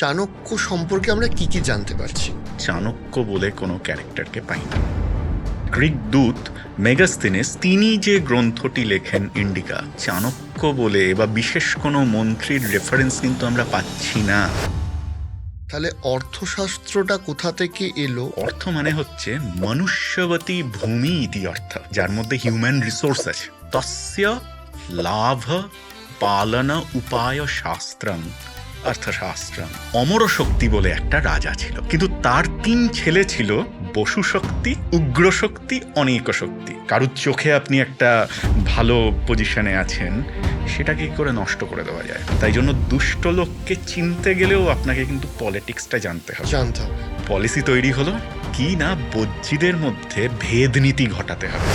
চাণক্য সম্পর্কে আমরা কি কি জানতে পারছি? চাণক্য বলে কোনো ক্যারেক্টারকে পাই না। গ্রিক দূত মেগাস্থিনিস তিনি যে গ্রন্থটি লেখেন ইন্ডিকা, চাণক্য বলে বা বিশেষ কোনো মন্ত্রীর রেফারেন্স কিন্তু আমরা পাচ্ছি না। তাহলে অর্থশাস্ত্রটা কোথা থেকে এলো? অর্থ মানে হচ্ছে মনুষ্যবতী ভূমি ইতি অর্থ, যার মধ্যে হিউম্যান রিসোর্স আছে। তস্য লাভ পালন উপায় শাস্ত্রম অর্থশাস্ত্রম। অমর শক্তি বলে একটা রাজা ছিল, কিন্তু তার 3 ছেলে ছিল বসু শক্তি, উগ্র শক্তি, অনেক শক্তি। কারুর চোখে আপনি একটা ভালো পজিশনে আছেন, সেটাকে কি করে নষ্ট করে দেওয়া যায়? তাই জন্য দুষ্ট লোককে চিনতে গেলেও আপনাকে কিন্তু পলিটিক্সটা জানতে হবে। পলিসি তৈরি হলো কি না, বজ্জিদের মধ্যে ভেদ নীতি ঘটাতে হবে।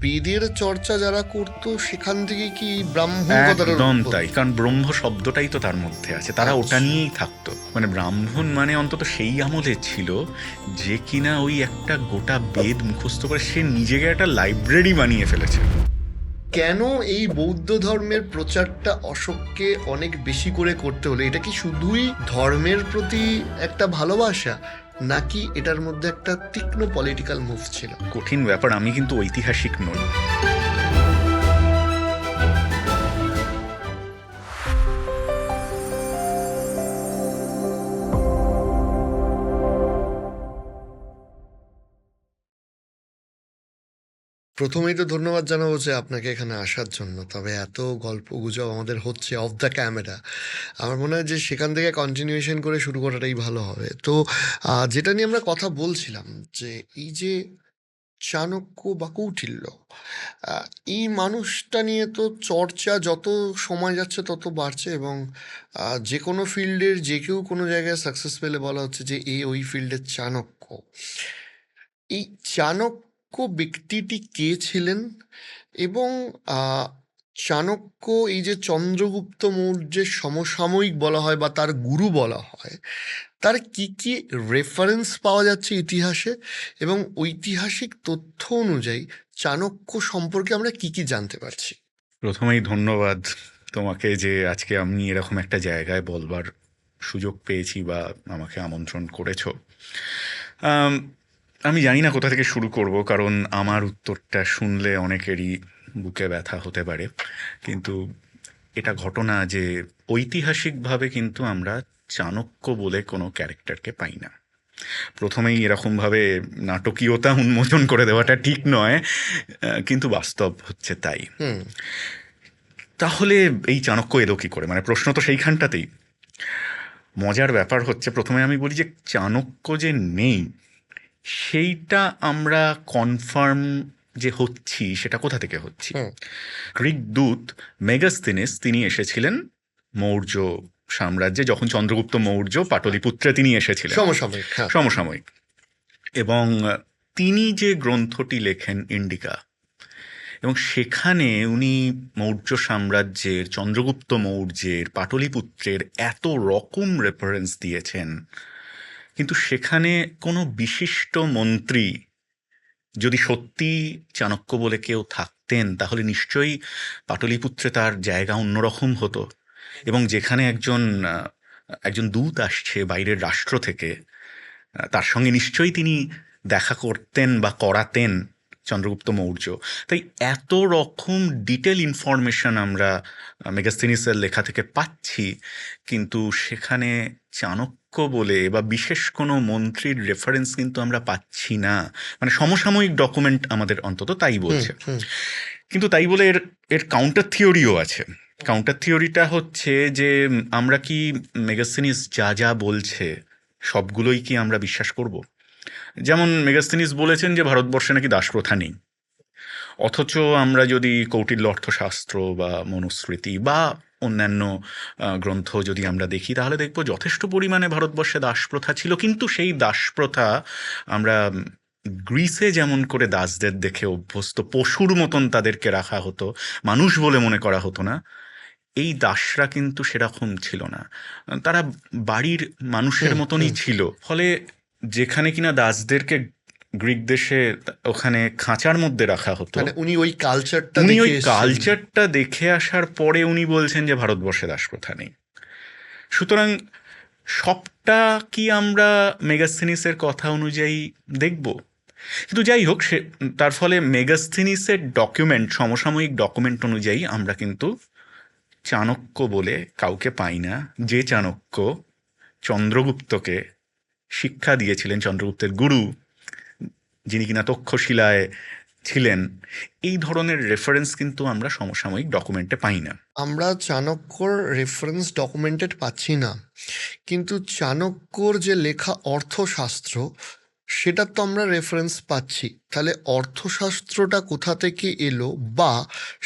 বেদের চর্চা যারা করতো সেখান থেকে কি একদম তাই, কারণ ব্রহ্ম শব্দটাই তো তার মধ্যে আছে, তারা ওটা নিয়েই থাকতো। মানে ব্রাহ্মণ মানে অন্তত সেই আমলে ছিল যে কিনা ওই একটা গোটা বেদ মুখস্থ করে সে নিজেকে একটা লাইব্রেরি বানিয়ে ফেলেছে। কেন এই বৌদ্ধ ধর্মের প্রচারটা অশোককে অনেক বেশি করে করতে হলো? এটা কি শুধুই ধর্মের প্রতি একটা ভালোবাসা, নাকি এটার মধ্যে একটা তীক্ষ্ণ পলিটিক্যাল মুভ ছিল? কঠিন ব্যাপার, আমি কিন্তু ঐতিহাসিক নই। প্রথমেই তো ধন্যবাদ জানাবো যে আপনাকে এখানে আসার জন্য। তবে এত গল্প গুজব আমাদের হচ্ছে অফ দ্য ক্যামেরা, আমার মনে হয় যে সেখান থেকে কন্টিনিউয়েশন করে শুরু করাটাই ভালো হবে। তো যেটা নিয়ে আমরা কথা বলছিলাম, যে এই যে চাণক্য বা কৌটিল্য, এই মানুষটা নিয়ে তো চর্চা যত সময় যাচ্ছে তত বাড়ছে, এবং যে কোনো ফিল্ডের যে কেউ কোনো জায়গায় সাকসেস পেলে বলা হচ্ছে যে ওই ফিল্ডের চাণক্য। এই চাণক্য ব্যক্তিটি কে ছিলেন, এবং চাণক্য এই যে চন্দ্রগুপ্ত মৌর্যের সমসাময়িক বলা হয় বা তার গুরু বলা হয়, তার কি কি রেফারেন্স পাওয়া যাচ্ছে ইতিহাসে, এবং ঐতিহাসিক তথ্য অনুযায়ী চাণক্য সম্পর্কে আমরা কি কি জানতে পারছি? প্রথমেই ধন্যবাদ তোমাকে যে আজকে আমি এরকম একটা জায়গায় বলবার সুযোগ পেয়েছি বা আমাকে আমন্ত্রণ করেছো। আমি জানি না কোথা থেকে শুরু করব, কারণ আমার উত্তরটা শুনলে অনেকেরই বুকে ব্যথা হতে পারে, কিন্তু এটা ঘটনা যে ঐতিহাসিকভাবে কিন্তু আমরা চাণক্য বলে কোনো ক্যারেক্টারকে পাই না। প্রথমেই এরকমভাবে নাটকীয়তা উন্মোচন করে দেওয়াটা ঠিক নয়, কিন্তু বাস্তব হচ্ছে তাই। তাহলে এই চাণক্য এলো কি করে, মানে প্রশ্ন তো সেইখানটাতেই। মজার ব্যাপার হচ্ছে, প্রথমে আমি বলি যে চাণক্য যে নেই সেইটা আমরা কনফার্ম যে হচ্ছি সেটা কোথা থেকে হচ্ছি। গ্রিক দূত মেগাস্থিনিস তিনি এসেছিলেন মৌর্য সাম্রাজ্যে, যখন চন্দ্রগুপ্ত মৌর্য পাটলিপুত্রে তিনি এসেছিলেন, সমসাময়িক। এবং তিনি যে গ্রন্থটি লেখেন ইন্ডিকা, এবং সেখানে উনি মৌর্য সাম্রাজ্যের, চন্দ্রগুপ্ত মৌর্যের, পাটলিপুত্রের এত রকম রেফারেন্স দিয়েছেন, কিন্তু সেখানে কোনো বিশিষ্ট মন্ত্রী যদি সত্যি চাণক্য বলে কেউ থাকতেন, তাহলে নিশ্চয়ই পাটলিপুত্রে তার জায়গা অন্যরকম হতো। এবং যেখানে একজন দূত আসছে বাইরের রাষ্ট্র থেকে, তার সঙ্গে নিশ্চয়ই তিনি দেখা করতেন বা করাতেন চন্দ্রগুপ্ত মৌর্য। তাই এত রকম ডিটেল ইনফরমেশন আমরা মেগাস্থিনিসের লেখা থেকে পাচ্ছি, কিন্তু সেখানে চাণক্য বলে বা বিশেষ কোনো মন্ত্রীর রেফারেন্স কিন্তু আমরা পাচ্ছি না। মানে সমসাময়িক ডকুমেন্ট আমাদের অন্তত তাই বলছে। কিন্তু তাই বলে এর কাউন্টার থিওরিও আছে। কাউন্টার থিওরিটা হচ্ছে যে আমরা কি মেগাস্থিনিস যা যা বলছে সবগুলোই কি আমরা বিশ্বাস করব? যেমন মেগাস্থিনিস বলেছেন যে ভারতবর্ষে নাকি দাসপ্রথা নেই, অথচ আমরা যদি কৌটিল্য অর্থশাস্ত্র বা মনুস্মৃতি বা অন্যান্য গ্রন্থ যদি আমরা দেখি, তাহলে দেখব যথেষ্ট পরিমাণে ভারতবর্ষে দাসপ্রথা ছিল। কিন্তু সেই দাসপ্রথা আমরা গ্রিসে যেমন করে দাসদের দেখে অভ্যস্ত, পশুর মতন তাদেরকে রাখা হতো, মানুষ বলে মনে করা হতো না, এই দাসরা কিন্তু সেরকম ছিল না, তারা বাড়ির মানুষের মতনই ছিল। ফলে যেখানে কিনা দাসদেরকে গ্রিক দেশে ওখানে খাঁচার মধ্যে রাখা হতো, উনি ওই কালচারটা দেখে আসার পরে উনি বলছেন যে ভারতবর্ষে দাসপ্রথা নেই। সুতরাং সবটা কি আমরা মেগাস্থিনিসের কথা অনুযায়ী দেখব? কিন্তু যাই হোক, তার ফলে মেগাস্থিনিসের ডকুমেন্ট, সমসাময়িক ডকুমেন্ট অনুযায়ী আমরা কিন্তু চাণক্য বলে কাউকে পাই না, যে চাণক্য চন্দ্রগুপ্তকে শিক্ষা দিয়েছিলেন, চন্দ্রগুপ্তের গুরু, যিনি কিনা তক্ষশিলায় ছিলেন। এই ধরনের রেফারেন্স কিন্তু আমরা সমসাময়িক ডকুমেন্টে পাই না। আমরা চাণক্যর রেফারেন্স ডকুমেন্টেড পাচ্ছি না, কিন্তু চাণক্যর যে লেখা অর্থশাস্ত্র সেটার তো আমরা রেফারেন্স পাচ্ছি। তাহলে অর্থশাস্ত্রটা কোথা থেকে এলো, বা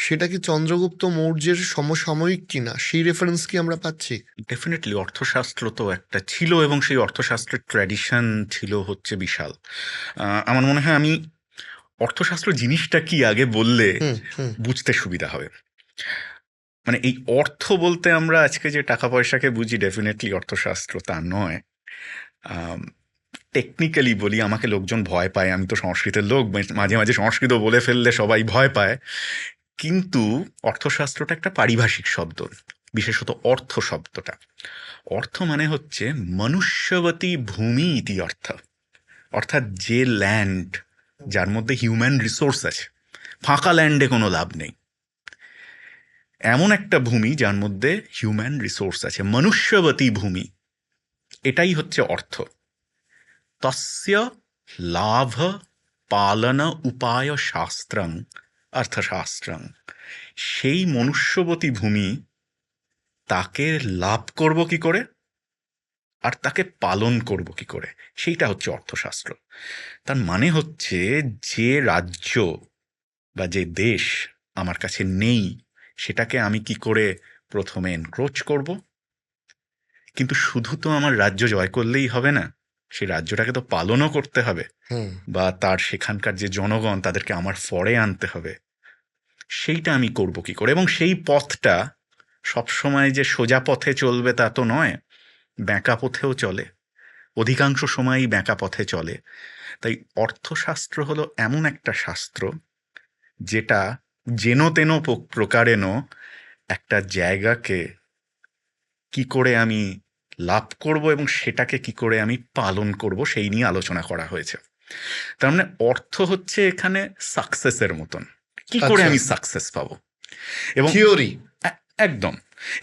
সেটা কি চন্দ্রগুপ্ত মৌর্যের সমসাময়িক কিনা, সেই রেফারেন্স কি আমরা পাচ্ছি? ডেফিনেটলি অর্থশাস্ত্র তো একটা ছিল, এবং সেই অর্থশাস্ত্রের ট্র্যাডিশন ছিল হচ্ছে বিশাল। আমার মনে হয় আমি অর্থশাস্ত্র জিনিসটা কি আগে বললে হুম হুম বুঝতে সুবিধা হবে। মানে এই অর্থ বলতে আমরা আজকে যে টাকা পয়সাকে বুঝি, ডেফিনেটলি অর্থশাস্ত্র তা নয়। টেকনিক্যালি বলি, আমাকে লোকজন ভয় পায়, আমি তো সংস্কৃতের লোক, মাঝে মাঝে সংস্কৃত বলে ফেললে সবাই ভয় পায়। কিন্তু অর্থশাস্ত্রটা একটা পারিভাষিক শব্দ, বিশেষত অর্থ শব্দটা। অর্থ মানে হচ্ছে মনুষ্যবতী ভূমি ইতি অর্থ, অর্থাৎ যে ল্যান্ড যার মধ্যে হিউম্যান রিসোর্স আছে, ফাঁকা ল্যান্ডে কোনো লাভ নেই, এমন একটা ভূমি যার মধ্যে হিউম্যান রিসোর্স আছে, মনুষ্যবতী ভূমি, এটাই হচ্ছে অর্থ। তস্য লাভ পালন উপায় শাস্ত্রং অর্থশাস্ত্রং। সেই মনুষ্যবতী ভূমি, তাকে লাভ করব কি করে আর তাকে পালন করব কি করে, সেইটা হচ্ছে অর্থশাস্ত্র। তার মানে হচ্ছে যে রাজ্য বা যে দেশ আমার কাছে নেই, সেটাকে আমি কি করে প্রথমে এনক্রোচ করব। কিন্তু শুধু তো আমার রাজ্য জয় করলেই হবে না, সেই রাজ্যটাকে তো পালনও করতে হবে, হুম বা তার সেখানকার যে জনগণ তাদেরকে আমার ফরে আনতে হবে। সেইটা আমি করব কি করে, এবং সেই পথটা সবসময় যে সোজা পথে চলবে তা তো নয়, বাঁকা পথেও চলে, অধিকাংশ সময়ই বাঁকা পথে চলে। তাই অর্থশাস্ত্র হলো এমন একটা শাস্ত্র যেটা যেন তেন প্রকারেণ একটা জায়গাকে কি করে আমি লাভ করব এবং সেটাকে কি করে আমি পালন করব সেই নিয়ে আলোচনা করা হয়েছে। তার মানে অর্থ হচ্ছে এখানে সাকসেসের মতন, কি করে আচ্ছা, আমি সাকসেস পাবো। এবং থিওরি। একদম।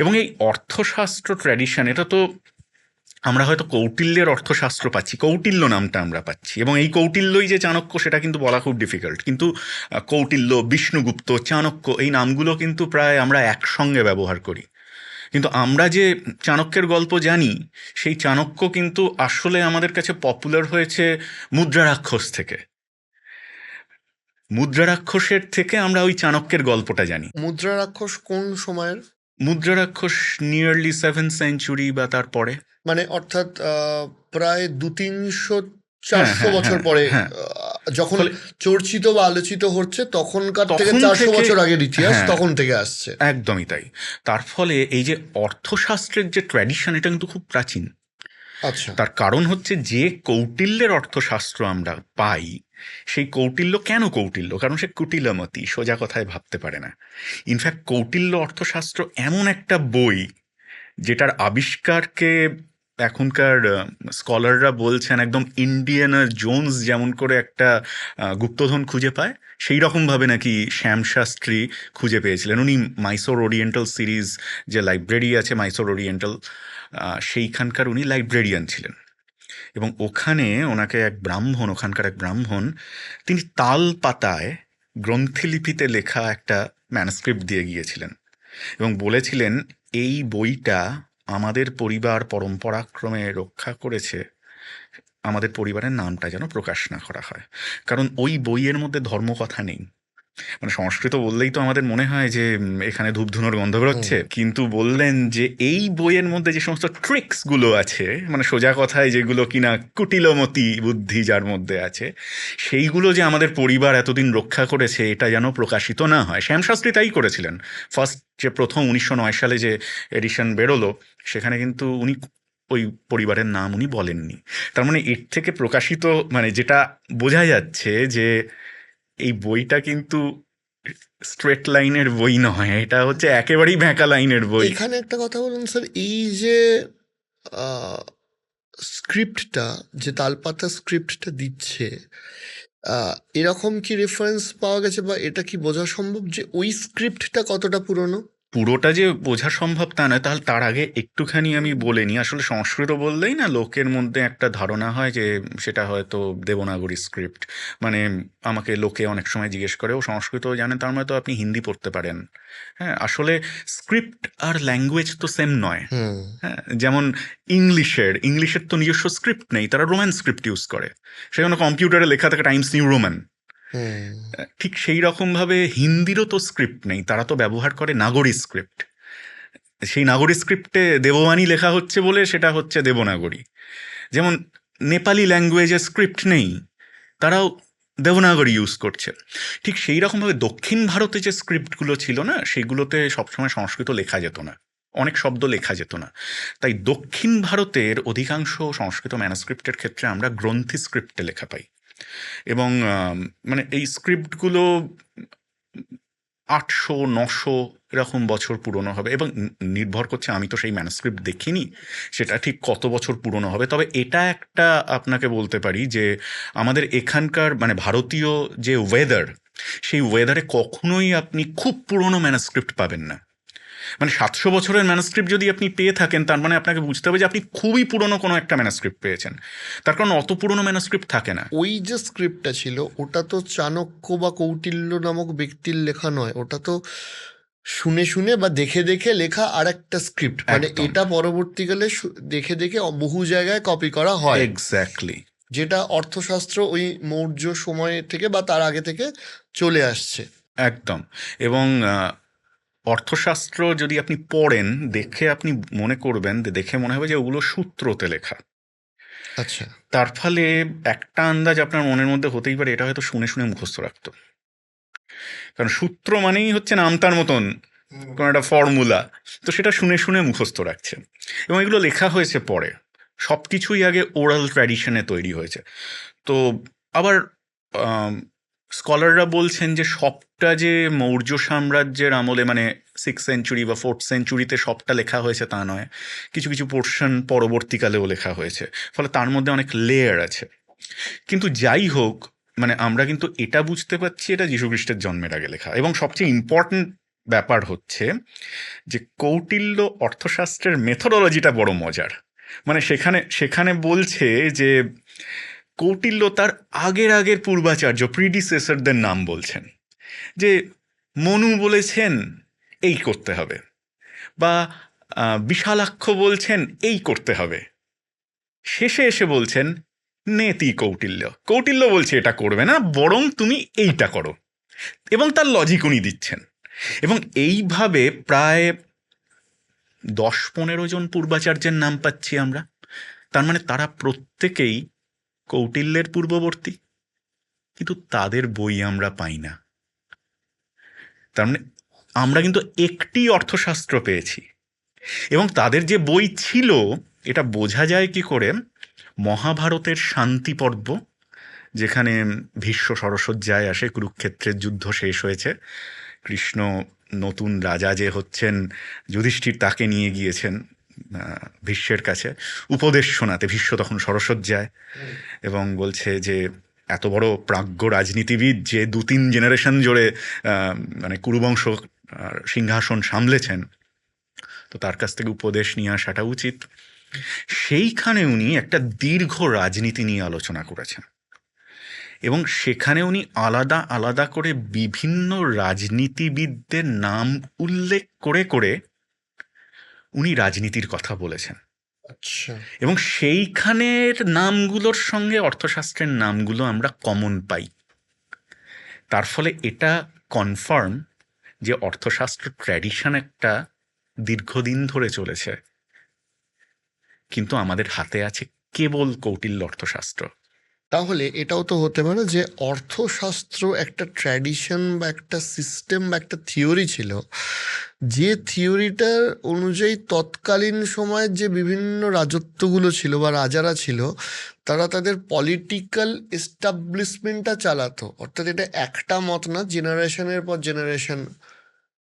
এবং এই অর্থশাস্ত্র ট্র্যাডিশন, এটা তো আমরা হয়তো কৌটিল্যের অর্থশাস্ত্র পাচ্ছি, কৌটিল্য নামটা আমরা পাচ্ছি, এবং এই কৌটিল্যই যে চাণক্য সেটা কিন্তু বলা খুব ডিফিকাল্ট। কিন্তু কৌটিল্য, বিষ্ণুগুপ্ত, চাণক্য, এই নামগুলো কিন্তু প্রায় আমরা একসঙ্গে ব্যবহার করি। কিন্তু আমরা যে চাণক্যের গল্প জানি, সেই চাণক্য কিন্তু আসলে আমাদের কাছে পপুলার হয়েছে মুদ্রারাক্ষস থেকে। মুদ্রারাক্ষসের থেকে আমরা ওই চাণক্যের গল্পটা জানি। মুদ্রা রাক্ষস কোন সময়ের? মুদ্রারাক্ষস নিয়ারলি 7th সেঞ্চুরি বা তারপরে। মানে অর্থাৎ প্রায় 200-300 হ্যাঁ, 400 হ্যাঁ, বছর হ্যাঁ, পরে, হ্যাঁ। যখন ফলে চর্চিত বা আলোচিত হচ্ছে তখনকার থেকে তখন 400 থেকে, বছর আগের ইতিহাস হ্যাঁ, তখন থেকে আসছে। একদমই তাই। তার ফলে এই যে অর্থশাস্ত্রের যে ট্র্যাডিশন, এটা কিন্তু খুব প্রাচীন। আচ্ছা। তার কারণ হচ্ছে যে কৌটিল্যের অর্থশাস্ত্র আমরা পাই, সেই কৌটিল্য কেন কৌটিল্য, কারণ সে কুটিলমতি, সোজা কথায় ভাবতে পারে না। ইনফ্যাক্ট কৌটিল্য অর্থশাস্ত্র এমন একটা বই যেটার আবিষ্কারকে এখনকার স্কলাররা বলছেন একদম ইন্ডিয়ানা জোন্স যেমন করে একটা গুপ্তধন খুঁজে পায়, সেই রকমভাবে নাকি শ্যামশাস্ত্রী খুঁজে পেয়েছিলেন। উনি মাইসোর ওরিয়েন্টাল সিরিজ যে লাইব্রেরি আছে, মাইসোর ওরিয়েন্টাল, সেইখানকার উনি লাইব্রেরিয়ান ছিলেন। এবং ওখানে ওনাকে এক ব্রাহ্মণ, ওখানকার এক ব্রাহ্মণ, তিনি তাল পাতায় গ্রন্থিলিপিতে লেখা একটা ম্যানুস্ক্রিপ্ট দিয়ে গিয়েছিলেন এবং বলেছিলেন, এই বইটা আমাদের পরিবার পরম্পরাক্রমে রক্ষা করেছে, আমাদের পরিবারের নামটা যেন প্রকাশ না করা হয়, কারণ ওই বইয়ের মধ্যে ধর্মকথা নেই। মানে সংস্কৃত বললেই তো আমাদের মনে হয় যে এখানে ধূপধুনোর গন্ধ হুম বেরোচ্ছে, কিন্তু বললেন যে এই বইয়ের মধ্যে যে সমস্ত ট্রিক্স গুলো আছে, মানে সোজা কথায় যেগুলো কিনা কুটিলমতি বুদ্ধি যার মধ্যে আছে, সেইগুলো যে আমাদের পরিবার এতদিন রক্ষা করেছে, এটা যেন প্রকাশিত না হয়। শ্যামশাস্ত্রী তাই করেছিলেন। ফার্স্ট যে প্রথম 1909 সালে যে এডিশন বেরোলো, সেখানে কিন্তু উনি ওই পরিবারের নাম উনি বলেননি। তার মানে এর থেকে প্রকাশিত, মানে যেটা বোঝা যাচ্ছে যে এই বইটা কিন্তু স্ট্রেট লাইনের বই নয়, এটা হচ্ছে একেবারেই ভ্যাঁকা লাইনের বই। এখানে একটা কথা বলুন স্যার, এই যে আহ, স্ক্রিপ্টটা, যে তালপাতা স্ক্রিপ্টটা দিচ্ছে, এরকম কি রেফারেন্স পাওয়া গেছে বা এটা কি বোঝা সম্ভব যে ওই স্ক্রিপ্টটা কতটা পুরনো? পুরোটা যে বোঝা সম্ভব তা নয়, তাহলে তার আগে একটুখানি আমি বলে নিই। আসলে সংস্কৃত বললেই না লোকের মধ্যে একটা ধারণা হয় যে সেটা হয়তো দেবনাগরী স্ক্রিপ্ট। মানে আমাকে লোকে অনেক সময় জিজ্ঞেস করে, ও সংস্কৃত জানেন, তার মানে তো আপনি হিন্দি পড়তে পারেন। হ্যাঁ, আসলে স্ক্রিপ্ট আর ল্যাঙ্গুয়েজ তো সেম নয়। হুম। হ্যাঁ, যেমন ইংলিশের তো নিজস্ব স্ক্রিপ্ট নেই, তারা রোমান স্ক্রিপ্ট ইউজ করে। সেজন্য কম্পিউটারে লেখা থাকে টাইমস নিউ রোমান। হুম। ঠিক সেই রকমভাবে হিন্দিরও তো স্ক্রিপ্ট নেই, তারা তো ব্যবহার করে নাগরী স্ক্রিপ্ট। সেই নাগরী স্ক্রিপ্টে দেববাণী লেখা হচ্ছে বলে সেটা হচ্ছে দেবনাগরী। যেমন নেপালি ল্যাঙ্গুয়েজের স্ক্রিপ্ট নেই, তারাও দেবনাগরী ইউজ করছে। ঠিক সেই রকমভাবে দক্ষিণ ভারতে যে স্ক্রিপ্টগুলো ছিল না, সেগুলোতে সবসময় সংস্কৃত লেখা যেত না, অনেক শব্দ লেখা যেত না। তাই দক্ষিণ ভারতের অধিকাংশ সংস্কৃত ম্যানুস্ক্রিপ্টের ক্ষেত্রে আমরা গ্রন্থি স্ক্রিপ্টে লেখা পাই। এবং মানে এই স্ক্রিপ্টগুলো ৮০০-৯০০ এরকম বছর পুরনো হবে, এবং নির্ভর করছে, আমি তো সেই ম্যানুস্ক্রিপ্ট দেখিনি, সেটা ঠিক কত বছর পুরনো হবে। তবে এটা একটা আপনাকে বলতে পারি যে আমাদের এখানকার মানে ভারতীয় যে ওয়েদার, সেই ওয়েদারে কখনোই আপনি খুব পুরনো ম্যানুস্ক্রিপ্ট পাবেন না। মানে ৭০০ বছরের ম্যানুস্ক্রিপ্ট যদি আপনি পেয়ে থাকেন, তার মানে আপনাকে বুঝতে হবে যে আপনি খুবই পুরনো কোনো একটা ম্যানুস্ক্রিপ্ট পেয়েছেন। তার কারণ অত পুরনো ম্যানুস্ক্রিপ্ট থাকে না। ওই যে স্ক্রিপ্টটা ছিল ওটা তো চাণক্য বা কৌটিল্য নামক ব্যক্তির লেখা নয়, ওটা তো শুনে শুনে বা দেখে দেখে লেখা আর একটা স্ক্রিপ্ট, মানে একদম, এটা পরবর্তীকালে দেখে দেখে বহু জায়গায় কপি করা হয়, এক্স্যাক্টলি। যেটা অর্থশাস্ত্র ওই মৌর্য সময় থেকে বা তার আগে থেকে চলে আসছে। একদম। এবং অর্থশাস্ত্র যদি আপনি পড়েন, দেখে আপনি মনে করবেন, দেখে মনে হবে যে ওগুলো সূত্রতে লেখা। আচ্ছা। তার ফলে একটা আন্দাজ আপনার মনের মধ্যে হতেই পারে, এটা হয়তো শুনে শুনে মুখস্থ রাখতো। কারণ সূত্র মানেই হচ্ছে নামতার মতন কোনো একটা ফর্মুলা, তো সেটা শুনে শুনে মুখস্থ রাখছে। এবং এগুলো লেখা হয়েছে পরে, সব কিছুই আগে ওরাল ট্র্যাডিশনে তৈরি হয়েছে। তো আবার স্কলাররা বলছেন যে সবটা যে মৌর্য সাম্রাজ্যের আমলে, মানে 6th সেঞ্চুরি বা 4th সেঞ্চুরিতে সবটা লেখা হয়েছে তা নয়, কিছু কিছু পোর্শন পরবর্তীকালেও লেখা হয়েছে, ফলে তার মধ্যে অনেক লেয়ার আছে। কিন্তু যাই হোক, মানে আমরা কিন্তু এটা বুঝতে পারছি এটা যীশুখ্রিস্টের জন্মের আগে লেখা। এবং সবচেয়ে ইম্পর্ট্যান্ট ব্যাপার হচ্ছে যে কৌটিল্য অর্থশাস্ত্রের মেথোডোলজিটা বড় মজার। মানে সেখানে সেখানে বলছে যে কৌটিল্য তার আগের আগের পূর্বাচার্য প্রিডিসেসরদের নাম বলছেন, যে মনু বলেছেন এই করতে হবে, বা বিশালাক্ষ বলছেন এই করতে হবে। শেষে এসে বলছেন নেতি কৌটিল্য, কৌটিল্য বলছে এটা করবে না, বরং তুমি এইটা করো। এবং তার লজিক উনি দিচ্ছেন। এবং এইভাবে প্রায় ১০-১৫ জন পূর্বাচার্যের নাম পাচ্ছি আমরা। তার মানে তারা প্রত্যেকেই কৌটিল্যের পূর্ববর্তী, কিন্তু তাদের বই আমরা পাই না। তার মানে আমরা কিন্তু একটি অর্থশাস্ত্র পেয়েছি। এবং তাদের যে বই ছিল, এটা বোঝা যায় কি করে, মহাভারতের শান্তি পর্ব, যেখানে ভীষ্ম সরসজ্জায় আসে, কুরুক্ষেত্রের যুদ্ধ শেষ হয়েছে, কৃষ্ণ নতুন রাজা যে হচ্ছেন যুধিষ্ঠির, তাকে নিয়ে গিয়েছেন ভীষ্মের কাছে উপদেশ শোনাতে। ভীষ্ম তখন সরসজ্জায়, এবং বলছে যে এত বড় প্রাজ্ঞ রাজনীতিবিদ যে ২-৩ জেনারেশন জুড়ে মানে কুরুবংশ সিংহাসন সামলেছেন, তো তার কাছ থেকে উপদেশ নিয়ে আসাটা উচিত। সেইখানে উনি একটা দীর্ঘ রাজনীতি নিয়ে আলোচনা করেছেন, এবং সেখানে উনি আলাদা আলাদা করে বিভিন্ন রাজনীতিবিদদের নাম উল্লেখ করে করে উনি রাজনীতির কথা বলেছেন। আচ্ছা। এবং সেইখানের নামগুলোর সঙ্গে অর্থশাস্ত্রের নামগুলো আমরা কমন পাই। তার ফলে এটা কনফার্ম যে অর্থশাস্ত্র ট্র্যাডিশন একটা দীর্ঘদিন ধরে চলেছে, কিন্তু আমাদের হাতে আছে কেবল কৌটিল্য অর্থশাস্ত্র। তাহলে এটাও তো হতে পারে যে অর্থশাস্ত্র একটা ট্র্যাডিশন বা একটা সিস্টেম বা একটা থিওরি ছিল, যে থিওরিটার অনুযায়ী তৎকালীন সময়ের যে বিভিন্ন রাজত্বগুলো ছিল বা রাজারা ছিল, তারা তাদের পলিটিক্যাল এস্টাবলিশমেন্টটা চালাতো। অর্থাৎ এটা একটা মত না, জেনারেশনের পর জেনারেশন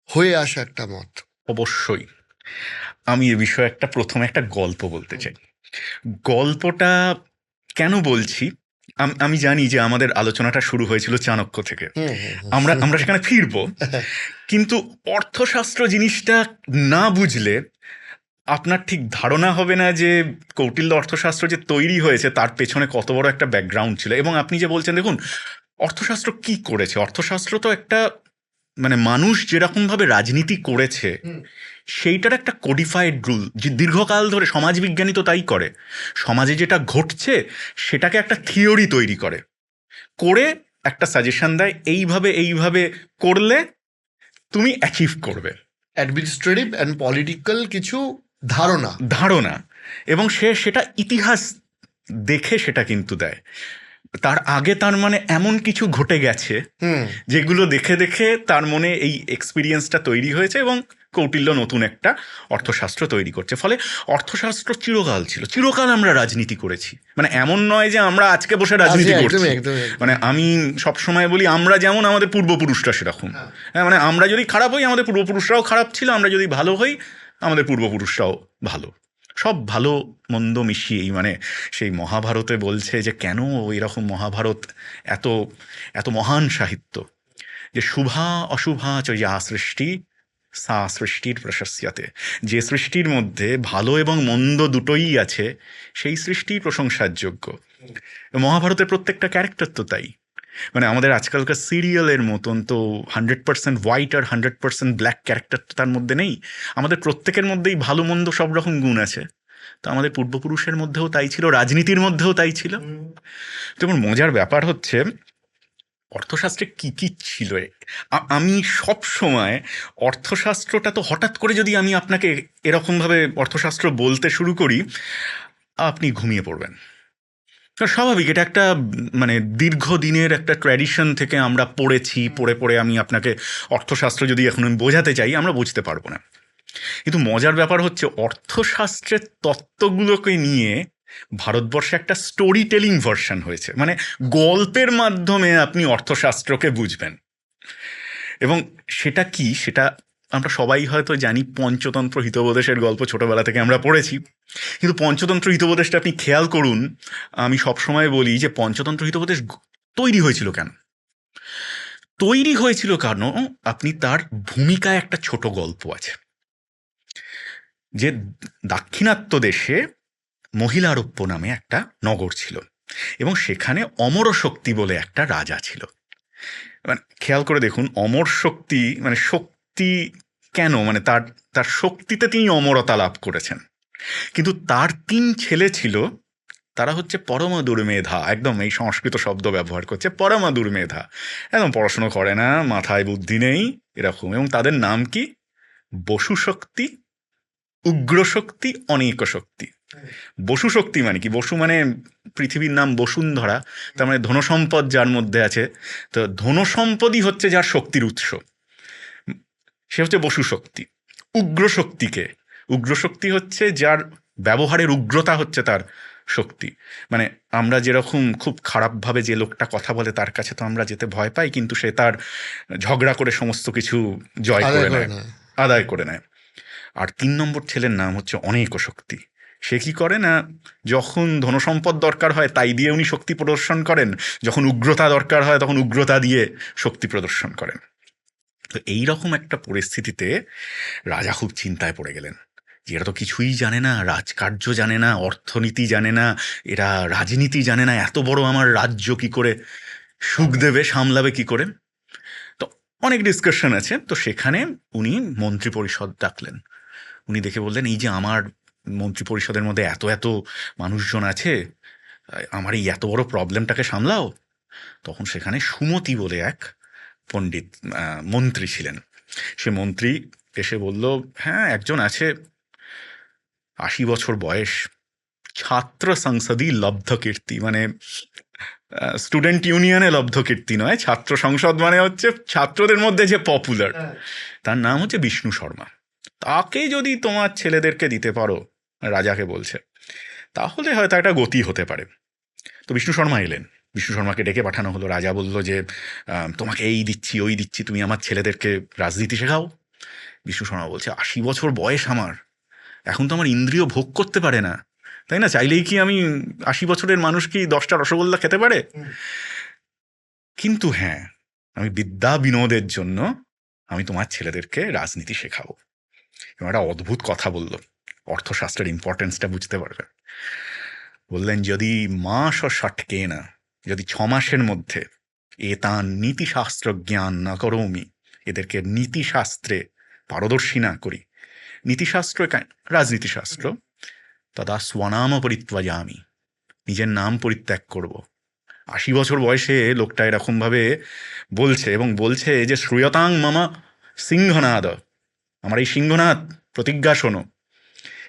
হয়ে আসা একটা মত। অবশ্যই। আমি এ বিষয়ে প্রথমে একটা গল্প বলতে চাই। গল্পটা কেন বলছি? আমি জানি যে আমাদের আলোচনাটা শুরু হয়েছিল চাণক্য থেকে। হুম, হুম, আমরা হুম। সেখানে ফিরবো। কিন্তু অর্থশাস্ত্র জিনিসটা না বুঝলে আপনার ঠিক ধারণা হবে না যে কৌটিল্য অর্থশাস্ত্র যে তৈরি হয়েছে তার পেছনে কত বড় একটা ব্যাকগ্রাউন্ড ছিল। এবং আপনি যে বলছেন, দেখুন, অর্থশাস্ত্র কি করেছে? অর্থশাস্ত্র তো একটা, মানে মানুষ যেরকমভাবে রাজনীতি করেছে হুম। সেইটার একটা কোডিফাইড রুল, যে দীর্ঘকাল ধরে সমাজবিজ্ঞানী তো তাই করে। সমাজে যেটা ঘটছে সেটাকে একটা থিওরি তৈরি করে, করে একটা সাজেশন দেয়, এইভাবে এইভাবে করলে তুমি অ্যাচিভ করবে। অ্যাডমিনিস্ট্রেটিভ অ্যান্ড পলিটিক্যাল কিছু ধারণা। ধারণা। এবং সে সেটা ইতিহাস দেখে সেটা কিন্তু দেয়। তার আগে তার মানে এমন কিছু ঘটে গেছে হুম। যেগুলো দেখে দেখে তার মনে এই এক্সপিরিয়েন্সটা তৈরি হয়েছে, এবং কৌটিল্য নতুন একটা অর্থশাস্ত্র তৈরি করছে। ফলে অর্থশাস্ত্র চিরকাল ছিল, চিরকাল আমরা রাজনীতি করেছি। মানে এমন নয় যে আমরা আজকে বসে আজকে রাজনীতি করছি। একদমই, একদমই, মানে একদমই। আমি সবসময় বলি, আমরা যেমন আমাদের পূর্বপুরুষরা সেরকম। হ্যাঁ। হ্যাঁ, মানে আমরা যদি খারাপ হই আমাদের পূর্বপুরুষরাও খারাপ ছিল, আমরা যদি ভালো হই আমাদের পূর্বপুরুষরাও ভালো। সব ভালো মন্দ মিশিয়েই, মানে সেই মহাভারতে বলছে যে কেন এরকম মহাভারত এত এত মহান সাহিত্য, যে শুভা অশুভা চ ইয়া সৃষ্টি সা সৃষ্টির প্রশস্যতে। যে সৃষ্টির মধ্যে ভালো এবং মন্দ দুটোই আছে সেই সৃষ্টি প্রশংসার যোগ্য। মহাভারতের প্রত্যেকটা ক্যারেক্টার তো তাই। মানে আমাদের আজকালকার সিরিয়ালের মতন তো 100% হোয়াইট আর 100% ব্ল্যাক ক্যারেক্টার তো তার মধ্যে নেই। আমাদের প্রত্যেকের মধ্যেই ভালো মন্দ সব রকম গুণ আছে। তো আমাদের পূর্বপুরুষের মধ্যেও তাই ছিল, রাজনীতির মধ্যেও তাই ছিল। যেমন মজার ব্যাপার হচ্ছে, অর্থশাস্ত্রে কি কি ছিল। আমি সব সময় অর্থশাস্ত্রটা তো হঠাৎ করে যদি আমি আপনাকে এরকমভাবে অর্থশাস্ত্র বলতে শুরু করি, আপনি ঘুমিয়ে পড়বেন। স্বাভাবিক, এটা একটা মানে দীর্ঘদিনের একটা ট্র্যাডিশন থেকে আমরা পড়েছি, পড়ে পড়ে আমি আপনাকে অর্থশাস্ত্র যদি এখন আমি বোঝাতে চাই আমরা বুঝতে পারবো না। কিন্তু মজার ব্যাপার হচ্ছে, অর্থশাস্ত্রের তত্ত্বগুলোকে নিয়ে ভারতবর্ষে একটা স্টোরি টেলিং ভার্সন হয়েছে। মানে গল্পের মাধ্যমে আপনি অর্থশাস্ত্রকে বুঝবেন। এবং সেটা কি, সেটা আমরা সবাই হয়তো জানি, পঞ্চতন্ত্র হিতোপদেশের গল্প ছোটবেলা থেকে আমরা পড়েছি। কিন্তু পঞ্চতন্ত্র হিতোপদেশটা আপনি খেয়াল করুন। আমি সবসময় বলি যে পঞ্চতন্ত্র হিতোপদেশ তৈরি হয়েছিল কেন? তৈরি হয়েছিল কারণ আপনি তার ভূমিকায় একটা ছোট গল্প আছে, যে দাক্ষিণাত্য দেশে মহিলারোপ্য নামে একটা নগর ছিল, এবং সেখানে অমর শক্তি বলে একটা রাজা ছিল। মানে খেয়াল করে দেখুন, অমর শক্তি মানে শক্তি কেন, মানে তার তার শক্তিতে তিনি অমরতা লাভ করেছেন। কিন্তু তার ৩ ছেলে ছিল, তারা হচ্ছে পরমা দুর্মেধা। একদম এই সংস্কৃত শব্দ ব্যবহার করছে, পরমা দুর্মেধা। একদম পড়াশুনো করে না, মাথায় বুদ্ধি নেই, এরকম। এবং তাদের নাম কি? বসু শক্তি, উগ্র শক্তি, অনেক শক্তি। বসু শক্তি মানে কি? বসু মানে পৃথিবীর নাম বসুন্ধরা, তার মানে ধনসম্পদ যার মধ্যে আছে। তো ধনসম্পদই হচ্ছে যার শক্তির উৎস, সে হচ্ছে বসু শক্তি। উগ্র শক্তিকে, উগ্র শক্তি হচ্ছে যার ব্যবহারের উগ্রতা হচ্ছে তার শক্তি। মানে আমরা যেরকম খুব খারাপভাবে যে লোকটা কথা বলে তার কাছে তো আমরা যেতে ভয় পাই, কিন্তু সে তার ঝগড়া করে সমস্ত কিছু জয় আদায় করে করে নেয়, না। আদায় করে নেয়। আর ৩ নম্বর ছেলের নাম হচ্ছে অনেক শক্তি। সে কি করে না, যখন ধনসম্পদ দরকার হয় তাই দিয়ে উনি শক্তি প্রদর্শন করেন, যখন উগ্রতা দরকার হয় তখন উগ্রতা দিয়ে শক্তি প্রদর্শন করেন। তো এইরকম একটা পরিস্থিতিতে রাজা খুব চিন্তায় পড়ে গেলেন যে এরা তো কিছুই জানে না, রাজকার্য জানে না, অর্থনীতি জানে না, এরা রাজনীতি জানে না, এত বড় আমার রাজ্য কি করে সুখ দেবে, সামলাবে কি করে। তো অনেক ডিসকাশন আছে, তো সেখানে উনি মন্ত্রী পরিষদ ডাকলেন। উনি দেখে বললেন, এই যে আমার মন্ত্রী পরিষদের মধ্যে এত এত মানুষজন আছে, আমার এই এত বড় প্রবলেমটাকে সামলাও। তখন সেখানে সুমতি বলে এক পণ্ডিত মন্ত্রী ছিলেন। সে মন্ত্রী এসে বলল, হ্যাঁ একজন আছে, ৮০ বছর বয়স, ছাত্র সংসদী লব্ধ কীর্তি। মানে স্টুডেন্ট ইউনিয়নে লব্ধ কীর্তি নয়, ছাত্র সংসদ মানে হচ্ছে ছাত্রদের মধ্যে যে পপুলার। তার নাম হচ্ছে বিষ্ণু শর্মা। তাকে যদি তোমার ছেলেদেরকে দিতে পারো, রাজাকে বলছে, তাহলে হয়তো একটা গতি হতে পারে। তো বিষ্ণু শর্মা এলেন, বিষ্ণু শর্মাকে ডেকে পাঠানো হলো। রাজা বলল যে তোমাকে এই দিচ্ছি ওই দিচ্ছি, তুমি আমার ছেলেদেরকে রাজনীতি শেখাও। বিষ্ণু শর্মা বলছে 80 বছর বয়স আমার, এখন তো আমার ইন্দ্রিয় ভোগ করতে পারে না, তাই না? চাইলেই কি আমি 80 বছরের মানুষ কি 10টা রসগোল্লা খেতে পারে? কিন্তু হ্যাঁ, আমি বিদ্যা বিনোদের জন্য আমি তোমার ছেলেদেরকে রাজনীতি শেখাবো। এবং একটা অদ্ভুত কথা বলল, অর্থশাস্ত্রের ইম্পর্টেন্সটা বুঝতে পারবে। বললেন, যদি মাস ও ষটকে না, যদি 6 মাসের মধ্যে তার নীতিশাস্ত্র জ্ঞান না করোমি, এদেরকে নীতিশাস্ত্রে পারদর্শী না করি, নীতিশাস্ত্র রাজনীতিশাস্ত্র, তদা স্বনাম পরিত্যাজামি, নিজের নাম পরিত্যাগ করব। 80 বছর বয়সে লোকটা এরকমভাবে বলছে, এবং বলছে যে শ্রুয়তাং মামা সিংহনাদ, আমার এই সিংহনাদ প্রতিজ্ঞা শোনো,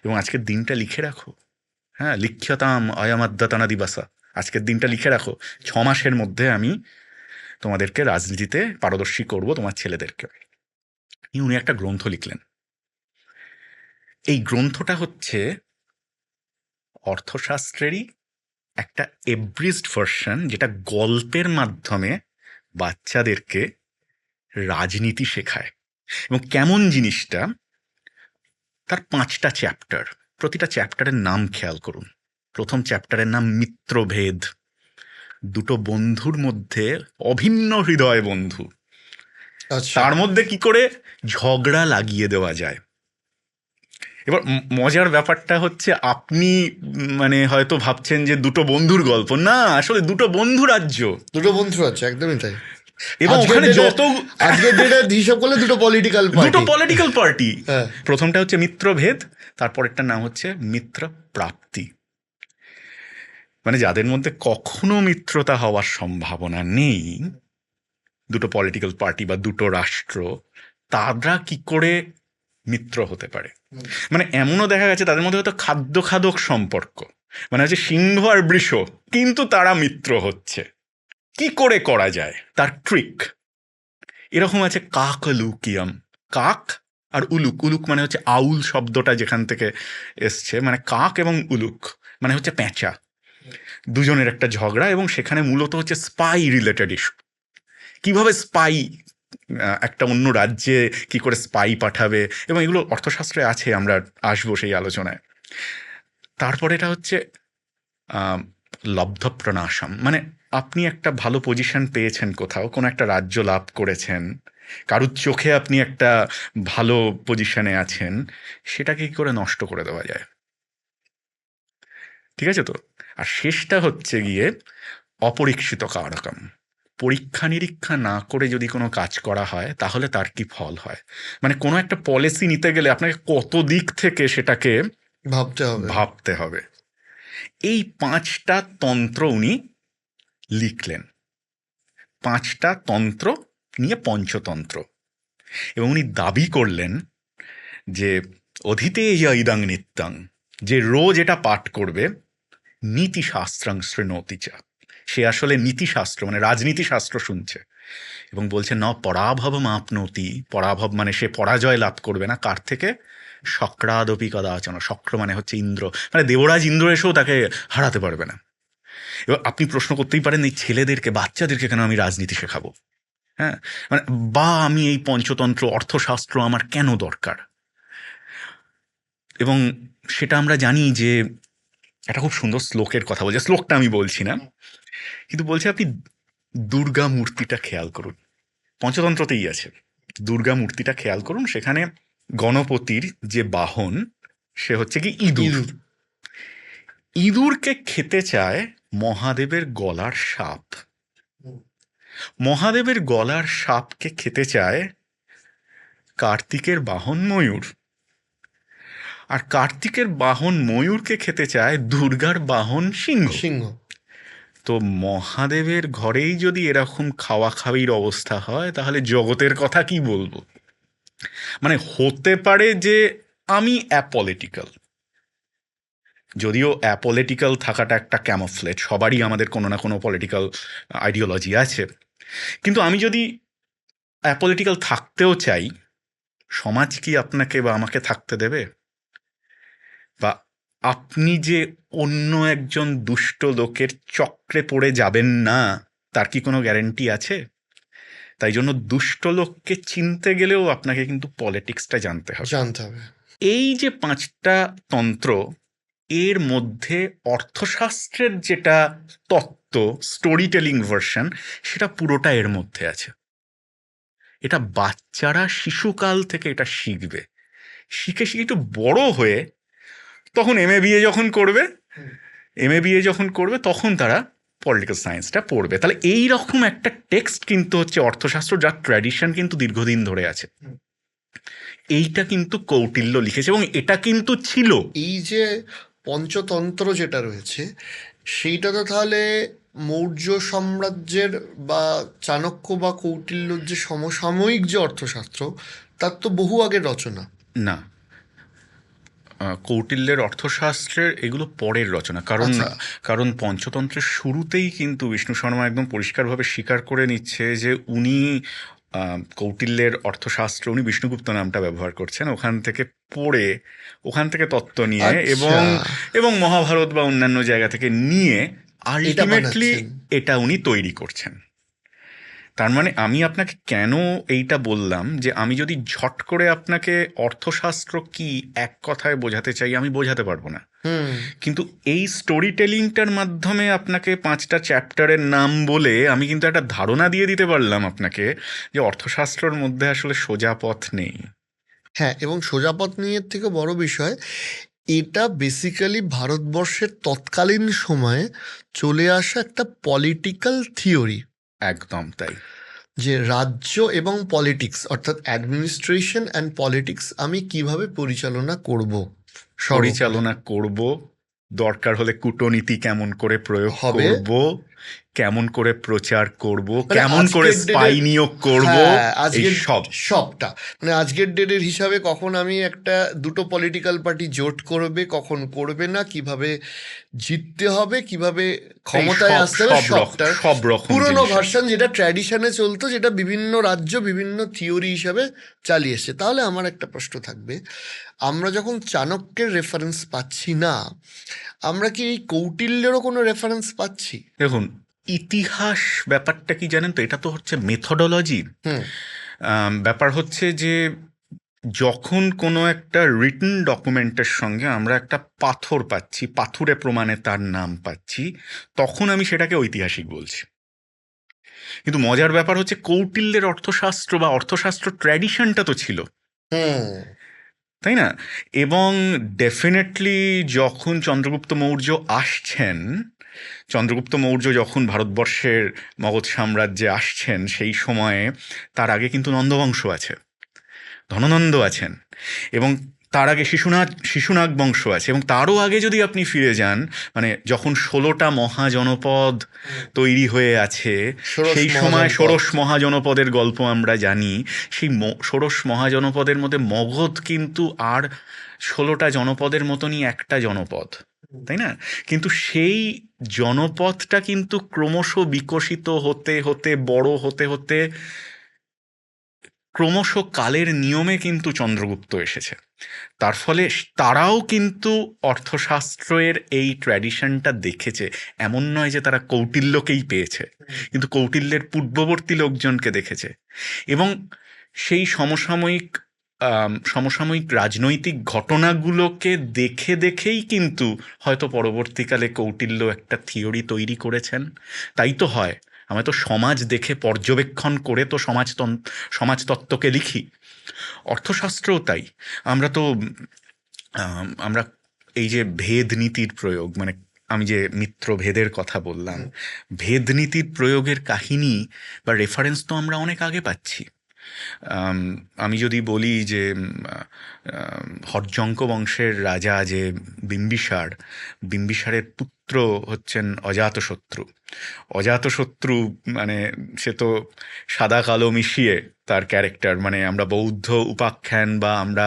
এবং আজকের দিনটা লিখে রাখো। হ্যাঁ, লিখ্যতাম অয়মাদ্যতনা দিবাসা, আজকের দিনটা লিখে রাখো, 6 মাসের মধ্যে আমি তোমাদেরকে রাজনীতিতে পারদর্শী করব, তোমার ছেলেদেরকে। উনি একটা গ্রন্থ লিখলেন। এই গ্রন্থটা হচ্ছে অর্থশাস্ত্রেরই একটা এব্রিজড ভার্সন, যেটা গল্পের মাধ্যমে বাচ্চাদেরকে রাজনীতি শেখায়। এবং কেমন জিনিসটা, তার 5টা চ্যাপ্টার, প্রতিটা চ্যাপ্টারের নাম খেয়াল করুন। প্রথম চ্যাপ্টারের নাম মিত্রভেদ, দুটো বন্ধুর মধ্যে অভিন্ন হৃদয় বন্ধু, আচ্ছা। তার মধ্যে কি করে ঝগড়া লাগিয়ে দেওয়া যায়। এবার মজার ব্যাপারটা হচ্ছে, আপনি মানে হয়তো ভাবছেন যে দুটো বন্ধুর গল্প, না, আসলে দুটো বন্ধু রাজ্য, দুটো বন্ধু আছে, একদমই তাই। এবং ওখানে যত আজকের ডেটে হিসাব করলে দুটো পলিটিক্যাল দুটো পার্টি। Political party. হ্যাঁ। প্রথমটা হচ্ছে মিত্রভেদ, তারপরেরটার নাম হচ্ছে মিত্র প্রাপ্তি। মানে যাদের মধ্যে কখনো মিত্রতা হওয়ার সম্ভাবনা নেই, দুটো পলিটিক্যাল পার্টি বা দুটো রাষ্ট্র, তারা কি করে মিত্র হতে পারে। মানে এমনও দেখা গেছে তাদের মধ্যে হয়তো খাদ্য খাদক সম্পর্ক, মানে হচ্ছে সিংহ আর বৃষ, কিন্তু তারা মিত্র হচ্ছে। কি করে করা যায়, তার ট্রিক এরকম আছে। কাক লুকিয়াম, কাক আর উলুক, উলুক মানে হচ্ছে আউল শব্দটা যেখান থেকে এসছে, মানে কাক এবং উলুক মানে হচ্ছে প্যাঁচা, দুজনের একটা ঝগড়া, এবং সেখানে মূলত হচ্ছে স্পাই রিলেটেড ইস্যু। কিভাবে স্পাই একটা অন্য রাজ্যে কি করে স্পাই পাঠাবে, এবং এগুলো অর্থশাস্ত্রে আছে, আমরা আসবো সেই আলোচনায়। তারপরে এটা হচ্ছে লব্ধপ্রণাশম, মানে আপনি একটা ভালো পজিশন পেয়েছেন কোথাও, কোনো একটা রাজ্য লাভ করেছেন, কারুর চোখে আপনি একটা ভালো পজিশনে আছেন, সেটাকে কি করে নষ্ট করে দেওয়া যায়। ঠিক আছে তো? আর শেষটা হচ্ছে গিয়ে অপরীক্ষিত কারকম, পরীক্ষা নিরীক্ষা না করে যদি কোনো কাজ করা হয় তাহলে তার কি ফল হয়। মানে কোনো একটা পলিসি নিতে গেলে আপনাকে কত দিক থেকে সেটাকে ভাবতে হবে। ভাবতে হবে। এই 5টা তন্ত্র উনি লিখলেন, 5টা তন্ত্র নিয়ে পঞ্চতন্ত্র। এবং উনি দাবি করলেন যে অধীতে ইদং নিত্যং, যে রোজ এটা পাঠ করবে, নীতিশাস্ত্রং শৃণোতি চ, সে আসলে নীতিশাস্ত্র মানে রাজনীতি শাস্ত্র শুনছে। এবং বলছে ন পরাভব মাপনতি, পরাভব মানে সে পরাজয় লাভ করবে না, কার থেকে? শক্রাদপি কদাচন, শক্র মানে হচ্ছে ইন্দ্র, মানে দেবরাজ ইন্দ্র এসেও তাকে হারাতে পারবে না। এবার আপনি প্রশ্ন করতেই পারেন, এই ছেলেদেরকে, বাচ্চাদেরকে কেন আমি রাজনীতি শেখাবো? হ্যাঁ, মানে বা আমি এই পঞ্চতন্ত্র অর্থশাস্ত্র আমার কেন দরকার? এবং সেটা আমরা জানি যে একটা খুব সুন্দর শ্লোকের কথা বলছে, শ্লোকটা আমি বলছি না, কিন্তু বলছে আপনি দুর্গা মূর্তিটা খেয়াল করুন, পঞ্চতন্ত্রতেই আছে। দুর্গা মূর্তিটা খেয়াল করুন, সেখানে গণপতির যে বাহন সে হচ্ছে কি ইঁদুর। ইঁদুর। ইঁদুরকে খেতে চায় মহাদেবের গলার সাপ, মহাদেবের গলার সাপকে খেতে চায় কার্তিকের বাহন ময়ূর, আর কার্তিকের বাহন ময়ূরকে খেতে চায় দুর্গার বাহন সিংহ। সিংহ। তো মহাদেবের ঘরেই যদি এরকম খাওয়া খাওয়ির অবস্থা হয়, তাহলে জগতের কথা কি বলবো। মানে হতে পারে যে আমি অ্যাপলিটিক্যাল, যদিও অ্যাপলিটিক্যাল থাকাটা একটা ক্যামোফ্লেজ, সবারই আমাদের কোনো না কোনো পলিটিক্যাল আইডিওলজি আছে, কিন্তু আমি যদি অ্যাপলিটিক্যাল থাকতেও চাই, সমাজ কি আপনাকে বা আমাকে থাকতে দেবে? বা আপনি যে অন্য একজন দুষ্ট লোকের চক্রে পড়ে যাবেন না, তার কি কোনো গ্যারেন্টি আছে? তাই জন্য দুষ্ট লোককে চিনতে গেলেও আপনাকে কিন্তু পলিটিক্সটা জানতে হবে। জানতে হবে। এই যে 5টা তন্ত্র, এর মধ্যে অর্থশাস্ত্রের যেটা তত্ত্ব, স্টোরি টেলিং ভার্সন, সেটা পুরোটা এর মধ্যে আছে। এটা বাচ্চারা শিশুকাল থেকে এটা শিখবে, শিখে শিখে একটু বড় হয়ে তখন এম এ বিএ যখন করবে তখন তারা পলিটিক্যাল সায়েন্সটা পড়বে। তাহলে এই রকম একটা টেক্সট কিন্তু হচ্ছে অর্থশাস্ত্র, যার ট্র্যাডিশন কিন্তু দীর্ঘদিন ধরে আছে। এইটা কিন্তু কৌটিল্য লিখেছে এবং এটা কিন্তু ছিল। এই যে পঞ্চতন্ত্র যেটা রয়েছে সেইটা তো তাহলে মৌর্য সাম্রাজ্যের বা চাণক্য বা কৌটিল্যর যে সমসাময়িক যে অর্থশাস্ত্র তার তো বহু আগের রচনা। না, কৌটিল্যের অর্থশাস্ত্রের এগুলো পরের রচনা। কারণ আচ্ছা। কারণ পঞ্চতন্ত্রের শুরুতেই কিন্তু বিষ্ণু শর্মা একদম পরিষ্কারভাবে স্বীকার করে নিচ্ছে যে উনি কৌটিল্যের অর্থশাস্ত্র, উনি বিষ্ণুগুপ্ত নামটা ব্যবহার করছেন, ওখান থেকে পড়ে, ওখান থেকে তত্ত্ব নিয়ে আচ্ছা, এবং মহাভারত বা অন্যান্য জায়গা থেকে নিয়ে এটা আলটিমেটলি বানাচ্ছেন। এটা উনি তৈরি করছেন। তার মানে আমি আপনাকে কেন এইটা বললাম, যে আমি যদি ঝট করে আপনাকে অর্থশাস্ত্র কি এক কথায় বোঝাতে চাই, আমি বোঝাতে পারবো না। হুম। কিন্তু এই স্টোরি টেলিংটার মাধ্যমে আপনাকে 5টা চ্যাপ্টারের নাম বলে আমি কিন্তু একটা ধারণা দিয়ে দিতে পারলাম আপনাকে যে অর্থশাস্ত্রের মধ্যে আসলে সোজা পথ নেই। হ্যাঁ, এবং সোজাপথ নিয়ে থেকে বড় বিষয়, এটা বেসিক্যালি ভারতবর্ষের তৎকালীন সময়ে চলে আসা একটা পলিটিক্যাল থিওরি, একদম তাই। যে রাজ্য এবং পলিটিক্স অর্থাৎ অ্যাডমিনিস্ট্রেশন অ্যান্ড পলিটিক্স আমি কিভাবে পরিচালনা করব, সর্বোপরি পরিচালনা করব, দরকার হলে কূটনীতি কেমন করে প্রয়োগ হবে। করব, কেমন করে প্রচার করব, মানে কেমন করে আজকের স্পাই ডেটের, নিয়োগ করব, হ্যাঁ এই আজকের সব। সবটা, মানে আজকের ডেটের হিসাবে কখন আমি একটা দুটো পলিটিক্যাল পার্টি জোট করবে, কখন করবে না, কিভাবে জিততে হবে, কিভাবে এই ক্ষমতায় সব আসতে হবে, সব রকম সবটার সব রকম পুরনো জিনিস আছে। ভার্সন যেটা ট্র্যাডিশনে চলতো, যেটা বিভিন্ন রাজ্য বিভিন্ন থিওরি হিসাবে চালিয়ে এসছে। তাহলে আমার একটা প্রশ্ন থাকবে, আমরা যখন চাণক্যের রেফারেন্স পাচ্ছি না, আমরা কি এই কৌটিল্যেরও কোনো রেফারেন্স পাচ্ছি? দেখুন, ইতিহাস ব্যাপারটা কি জানেন তো, এটা তো হচ্ছে মেথোডোলজি। হুম। ব্যাপার হচ্ছে যে যখন কোনো একটা রিটন ডকুমেন্টের সঙ্গে আমরা একটা পাথর পাচ্ছি, পাথুরে প্রমাণে তার নাম পাচ্ছি, তখন আমি সেটাকে ঐতিহাসিক বলছি। কিন্তু মজার ব্যাপার হচ্ছে কৌটিল্যের অর্থশাস্ত্র বা অর্থশাস্ত্র ট্র্যাডিশনটা তো ছিল, হুম। তাই না? এবং ডেফিনেটলি যখন চন্দ্রগুপ্ত মৌর্য আসছেন, চন্দ্রগুপ্ত মৌর্য যখন ভারতবর্ষের মগধ সাম্রাজ্যে আসছেন, সেই সময়ে তার আগে কিন্তু নন্দবংশ আছে, ধননন্দ আছেন, এবং তার আগে শিশুনাগ বংশ আছে, এবং তারও আগে যদি আপনি ফিরে যান, মানে যখন 16টা মহাজনপদ তৈরি হয়ে আছে, ষোড়শ সেই সময় মহাজনপদ। ষোড়শ মহাজনপদের গল্প আমরা জানি। সেই ষোড়শ মহাজনপদের মধ্যে মগধ কিন্তু আর 16টা জনপদের মতনই একটা জনপদ, তাই না? কিন্তু সেই জনপদটা কিন্তু ক্রমশ বিকশিত হতে হতে, বড় হতে হতে, ক্রমশ কালের নিয়মে কিন্তু চন্দ্রগুপ্ত এসেছে। তার ফলে তারাও কিন্তু অর্থশাস্ত্রের এই ট্র্যাডিশনটা দেখেছে। এমন নয় যে তারা কৌটিল্যকেই পেয়েছে, কিন্তু কৌটিল্যের পূর্ববর্তী লোকজনকে দেখেছে। এবং সেই সমসাময়িক রাজনৈতিক ঘটনাগুলোকে দেখে দেখেই কিন্তু হয়তো পরবর্তীকালে কৌটিল্য একটা থিওরি তৈরি করেছেন। তাই তো হয়, আমরা তো সমাজ দেখে পর্যবেক্ষণ করে তো সমাজতত্ত্বকে লিখি, অর্থশাস্ত্রও তাই। আমরা তো আমরা এই যে ভেদ নীতির প্রয়োগ, মানে আমি যে মিত্র ভেদের কথা বললাম, ভেদ নীতির প্রয়োগের কাহিনী বা রেফারেন্স তো আমরা অনেক আগে পাচ্ছি। আম, আমি যদি বলি যে হর্যঙ্ক বংশের রাজা যে বিম্বিসারের পুত্র হচ্ছেন অজাতশত্রু। অজাতশত্রু মানে সে তো সাদা কালো মিশিয়ে তার ক্যারেক্টার, মানে আমরা বৌদ্ধ উপাখ্যান বা আমরা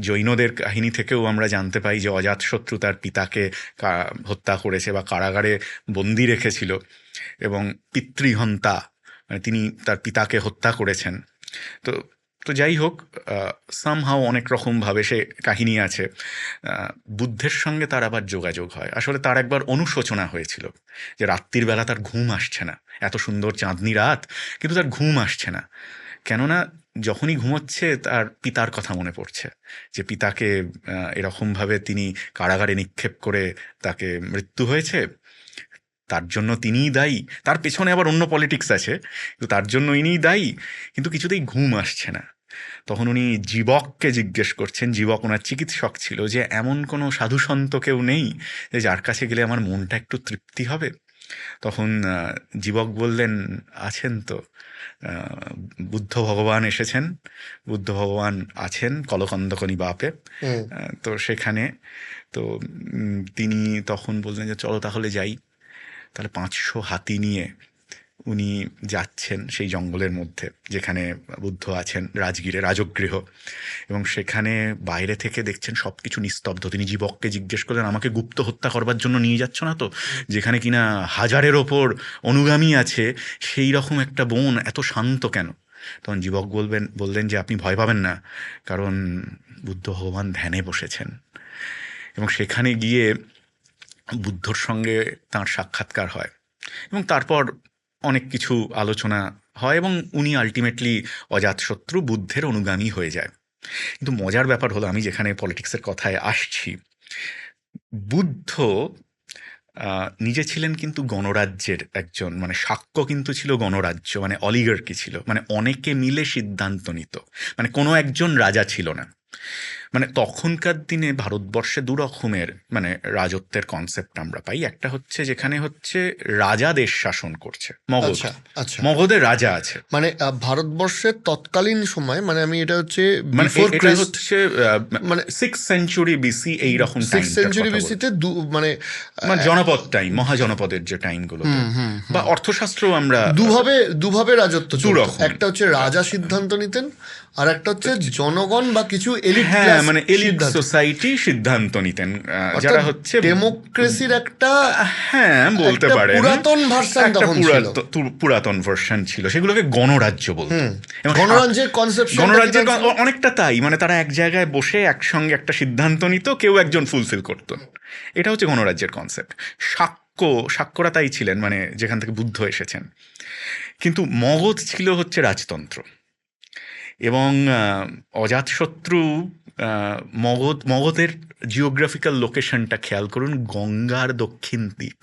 জৈনদের কাহিনী থেকেও আমরা জানতে পাই যে অজাতশত্রু তার পিতাকে হত্যা করেছে বা কারাগারে বন্দি রেখেছিল, এবং পিতৃহন্তা, মানে তিনি তার পিতাকে হত্যা করেছেন। তো তো যাই হোক, সামহাও অনেক রকমভাবে সে কাহিনী আছে। বুদ্ধের সঙ্গে তার আবার যোগাযোগ হয়। আসলে তার একবার অনুশোচনা হয়েছিল যে রাত্রির বেলা তার ঘুম আসছে না, এত সুন্দর চাঁদনি রাত, কিন্তু তার ঘুম আসছে না। কেননা যখনই ঘুমোচ্ছে তার পিতার কথা মনে পড়ছে, যে পিতাকে এরকমভাবে তিনি কারাগারে নিক্ষেপ করে তাকে মৃত্যু হয়েছে, তার জন্য তিনিই দায়ী। তার পেছনে আবার অন্য পলিটিক্স আছে, কিন্তু তার জন্য ইনিই দায়ী, কিন্তু কিছুতেই ঘুম আসছে না। তখন উনি জীবককে জিজ্ঞেস করছেন, জীবক ওনার চিকিৎসক ছিল, যে এমন কোনো সাধুসন্ত কেউ নেই যে যার কাছে গেলে আমার মনটা একটু তৃপ্তি হবে? তখন জীবক বললেন, আছেন তো, বুদ্ধ ভগবান এসেছেন, বুদ্ধ ভগবান আছেন কলকন্দকনি বাপে। হুম। তো সেখানে তো তিনি তখন বললেন যে চলো তাহলে যাই। তাহলে 500 হাতি নিয়ে উনি যাচ্ছেন সেই জঙ্গলের মধ্যে যেখানে বুদ্ধ আছেন, রাজগিরে, রাজগৃহ। এবং সেখানে বাইরে থেকে দেখছেন সব কিছু নিস্তব্ধ। তিনি জীবককে জিজ্ঞেস করলেন, আমাকে গুপ্ত হত্যা করবার জন্য নিয়ে যাচ্ছ না তো? যেখানে কিনা 1000-এর ওপর অনুগামী আছে, সেই রকম একটা বন এত শান্ত কেন? তখন জীবক বললেন যে আপনি ভয় পাবেন না, কারণ বুদ্ধ ভগবান ধ্যানে বসেছেন। এবং সেখানে গিয়ে বুদ্ধর সঙ্গে তাঁর সাক্ষাৎকার হয়, এবং তারপর অনেক কিছু আলোচনা হয়, এবং উনি আলটিমেটলি অজাতশত্রু বুদ্ধের অনুগামী হয়ে যায়। কিন্তু মজার ব্যাপার হলো, আমি যেখানে পলিটিক্সের কথায় আসছি, বুদ্ধ নিজে ছিলেন কিন্তু গণরাজ্যের একজন, মানে শাক্য কিন্তু ছিল গণরাজ্য, মানে অলিগার্কি ছিল, মানে অনেকে মিলে সিদ্ধান্ত নিত, মানে কোনো একজন রাজা ছিল না। মানে তখনকার দিনে ভারতবর্ষে দু রকমের মানে রাজত্বের কনসেপ্ট আমরা পাই। একটা হচ্ছে যেখানে হচ্ছে রাজা দেশ শাসন করছে, মগধ, আচ্ছা, আচ্ছা। মগধে রাজা আছে। মানে ভারতবর্ষের তৎকালীন সময়, মানে আমি এটা হচ্ছে মানে বিফোর এটা ক্রিস্ট, হচ্ছে মানে 6th century BC এইরকম 6th টাইমটার century কথা বলছি। বিসিতে মানে মানে জনপদ টাইম, মহাজনপদের যে টাইমগুলোতে, বা অর্থশাস্ত্রও আমরা দুভাবে রাজত্ব দু চলতো। রকম। একটা হচ্ছে রাজা সিদ্ধান্ত নিতেন, আর একটা হচ্ছে জনগণ বা কিছু এলিট হ্যাঁ, ক্লাস মানে এলিট সিদ্ধান্ত। সোসাইটি সিদ্ধান্ত নিতেন, অর্থাৎ যারা হচ্ছে ডেমোক্রেসির একটা হ্যাঁ বলতে একটা পারেন পুরাতন ভার্সন একটা তখন ছিল। পুরাতন ভার্সন ছিল, সেগুলোকে গণরাজ্য বলতো। এবং গণরাজ্যের কনসেপশনটা গণরাজ্যের অনেকটা তাই, মানে তারা এক জায়গায় বসে একসঙ্গে একটা সিদ্ধান্ত নিত, কেউ একজন ফুলফিল করতো। এটা হচ্ছে গণরাজ্যের কনসেপ্ট। শাক্যরা তাই ছিলেন, মানে যেখান থেকে বুদ্ধ এসেছেন। কিন্তু মগধ ছিল হচ্ছে রাজতন্ত্র। এবং অজাতশত্রু, মগধের জিওগ্রাফিক্যাল লোকেশনটা খেয়াল করুন, গঙ্গার দক্ষিণ দিক,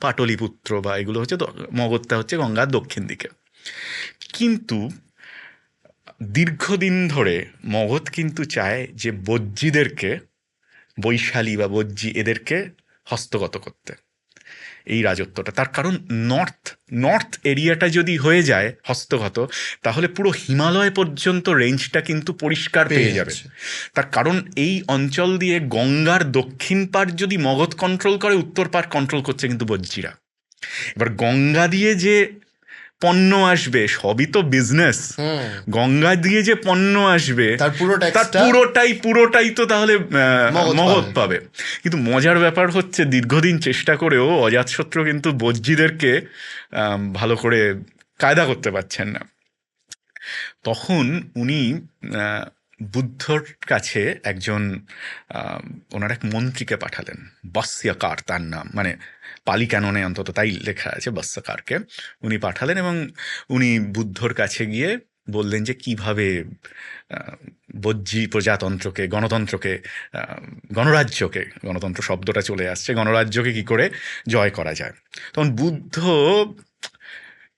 পাটলিপুত্র বা এগুলো হচ্ছে, মগধটা হচ্ছে গঙ্গার দক্ষিণ দিকে। কিন্তু দীর্ঘদিন ধরে মগধ কিন্তু চায় যে বজ্জীদেরকে, বৈশালী বা বজ্জী, এদেরকে হস্তগত করতে এই রাজত্বটা। তার কারণ নর্থ এরিয়াটা যদি হয়ে যায় হস্তগত, তাহলে পুরো হিমালয় পর্যন্ত রেঞ্জটা কিন্তু পরিষ্কার পেয়ে যাবে। তার কারণ এই অঞ্চল দিয়ে গঙ্গার দক্ষিণ পার যদি মগধ কন্ট্রোল করে, উত্তর পার কন্ট্রোল করছে কিন্তু বজ্জীরা। এবার গঙ্গা দিয়ে যে পণ্য আসবে, সবই তো বিজনেস। গঙ্গা দিয়ে যে পণ্য আসবে তার পুরোটাই তো তাহলে মগধ পাবে। কিন্তু মজার ব্যাপার হচ্ছে, দীর্ঘদিন চেষ্টা করেও অজাতশত্রু কিন্তু বজ্জীদেরকে ভালো করে কায়দা করতে পারছেন না। তখন উনি বুদ্ধর কাছে একজন ওনার এক মন্ত্রীকে পাঠালেন, বস্যকার তার নাম, মানে পালি ক্যাননে অন্তত তাই লেখা আছে, বস্যকারকে উনি পাঠালেন। এবং উনি বুদ্ধর কাছে গিয়ে বললেন যে কিভাবে বজ্জী প্রজাতন্ত্রকে, গণরাজ্যকে, গণতন্ত্র শব্দটা চলে আসছে, গণরাজ্যকে কি করে জয় করা যায়। তখন বুদ্ধ,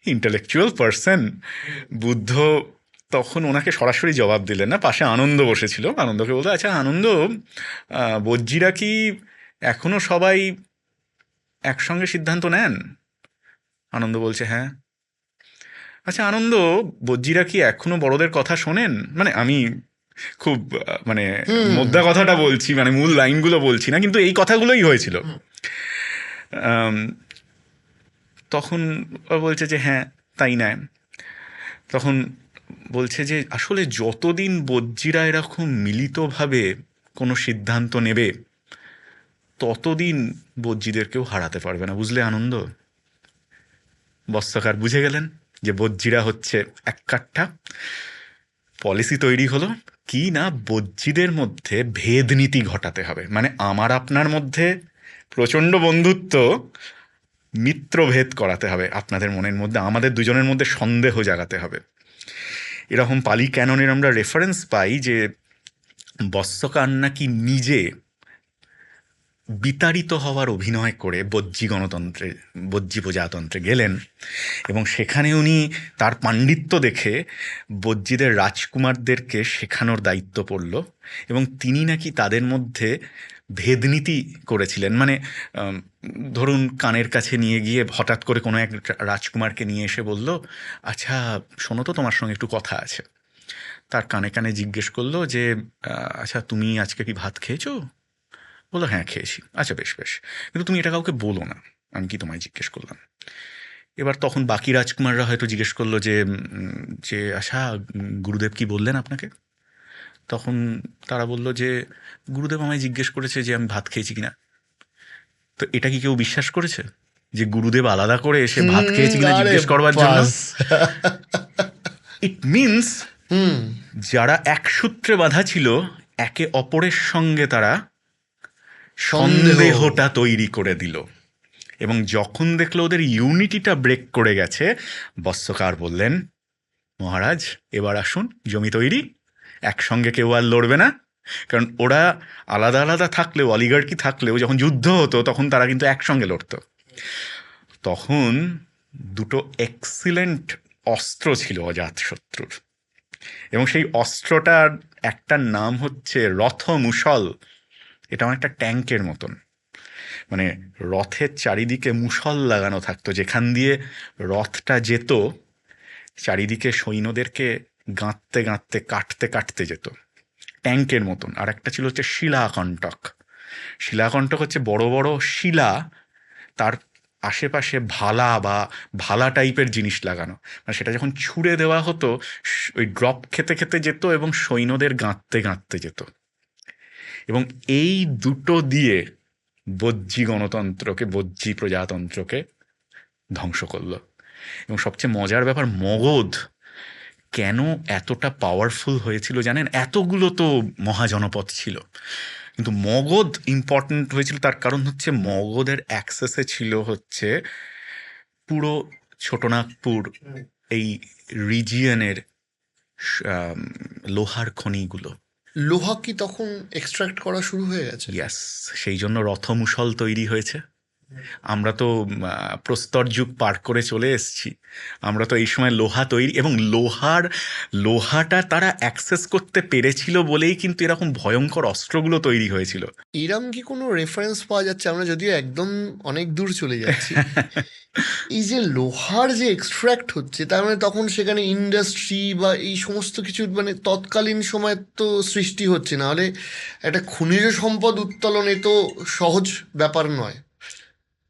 ইন্টেলেকচুয়াল পার্সন, বুদ্ধ তখন ওনাকে সরাসরি জবাব দিলেন না। পাশে আনন্দ বসেছিল, আনন্দকে বলতো, আচ্ছা আনন্দ, বজ্জীরা কি এখনো সবাই একসঙ্গে সিদ্ধান্ত নেন? আনন্দ বলছে হ্যাঁ। আচ্ছা আনন্দ, বজ্জীরা কি এখনো বড়দের কথা শোনেন? মানে আমি খুব মানে মোদ্দা কথাটা বলছি, মানে মূল লাইনগুলো বলছি না, কিন্তু এই কথাগুলোই হয়েছিল। তখন বলছে যে হ্যাঁ তাই নয়। তখন বলছে যে আসলে যতদিন বজ্জীরা এরকম মিলিতভাবে কোনো সিদ্ধান্ত নেবে, ততদিন বজ্জীদের কেউ হারাতে পারবে না, বুঝলে আনন্দ? বস্ত্রকার বুঝে গেলেন যে বজ্জীরা হচ্ছে এক কাঠা। পলিসি তৈরি হলো কি না, বজ্জিদের মধ্যে ভেদনীতি ঘটাতে হবে, মানে আমার আপনার মধ্যে প্রচণ্ড বন্ধুত্ব, মিত্রভেদ করাতে হবে আপনাদের মনের মধ্যে, আমাদের দুজনের মধ্যে সন্দেহ জাগাতে হবে। এরকম পালি ক্যাননের আমরা রেফারেন্স পাই যে বস্ত্রকার নাকি নিজে বিতাড়িত হওয়ার অভিনয় করে বজ্জি প্রজাতন্ত্রে গেলেন, এবং সেখানে উনি তার পাণ্ডিত্য দেখে বজ্জিদের রাজকুমারদেরকে শেখানোর দায়িত্ব পড়ল, এবং তিনি নাকি তাদের মধ্যে ভেদনীতি করেছিলেন। মানে ধরুন কানের কাছে নিয়ে গিয়ে হঠাৎ করে কোনো এক রাজকুমারকে নিয়ে এসে বলল, আচ্ছা শোনো তো, তোমার সঙ্গে একটু কথা আছে। তার কানে কানে জিজ্ঞেস করলো যে আচ্ছা তুমি আজকে কি ভাত খেয়েছো? বললো হ্যাঁ খেয়েছি। আচ্ছা বেশ বেশ, কিন্তু তুমি এটা কাউকে বলো না, আমি কি তোমায় জিজ্ঞেস করলাম। এবার তখন বাকি রাজকুমাররা হয়তো জিজ্ঞেস করলো যে যে আচ্ছা গুরুদেব কি বললেন আপনাকে? তখন তারা বলল যে গুরুদেব আমায় জিজ্ঞেস করেছে যে আমি ভাত খেয়েছি কিনা। তো এটা কি কেউ বিশ্বাস করেছে যে গুরুদেব আলাদা করে এসে ভাত খেয়েছি কিনা আরে জিজ্ঞেস করবার জন্য? বাস। ইট মিনস যারা এক সূত্রে বাঁধা ছিল, একে অপরের সঙ্গে তারা সন্দেহটা তৈরি করে দিল, এবং যখন দেখলো ওদের ইউনিটিটা ব্রেক করে গেছে, বস্ত্রকার বললেন মহারাজ এবার আসুন, জমি তৈরি, একসঙ্গে কেউ আর লড়বে না। কারণ ওরা আলাদা আলাদা থাকলেও, অলিগার্কি থাকলেও, যখন যুদ্ধ হতো তখন তারা কিন্তু একসঙ্গে লড়তো। তখন দুটো এক্সিলেন্ট অস্ত্র ছিল অজাতশত্রুর, এবং সেই অস্ত্রটার একটার নাম হচ্ছে রথমুষল। এটা একটা ট্যাঙ্কের মতন, মানে রথের চারিদিকে মুষল লাগানো থাকতো, যেখান দিয়ে রথটা যেত চারিদিকে সৈন্যদেরকে গাঁথতে গাঁথতে কাটতে কাটতে যেত, ট্যাঙ্কের মতন। আর একটা ছিল হচ্ছে শিলাকণ্টক। শিলাকণ্টক হচ্ছে বড় বড় শিলা, তার আশেপাশে ভালা বা ভালা টাইপের জিনিস লাগানো, মানে সেটা যখন ছুঁড়ে দেওয়া হতো ওই ড্রপ খেতে খেতে যেত এবং সৈন্যদের গাঁথতে গাঁথতে যেত। এবং এই দুটো দিয়ে বজ্জি গণতন্ত্রকে, বজ্জি প্রজাতন্ত্রকে ধ্বংস করলো। এবং সবচেয়ে মজার ব্যাপার, মগধ কেন এতটা পাওয়ারফুল হয়েছিল জানেন? এতগুলো তো মহাজনপদ ছিল, কিন্তু মগধ ইম্পর্ট্যান্ট হয়েছিল তার কারণ হচ্ছে মগধের অ্যাক্সেসে ছিল হচ্ছে পুরো ছোটনাগপুর এই রিজিয়নের লোহার খনিগুলো। লোহা কি তখন এক্সট্রাক্ট করা শুরু হয়ে গেছে? ইয়াস, সেই জন্য রথমুষল তৈরি হয়েছে। আমরা তো প্রস্তর যুগ পার করে চলে এসেছি, আমরা তো এই সময় লোহা তৈরি, এবং লোহাটা তারা অ্যাক্সেস করতে পেরেছিল বলেই কিন্তু এরকম ভয়ঙ্কর অস্ত্রগুলো তৈরি হয়েছিল। এরম কি কোনো রেফারেন্স পাওয়া যাচ্ছে? আমরা যদিও একদম অনেক দূর চলে যাচ্ছি। এই যে লোহার যে এক্সট্র্যাক্ট হচ্ছে, তার মানে তখন সেখানে ইন্ডাস্ট্রি বা এই সমস্ত কিছু মানে তৎকালীন সময় তো সৃষ্টি হচ্ছে, না হলে একটা খনিজ সম্পদ উত্তোলন এ তো সহজ ব্যাপার নয়।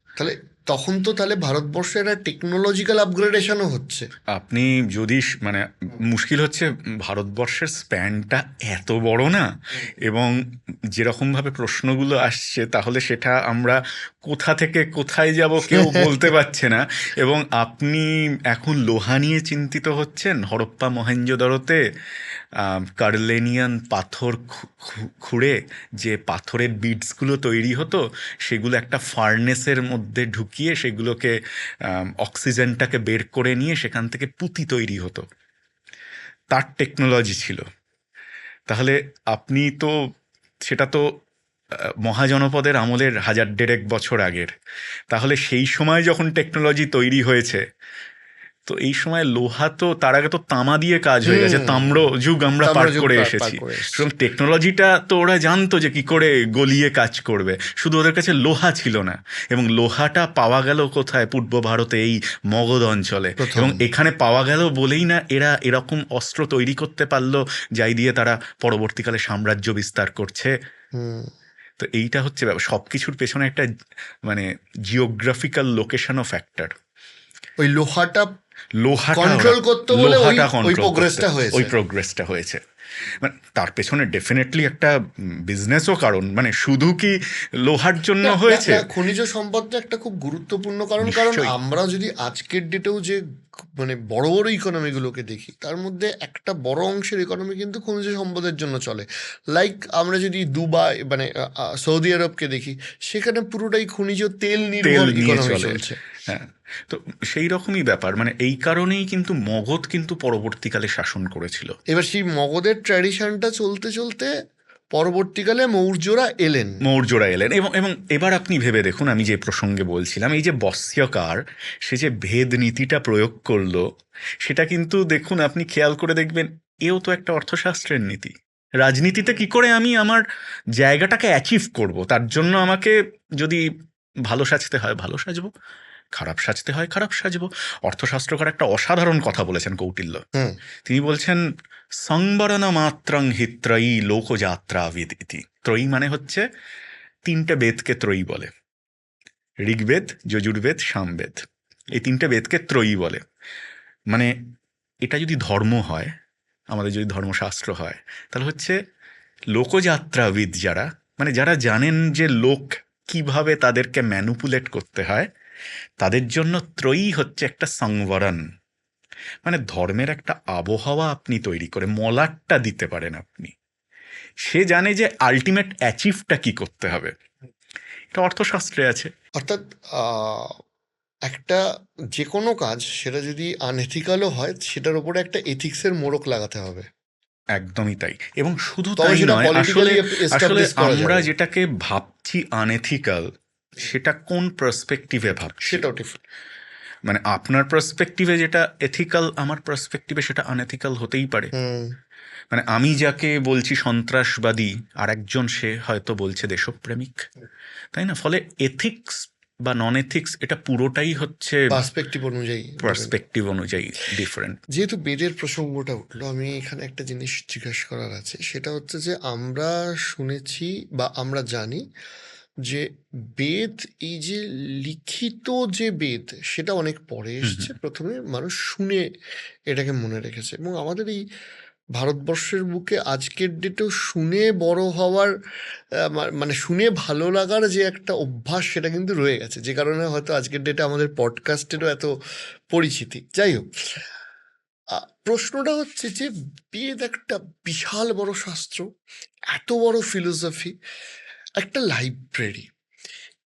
তাহলে তখন তো তাহলে ভারতবর্ষে একটা টেকনোলজিক্যাল আপগ্রেডেশনও হচ্ছে। আপনি যদি মানে মুশকিল হচ্ছে ভারতবর্ষের স্প্যানটা এত বড় না, এবং যেরকমভাবে প্রশ্নগুলো আসছে তাহলে সেটা আমরা কোথা থেকে কোথায় যাব কেউ বলতে পারছে না। এবং আপনি এখন লোহা নিয়ে চিন্তিত হচ্ছেন, হরপ্পা মহেঞ্জোদারোতে কার্লেনিয়ান পাথর খুঁড়ে যে পাথরের বিডসগুলো তৈরি হতো, সেগুলো একটা ফার্নেসের মধ্যে ঢুকিয়ে সেগুলোকে অক্সিজেনটাকে বের করে নিয়ে সেখান থেকে পুঁতি তৈরি হতো, তার টেকনোলজি ছিল। তাহলে আপনি তো সেটা তো মহাজনপদের আমলের 1000-1500 বছর আগের। তাহলে সেই সময় যখন টেকনোলজি তৈরি হয়েছে, তো এই সময় লোহা তো তার আগে তো তামা দিয়ে কাজ হয়ে গেছে, তাম্র যুগ আমরা পার করে এসেছি। সুতরাং টেকনোলজিটা তো ওরা জানতো যে কি করে গলিয়ে কাজ করবে, শুধু ওদের কাছে লোহা ছিল না। এবং লোহাটা পাওয়া গেল কোথায়? পূর্ব ভারতে, এই মগধ অঞ্চলে। এবং এখানে পাওয়া গেল বলেই না এরা এরকম অস্ত্র তৈরি করতে পারলো, যাই দিয়ে তারা পরবর্তীকালে সাম্রাজ্য বিস্তার করছে। তো এইটা হচ্ছে সব কিছুর পেছনে একটা মানে জিওগ্রাফিক্যাল লোকেশনও ফ্যাক্টর। ওই লোহাটা কন্ট্রোল করতে বলে ওই প্রোগ্রেসটা হয়েছে। ওই প্রোগ্রেসটা হয়েছে। মানে তার পেছনে ডেফিনেটলি একটা বিজনেসও কারণ, মানে শুধু কি লোহার জন্য না না হয়েছে? না, খনিজ সম্পদটা একটা খুব গুরুত্বপূর্ণ কারণ। কারণ নিশ্চয়ই। আমরা যদি আজকের ডেটেও যে মানে বড় বড় ইকোনমিগুলোকে দেখি, তার মধ্যে একটা বড় অংশের ইকোনমি কিন্তু খনিজ সম্পদের জন্য চলে। লাইক আমরা যদি দুবাই মানে সৌদি আরবকে দেখি, সেখানে পুরোটাই খনিজ তেল তেল নির্ভর নিয়ে ইকোনমি চলে। চলছে। হ্যাঁ, তো সেই রকমই ব্যাপার, মানে এই কারণেই কিন্তু মগধ কিন্তু পরবর্তীকালে শাসন করেছিল। এবার সেই মগধের ট্র্যাডিশনটা চলতে চলতে পরবর্তীকালে মৌর্যরা এলেন। মৌর্যরা এলেন, এবং এবং এবার আপনি ভেবে দেখুন, আমি যে প্রসঙ্গে বলছিলাম, এই যে বস্ত্রকার, সে যে ভেদ নীতিটা প্রয়োগ করলো, সেটা কিন্তু দেখুন, আপনি খেয়াল করে দেখবেন, এও তো একটা অর্থশাস্ত্রের নীতি। রাজনীতিতে কি করে আমি আমার জায়গাটাকে অ্যাচিভ করব, তার জন্য আমাকে যদি ভালো সাজতে হয় ভালো সাজবো, খারাপ সাজতে হয় খারাপ সাজবো। অর্থশাস্ত্রকার একটা অসাধারণ কথা বলেছেন কৌটিল্য। হুম। তিনি বলছেন, সংবরণ মাত্রং হি ত্রয়ী লোকযাত্রা বিদ ইতি। ত্রয়ী মানে হচ্ছে তিনটে বেদকে ত্রয়ী বলে, ঋগ্বেদ, যজুর্বেদ, সামবেদ। এই তিনটে বেদকে ত্রয়ী বলে। মানে এটা যদি ধর্ম হয়, আমাদের যদি ধর্মশাস্ত্র হয়, তাহলে হচ্ছে লোকযাত্রাবিদ যারা, মানে যারা জানেন যে লোক কিভাবে তাদেরকে ম্যানুপুলেট করতে হয়, তাদের জন্য ত্রয়ী হচ্ছে একটা সংবরণ। মানে ধর্মের একটা আবহাওয়া আপনি তৈরি করে মলাটটা দিতে পারেন আপনি। সে জানে যে আলটিমেট অ্যাচিভটা কি করতে হবে, এটা অর্থশাস্ত্রে আছে। অর্থাৎ আহ, একটা যে কোনো কাজ সেটা যদি আনএথিক্যালও হয়, সেটার উপরে একটা এথিক্সের মোড়ক লাগাতে হবে, একদমই তাই। এবং শুধু তবে তাই সেটা নয়, আসলে পলিটিক্যালি আসলে এস্টাবলিশ করা আমরা যাবে। যেটাকে ভাবছি আনএথিক্যাল, সেটা কোন পার্সপেক্টিভে ভাবছি। সেটাও ঠিক। মানে আপনার পার্সপেক্টিভে যেটা এথিক্যাল, আমার পার্সপেক্টিভে সেটা আনএথিক্যাল হতেই পারে। হুম। মানে আমি যাকে বলছি সন্ত্রাসবাদী, আর একজন সে হয়তো বলছে দেশপ্রেমিক, তাই না? ফলে এথিক্স বা নন এথিক্স এটা পুরোটাই হচ্ছে পার্সপেক্টিভ অনুযায়ী depend। পার্সপেক্টিভ অনুযায়ী ডিফারেন্ট। যেহেতু বেদের প্রসঙ্গটা উঠলো, আমি এখানে একটা জিনিস জিজ্ঞাসা করার আছে। সেটা হচ্ছে যে আমরা শুনেছি বা আমরা জানি যে বেদ, এই যে লিখিত যে বেদ, সেটা অনেক পরে হুম এসছে। হুম। প্রথমে মানুষ শুনে এটাকে মনে রেখেছে, এবং আমাদের এই ভারতবর্ষের বুকে আজকের ডেটেও শুনে বড় হওয়ার মানে শুনে ভালো লাগার যে একটা অভ্যাস, সেটা কিন্তু রয়ে গেছে, যে কারণে হয়তো আজকের ডেটে আমাদের পডকাস্টেরও এত পরিচিতি। যাই হোক, প্রশ্নটা হচ্ছে যে বেদ একটা বিশাল বড় শাস্ত্র, এত বড় ফিলোসফি, একটা লাইব্রেরি,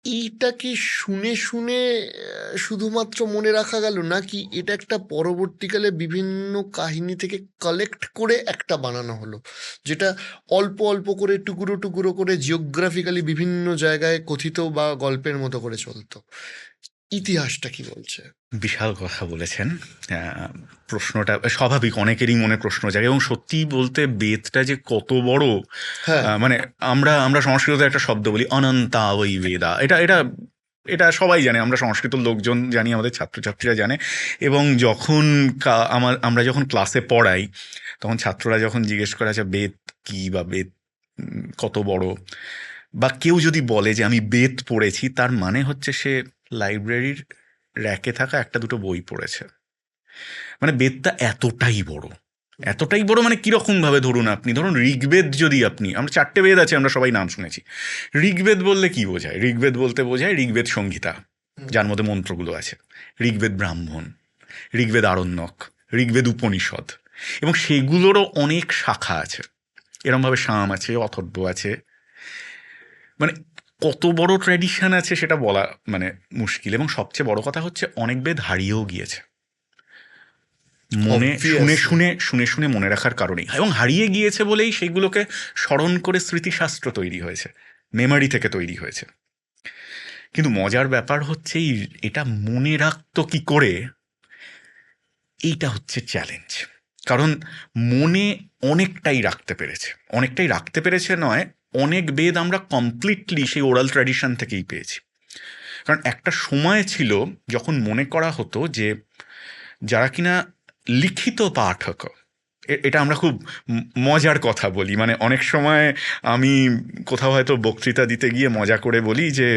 এইটা কি শুনে শুনে শুধুমাত্র মনে রাখা গেল, নাকি এটা একটা পরবর্তীকালে বিভিন্ন কাহিনী থেকে কালেক্ট করে একটা বানানো হলো, যেটা অল্প অল্প করে টুকরো টুকরো করে জিওগ্রাফিক্যালি বিভিন্ন জায়গায় কথিত বা গল্পের মতো করে চলতো? ইতিহাসটা কি বলছে? বিশাল কথা বলেছেন। আহ, প্রশ্নটা স্বাভাবিক, অনেকেরই মনে প্রশ্ন জাগে, এবং সত্যি বলতে বেদটা যে কত বড়। হ্যাঁ। মানে আমরা আমরা সংস্কৃত একটা শব্দ বলি অনন্তা ওই বেদা, এটা এটা এটা সবাই জানে, আমরা সংস্কৃত লোকজন জানি, আমাদের ছাত্রছাত্রীরা জানে। এবং যখন আমরা যখন ক্লাসে পড়াই, তখন ছাত্ররা যখন জিজ্ঞেস করে আচ্ছা বেদ কি, বা বেদ কত বড়, বা কেউ যদি বলে যে আমি বেদ পড়েছি, তার মানে হচ্ছে সে লাইব্রেরির র্যাকে থাকা একটা দুটো বই পড়েছে। মানে বেদটা এতটাই বড়, এতটাই বড়, মানে কিরকম ভাবে, ধরুন আপনি ধরুন ঋগ্বেদ, যদি আপনি, আমরা চারটে বেদ আছে, আমরা সবাই নাম শুনেছি। ঋগ্বেদ বললে কি বোঝায়? ঋগ্বেদ বলতে বোঝায় ঋগ্বেদ সংহিতা, যার মধ্যে মন্ত্রগুলো আছে। ঋগ্বেদ ব্রাহ্মণ, ঋগ্বেদ আরণ্যক, ঋগ্বেদ উপনিষদ, এবং সেগুলোরও অনেক শাখা আছে। এরমভাবে সাম আছে, অথর্ব আছে। মানে কত বড় ট্র্যাডিশন আছে সেটা বলা মানে মুশকিল। এবং সবচেয়ে বড় কথা হচ্ছে অনেক বেদ হারিয়েও গিয়েছে, মনে শুনে অবভিয়াসলি। শুনে শুনে শুনে মনে রাখার কারণেই। এবং হারিয়ে গিয়েছে বলেই সেইগুলোকে স্মরণ করে স্মৃতিশাস্ত্র তৈরি হয়েছে, মেমারি থেকে তৈরি হয়েছে। কিন্তু মজার ব্যাপার হচ্ছে এটা মনে রাখতো কি করে, এইটা হচ্ছে চ্যালেঞ্জ। কারণ মনে অনেকটাই রাখতে পেরেছে, অনেকটাই রাখতে পেরেছে নয়, অনেক বেদ আমরা কমপ্লিটলি সেই ওরাল ট্র্যাডিশন থেকেই পেয়েছি। কারণ একটা সময় ছিল যখন মনে করা হতো যে যারা কিনা লিখিত পাঠক, এটা আমরা খুব মজার কথা বলি, মানে অনেক সময় আমি কোথাও হয়তো বক্তৃতা দিতে গিয়ে মজা করে বলি যে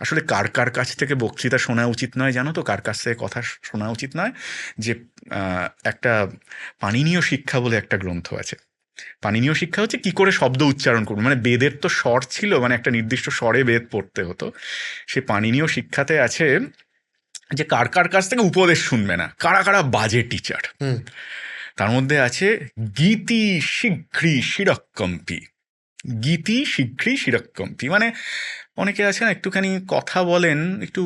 আসলে কার কার কাছ থেকে বক্তৃতা শোনা উচিত নয় জানো তো, কার কাছ থেকে কথা শোনা উচিত নয়? যে একটা পাণিনীয় শিক্ষা বলে একটা গ্রন্থ আছে, পাণিনীয় শিক্ষা হচ্ছে কি করে শব্দ উচ্চারণ করবো, মানে বেদের তো স্বর ছিল, মানে একটা নির্দিষ্ট স্বরে বেদ পড়তে হতো। সে পাণিনীয় শিক্ষাতে আছে যে কার কার কাছ থেকে উপদেশ শুনবে না, কারা কারা বাজে টিচার। হুম। তার মধ্যে আছে গীতি শীঘ্রী শিরকম্পি। গীতি শীঘ্রী শিরকম্পি মানে অনেকে আছে না, একটুখানি কথা বলেন, একটু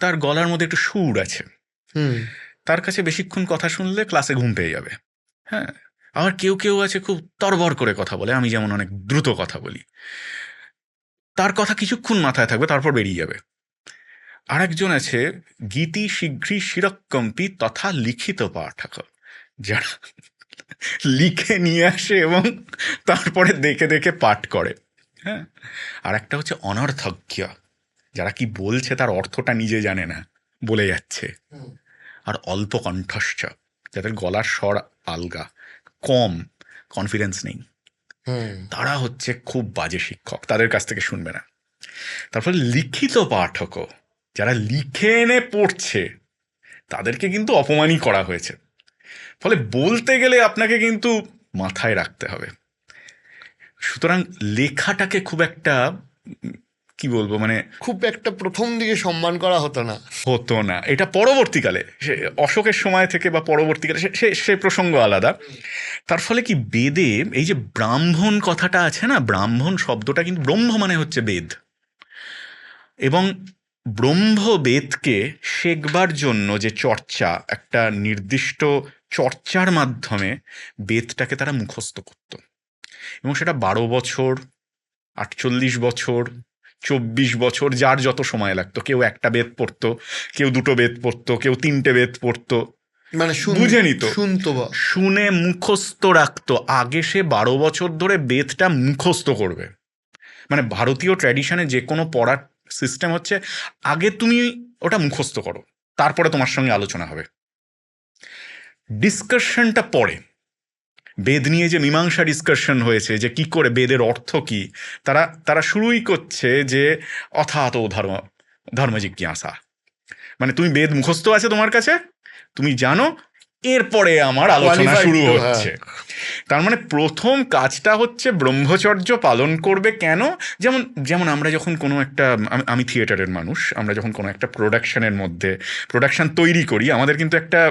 তার গলার মধ্যে একটু সুর আছে, হুম। তার কাছে বেশিক্ষণ কথা শুনলে ক্লাসে ঘুম পেয়ে যাবে। হ্যাঁ, আবার কেউ কেউ আছে খুব তরবর করে কথা বলে, আমি যেমন অনেক দ্রুত কথা বলি, তার কথা কিছুক্ষণ মাথায় থাকবে তারপর বেরিয়ে যাবে। আরেকজন আছে গীতি শীঘ্রী শিরকম্পি তথা লিখিত পাঠক, যারা লিখে নিয়ে আসে এবং তারপরে দেখে দেখে পাঠ করে। হ্যাঁ, আর একটা হচ্ছে অনর্থজ্ঞ, যারা কি বলছে তার অর্থটা নিজে জানে না, বলে যাচ্ছে। আর অল্প কণ্ঠস্য, যাদের গলার স্বর আলগা, কম, কনফিডেন্স নেই, হুম। তারা হচ্ছে খুব বাজে শিক্ষক, তাদের কাছ থেকে শুনবে না। তারপরে লিখিত পাঠকও, যারা লিখে এনে পড়ছে, তাদেরকে কিন্তু অপমানই করা হয়েছে। ফলে বলতে গেলে আপনাকে কিন্তু মাথায় রাখতে হবে। সুতরাং লেখাটাকে খুব একটা কি বলবো, মানে খুব একটা প্রথম দিকে সম্মান করা হতো না। হতো না। এটা পরবর্তীকালে, সে অশোকের সময় থেকে বা পরবর্তীকালে সে প্রসঙ্গ আলাদা। তার ফলে কি বেদে এই যে ব্রাহ্মণ কথাটা আছে না, ব্রাহ্মণ শব্দটা কিন্তু ব্রহ্ম মানে হচ্ছে বেদ, এবং ব্রহ্ম বেদকে শেখবার জন্য যে চর্চা, একটা নির্দিষ্ট চর্চার মাধ্যমে বেদটাকে তারা মুখস্থ করত, এবং সেটা 12 বছর, 48 বছর, 24 বছর, যার যত সময় লাগতো। কেউ একটা বেদ পড়তো, কেউ দুটো বেদ পড়তো, কেউ তিনটে বেদ পড়তো, মানে বুঝে নিত, শুনতো বা শুনে মুখস্থ রাখতো। আগে সে 12 বছর ধরে বেদটা মুখস্থ করবে। মানে ভারতীয় ট্র্যাডিশনে যে কোনো পড়ার সিস্টেম হচ্ছে, আগে তুমি ওটা মুখস্থ করো, তারপরে তোমার সঙ্গে আলোচনা হবে, ডিসকাশনটা পরে। বেদ নিয়ে যে মীমাংসা ডিসকাশন হয়েছে, যে কি করে বেদের অর্থ কি, তারা তারা শুরুই করছে যে অথাত ধর্ম জিজ্ঞাসা, মানে তুমি বেদ মুখস্থ আছে তোমার কাছে, তুমি জানো, এরপরে আমার আলোচনা কোয়ালিফাইড শুরু তো, হ্যাঁ। হচ্ছে। তার মানে প্রথম কাজটা হচ্ছে ব্রহ্মচর্য পালন করবে। কেন? যেমন যেমন আমরা যখন কোনো একটা, আমি থিয়েটারের মানুষ, আমরা যখন কোনো একটা প্রোডাকশনের মধ্যে প্রোডাকশন তৈরি করি, আমাদের কিন্তু একটা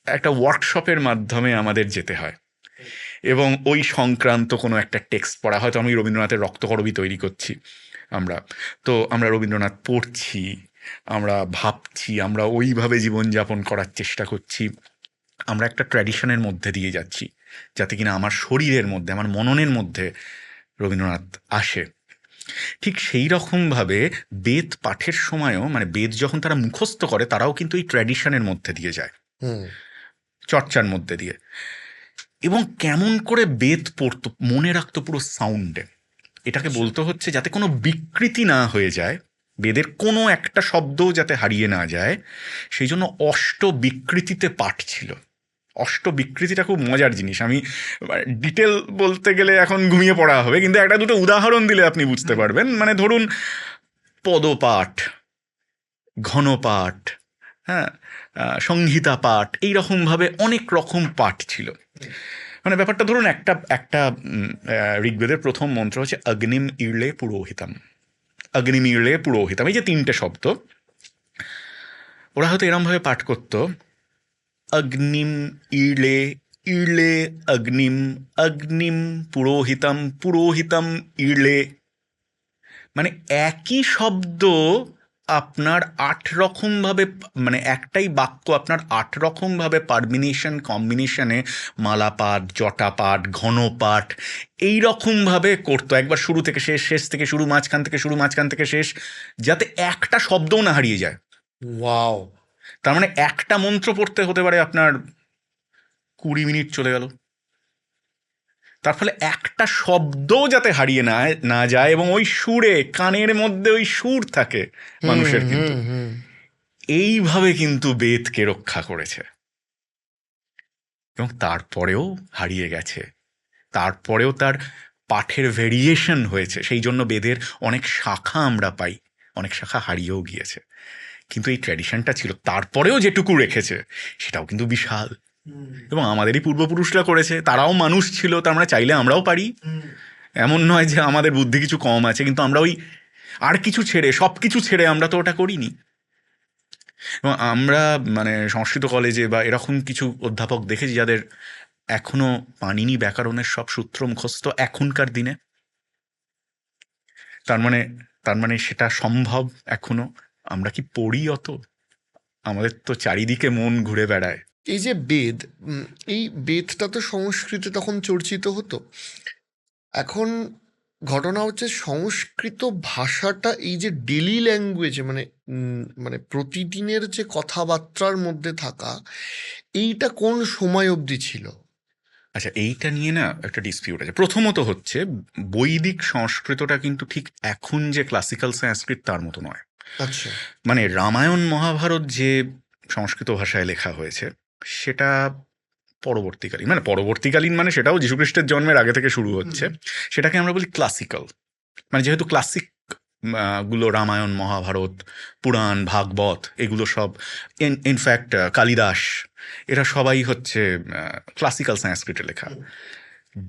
একটা ওয়ার্কশপের মাধ্যমে আমাদের যেতে হয়, এবং ওই সংক্রান্ত কোনো একটা টেক্সট পড়া, হয়তো আমি রবীন্দ্রনাথের রক্তকরবী তৈরি করছি, আমরা তো আমরা রবীন্দ্রনাথ পড়ছি, আমরা ভাবছি, আমরা ওইভাবে জীবনযাপন করার চেষ্টা করছি, আমরা একটা ট্র্যাডিশনের মধ্যে দিয়ে যাচ্ছি, যাতে কিনা আমার শরীরের মধ্যে, আমার মননের মধ্যে রবীন্দ্রনাথ আসে। ঠিক সেই রকমভাবে বেদ পাঠের সময়ও, মানে বেদ যখন তারা মুখস্থ করে, তারাও কিন্তু এই ট্র্যাডিশনের মধ্যে দিয়ে যায়, হুম। চর্চার মধ্যে দিয়ে। এবং কেমন করে বেদ পড়তো, মনে রাখতো পুরো সাউন্ডে। এটাকে বলতে হচ্ছে যাতে কোনো বিকৃতি না হয়ে যায়, বেদের কোনো একটা শব্দও যাতে হারিয়ে না যায়, সেই জন্য অষ্ট বিকৃতিতে পাঠ ছিল। অষ্ট বিকৃতিটা খুব মজার জিনিস, আমি ডিটেল বলতে গেলে এখন ঘুমিয়ে পড়া হবে, কিন্তু একটা দুটো উদাহরণ দিলে আপনি বুঝতে পারবেন। মানে ধরুন পদপাঠ, ঘনপাঠ, হ্যাঁ, সংহিতা পাঠ, এইরকমভাবে অনেক রকম পাঠ ছিল। মানে ব্যাপারটা ধরুন একটা একটা ঋগ্বেদের প্রথম মন্ত্র হচ্ছে অগ্নিম ইড়লে পুরোহিতম। অগ্নিম ইড়লে পুরোহিতম, এই যে তিনটে শব্দ, ওরা হয়তো এরমভাবে পাঠ করতো, অগ্নিম ইড়লে, ইড়লে অগ্নিম, অগ্নিম পুরোহিতম, পুরোহিতম ইড়লে। মানে একই শব্দ আপনার 8 রকমভাবে, মানে একটাই বাক্য আপনার 8 রকমভাবে পারমিনেশন, কম্বিনেশনে, মালাপাঠ, জটাপাঠ, ঘনপাঠ, এই রকমভাবে করতো। একবার শুরু থেকে শেষ, শেষ থেকে শুরু, মাঝখান থেকে শুরু, মাঝখান থেকে শেষ, যাতে একটা শব্দও না হারিয়ে যায়। ওয়াও। তার মানে একটা মন্ত্র পড়তে হতে পারে আপনার 20 মিনিট চলে গেল। তার ফলে একটা শব্দও যাতে হারিয়ে না যায়, এবং ওই সুরে, কানের মধ্যে ওই সুর থাকে মানুষের, কিন্তু এইভাবে কিন্তু বেদকে রক্ষা করেছে। এবং তারপরেও হারিয়ে গেছে, তারপরেও তার পাঠের ভেরিয়েশন হয়েছে, সেই জন্য বেদের অনেক শাখা আমরা পাই, অনেক শাখা হারিয়েও গিয়েছে। কিন্তু এই ট্র্যাডিশনটা ছিল, তারপরেও যেটুকু রেখেছে সেটাও কিন্তু বিশাল। এবং আমাদেরই পূর্বপুরুষরা করেছে, তারাও মানুষ ছিল, তার মানে চাইলে আমরাও পারি। এমন নয় যে আমাদের বুদ্ধি কিছু কম আছে, কিন্তু আমরা ওই আর কিছু ছেড়ে, সব কিছু ছেড়ে আমরা তো ওটা করিনি। এবং আমরা মানে সংস্কৃত কলেজে বা এরকম কিছু অধ্যাপক দেখেছি যাদের এখনো পাণিনি ব্যাকরণের সব সূত্র মুখস্থ এখনকার দিনে। তার মানে তার মানে সেটা সম্ভব এখনো। আমরা কি পড়ি অত? আমাদের তো চারিদিকে মন ঘুরে বেড়ায়। এই যে বেদ, এই বেদটা তো সংস্কৃতে তখন চর্চিত হতো। এখন ঘটনা হচ্ছে সংস্কৃত ভাষাটা এই যে ডেলি ল্যাঙ্গুয়েজে, মানে প্রতিদিনের যে কথাবার্তার মধ্যে থাকা, এইটা কোন সময় অবধি ছিল? আচ্ছা, এইটা নিয়ে না একটা ডিসপিউট আছে। প্রথমত হচ্ছে, বৈদিক সংস্কৃতটা কিন্তু ঠিক এখন যে ক্লাসিক্যাল সংস্কৃত তার মতো নয়। আচ্ছা। মানে রামায়ণ মহাভারত যে সংস্কৃত ভাষায় লেখা হয়েছে সেটা পরবর্তীকালীন মানে সেটাও যীশুখ্রিস্টের জন্মের আগে থেকে শুরু হচ্ছে। সেটাকে আমরা বলি ক্লাসিক্যাল। মানে যেহেতু ক্লাসিক গুলো রামায়ণ মহাভারত পুরাণ ভাগবত এগুলো সব, ইনফ্যাক্ট কালিদাস, এরা সবাই হচ্ছে ক্লাসিক্যাল সংস্কৃতে লেখা।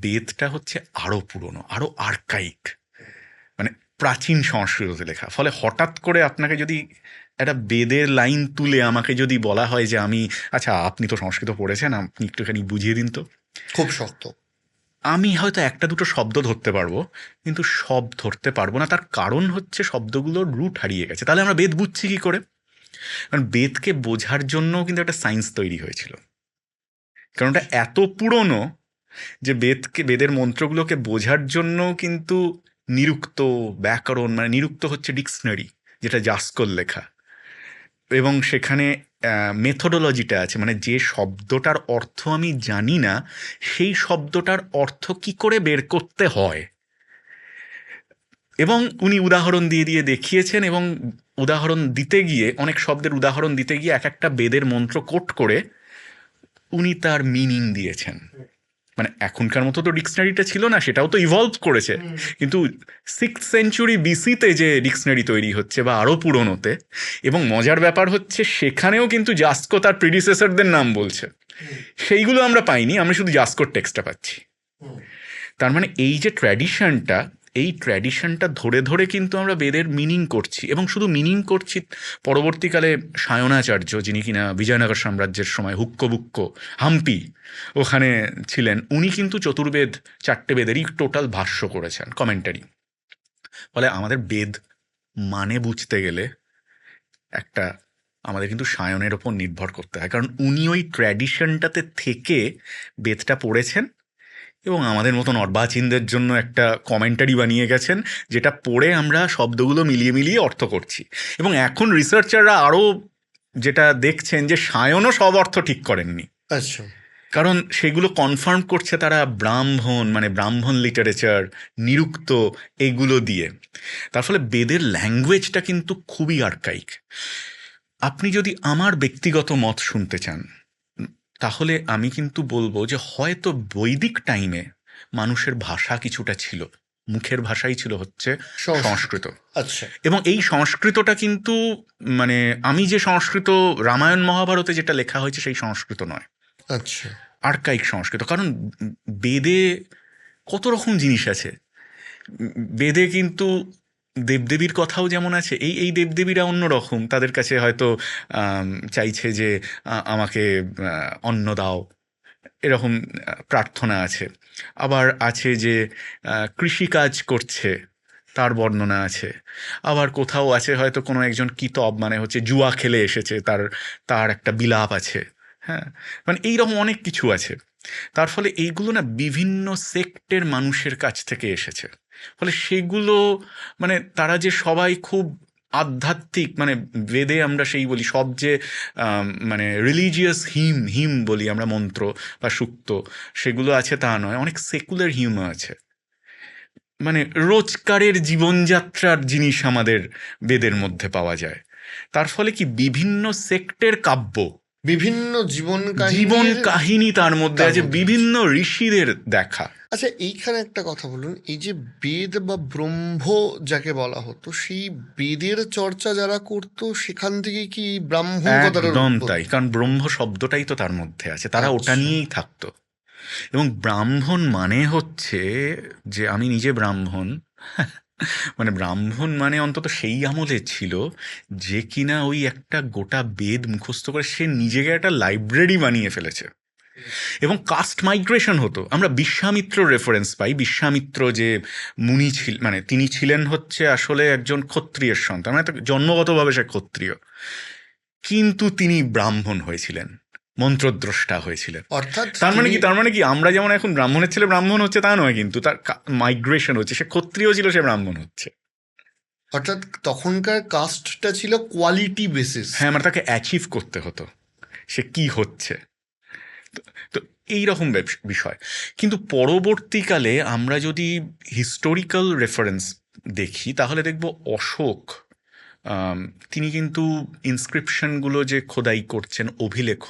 বেদটা হচ্ছে আরো পুরনো, আরো আর্কাইক, মানে প্রাচীন সংস্কৃততে লেখা। ফলে হঠাৎ করে আপনাকে যদি একটা বেদের লাইন তুলে আমাকে যদি বলা হয় যে আচ্ছা আপনি তো সংস্কৃত পড়েছেন, আপনি একটুখানি বুঝিয়ে দিন তো, খুব শক্ত। আমি হয়তো একটা দুটো শব্দ ধরতে পারবো, কিন্তু সব ধরতে পারবো না। তার কারণ হচ্ছে শব্দগুলোর রুট হারিয়ে গেছে। তাহলে আমরা বেদ বুঝছি কি করে? কারণ বেদকে বোঝার জন্যও কিন্তু একটা সায়েন্স তৈরি হয়েছিল। কারণ ওটা এত পুরনো যে বেদের মন্ত্রগুলোকে বোঝার জন্য কিন্তু নিরুক্ত ব্যাকরণ, মানে নিরুক্ত হচ্ছে ডিকশনারি, যেটা জাস্কর লেখা, এবং সেখানে মেথোডোলজিটা আছে, মানে যে শব্দটার অর্থ আমি জানি না সেই শব্দটার অর্থ কি করে বের করতে হয়। এবং উনি উদাহরণ দিয়ে দিয়ে দেখিয়েছেন, এবং উদাহরণ দিতে গিয়ে, অনেক শব্দের উদাহরণ দিতে গিয়ে এক একটা বেদের মন্ত্র কোট করে উনি তার মিনিং দিয়েছেন। মানে এখনকার মতো তো ডিকশনারিটা ছিল না, সেটাও তো ইভলভ করেছে। কিন্তু 6th সেঞ্চুরি বিসিতে যে ডিকশনারি তৈরি হচ্ছে বা আরও পুরনোতে, এবং মজার ব্যাপার হচ্ছে সেখানেও কিন্তু জাস্কো তার প্রিডিসেসরদের নাম বলছে। সেইগুলো আমরা পাইনি, আমরা শুধু জাস্কোর টেক্সটটা পাচ্ছি। তার মানে এই ট্র্যাডিশনটা ধরে ধরে কিন্তু আমরা বেদের মিনিং করছি, এবং শুধু মিনিং করছি। পরবর্তীকালে সায়নাচার্য, যিনি কিনা বিজয়নগর সাম্রাজ্যের সময় হুক্কো হাম্পি ওখানে ছিলেন, উনি কিন্তু চতুর্বেদ, 4টে বেদেরই টোটাল ভাষ্য করেছেন, কমেন্টারি। ফলে আমাদের বেদ মানে বুঝতে গেলে একটা আমাদের কিন্তু সায়নের ওপর নির্ভর করতে হয়, কারণ উনি ওই ট্র্যাডিশনটাতে থেকে বেদটা পড়েছেন এবং আমাদের মতন অর্বাচীনদের জন্য একটা কমেন্টারি বানিয়ে গেছেন, যেটা পড়ে আমরা শব্দগুলো মিলিয়ে মিলিয়ে অর্থ করছি। এবং এখন রিসার্চাররা আরও যেটা দেখছেন যে সায়নও সব অর্থ ঠিক করেননি। আচ্ছা। কারণ সেগুলো কনফার্ম করছে তারা ব্রাহ্মণ লিটারেচার, নিরুক্ত, এগুলো দিয়ে। তার ফলে বেদের ল্যাঙ্গুয়েজটা কিন্তু খুবই আর্কাইক। আপনি যদি আমার ব্যক্তিগত মত শুনতে চান, তাহলে আমি কিন্তু বলবো যে হয়তো বৈদিক টাইমে মানুষের ভাষা কিছুটা ছিল, মুখের ভাষাই ছিল হচ্ছে সংস্কৃত। আচ্ছা। এবং এই সংস্কৃতটা কিন্তু, মানে আমি যে সংস্কৃত রামায়ণ মহাভারতে যেটা লেখা হয়েছে সেই সংস্কৃত নয়, আচ্ছা। আর্কাইক সংস্কৃত। কারণ বেদে কত রকম জিনিস আছে। বেদে কিন্তু দেবদেবীর কথাও যেমন আছে, এই দেবদেবীরা অন্য রকম, তাদের কাছে হয়তো চাইছে যে আমাকে অন্ন দাও, এরকম প্রার্থনা আছে। আবার আছে যে কৃষিকাজ করছে, তার বর্ণনা আছে। আবার কোথাও আছে হয়তো কোনো একজন কিতব, মানে হচ্ছে জুয়া খেলে এসেছে, তার একটা বিলাপ আছে। হ্যাঁ, মানে এইরকম অনেক কিছু আছে। তার ফলে এইগুলো না বিভিন্ন সেক্টের মানুষের কাছ থেকে এসেছে। ফলে সেগুলো, মানে তারা যে সবাই খুব আধ্যাত্মিক, মানে বেদে আমরা সেই বলি সব যে মানে রিলিজিয়াস হিম বলি আমরা, মন্ত্র বা সূক্ত, সেগুলো আছে তা নয়। অনেক সেকুলার হিউমও আছে, মানে রোজকারের জীবনযাত্রার জিনিস আমাদের বেদের মধ্যে পাওয়া যায়। তার ফলে কি বিভিন্ন সেক্টের কাব্য বিভিন্ন জীবন জীবন কাহিনীর কাহিনী তার মধ্যে তার আছে, মধ্যে আছে। বিভিন্ন ঋষিদের দেখা। আচ্ছা, এইখানে একটা কথা বলুন, এই যে বেদ বা ব্রহ্ম যাকে বলা হতো, সেই বেদের চর্চা যারা করতো সেখান থেকে কি এই ব্রাহ্মণ কথাটার একদম তাই, উৎপত্তি? কারণ ব্রহ্ম শব্দটাই তো তার মধ্যে আছে, তারা ওটা আচ্ছা। নিয়েই থাকতো। এবং ব্রাহ্মণ মানে হচ্ছে যে আমি নিজে ব্রাহ্মণ, মানে ব্রাহ্মণ মানে অন্তত সেই আমলে ছিল যে কিনা ওই একটা গোটা বেদ মুখস্থ করে সে নিজেকে একটা লাইব্রেরি বানিয়ে ফেলেছে। এবং কাস্ট মাইগ্রেশন হতো, আমরা বিশ্বামিত্র রেফারেন্স পাই। বিশ্বামিত্র যে মুনি ছিল, মানে তিনি ছিলেন হচ্ছে আসলে একজন ক্ষত্রিয়ের সন্তান, মানে জন্মগতভাবে সে ক্ষত্রিয়, কিন্তু তিনি ব্রাহ্মণ হয়েছিলেন, মন্ত্রদ্রষ্টা হয়েছিলেন। অর্থাৎ তার মানে তিনি, কি, তার মানে কি আমরা যেমন এখন ব্রাহ্মণের ছেলে ব্রাহ্মণ হচ্ছে তা নয়, কিন্তু তার মাইগ্রেশন হচ্ছে, সে ক্ষত্রিয় ছিল, সে ব্রাহ্মণ হচ্ছে। অর্থাৎ তখনকার কাস্টটা ছিল কোয়ালিটি বেসিস। হ্যাঁ, মানে তাকে অ্যাচিভ করতে হতো সে কি হচ্ছে। তো তো এইরকম বিষয়। কিন্তু পরবর্তীকালে আমরা যদি হিস্টোরিক্যাল রেফারেন্স দেখি তাহলে দেখব অশোক, আম, তিনি কিন্তু ইনস্ক্রিপশনগুলো যে খোদাই করছেন, অভিলেখ,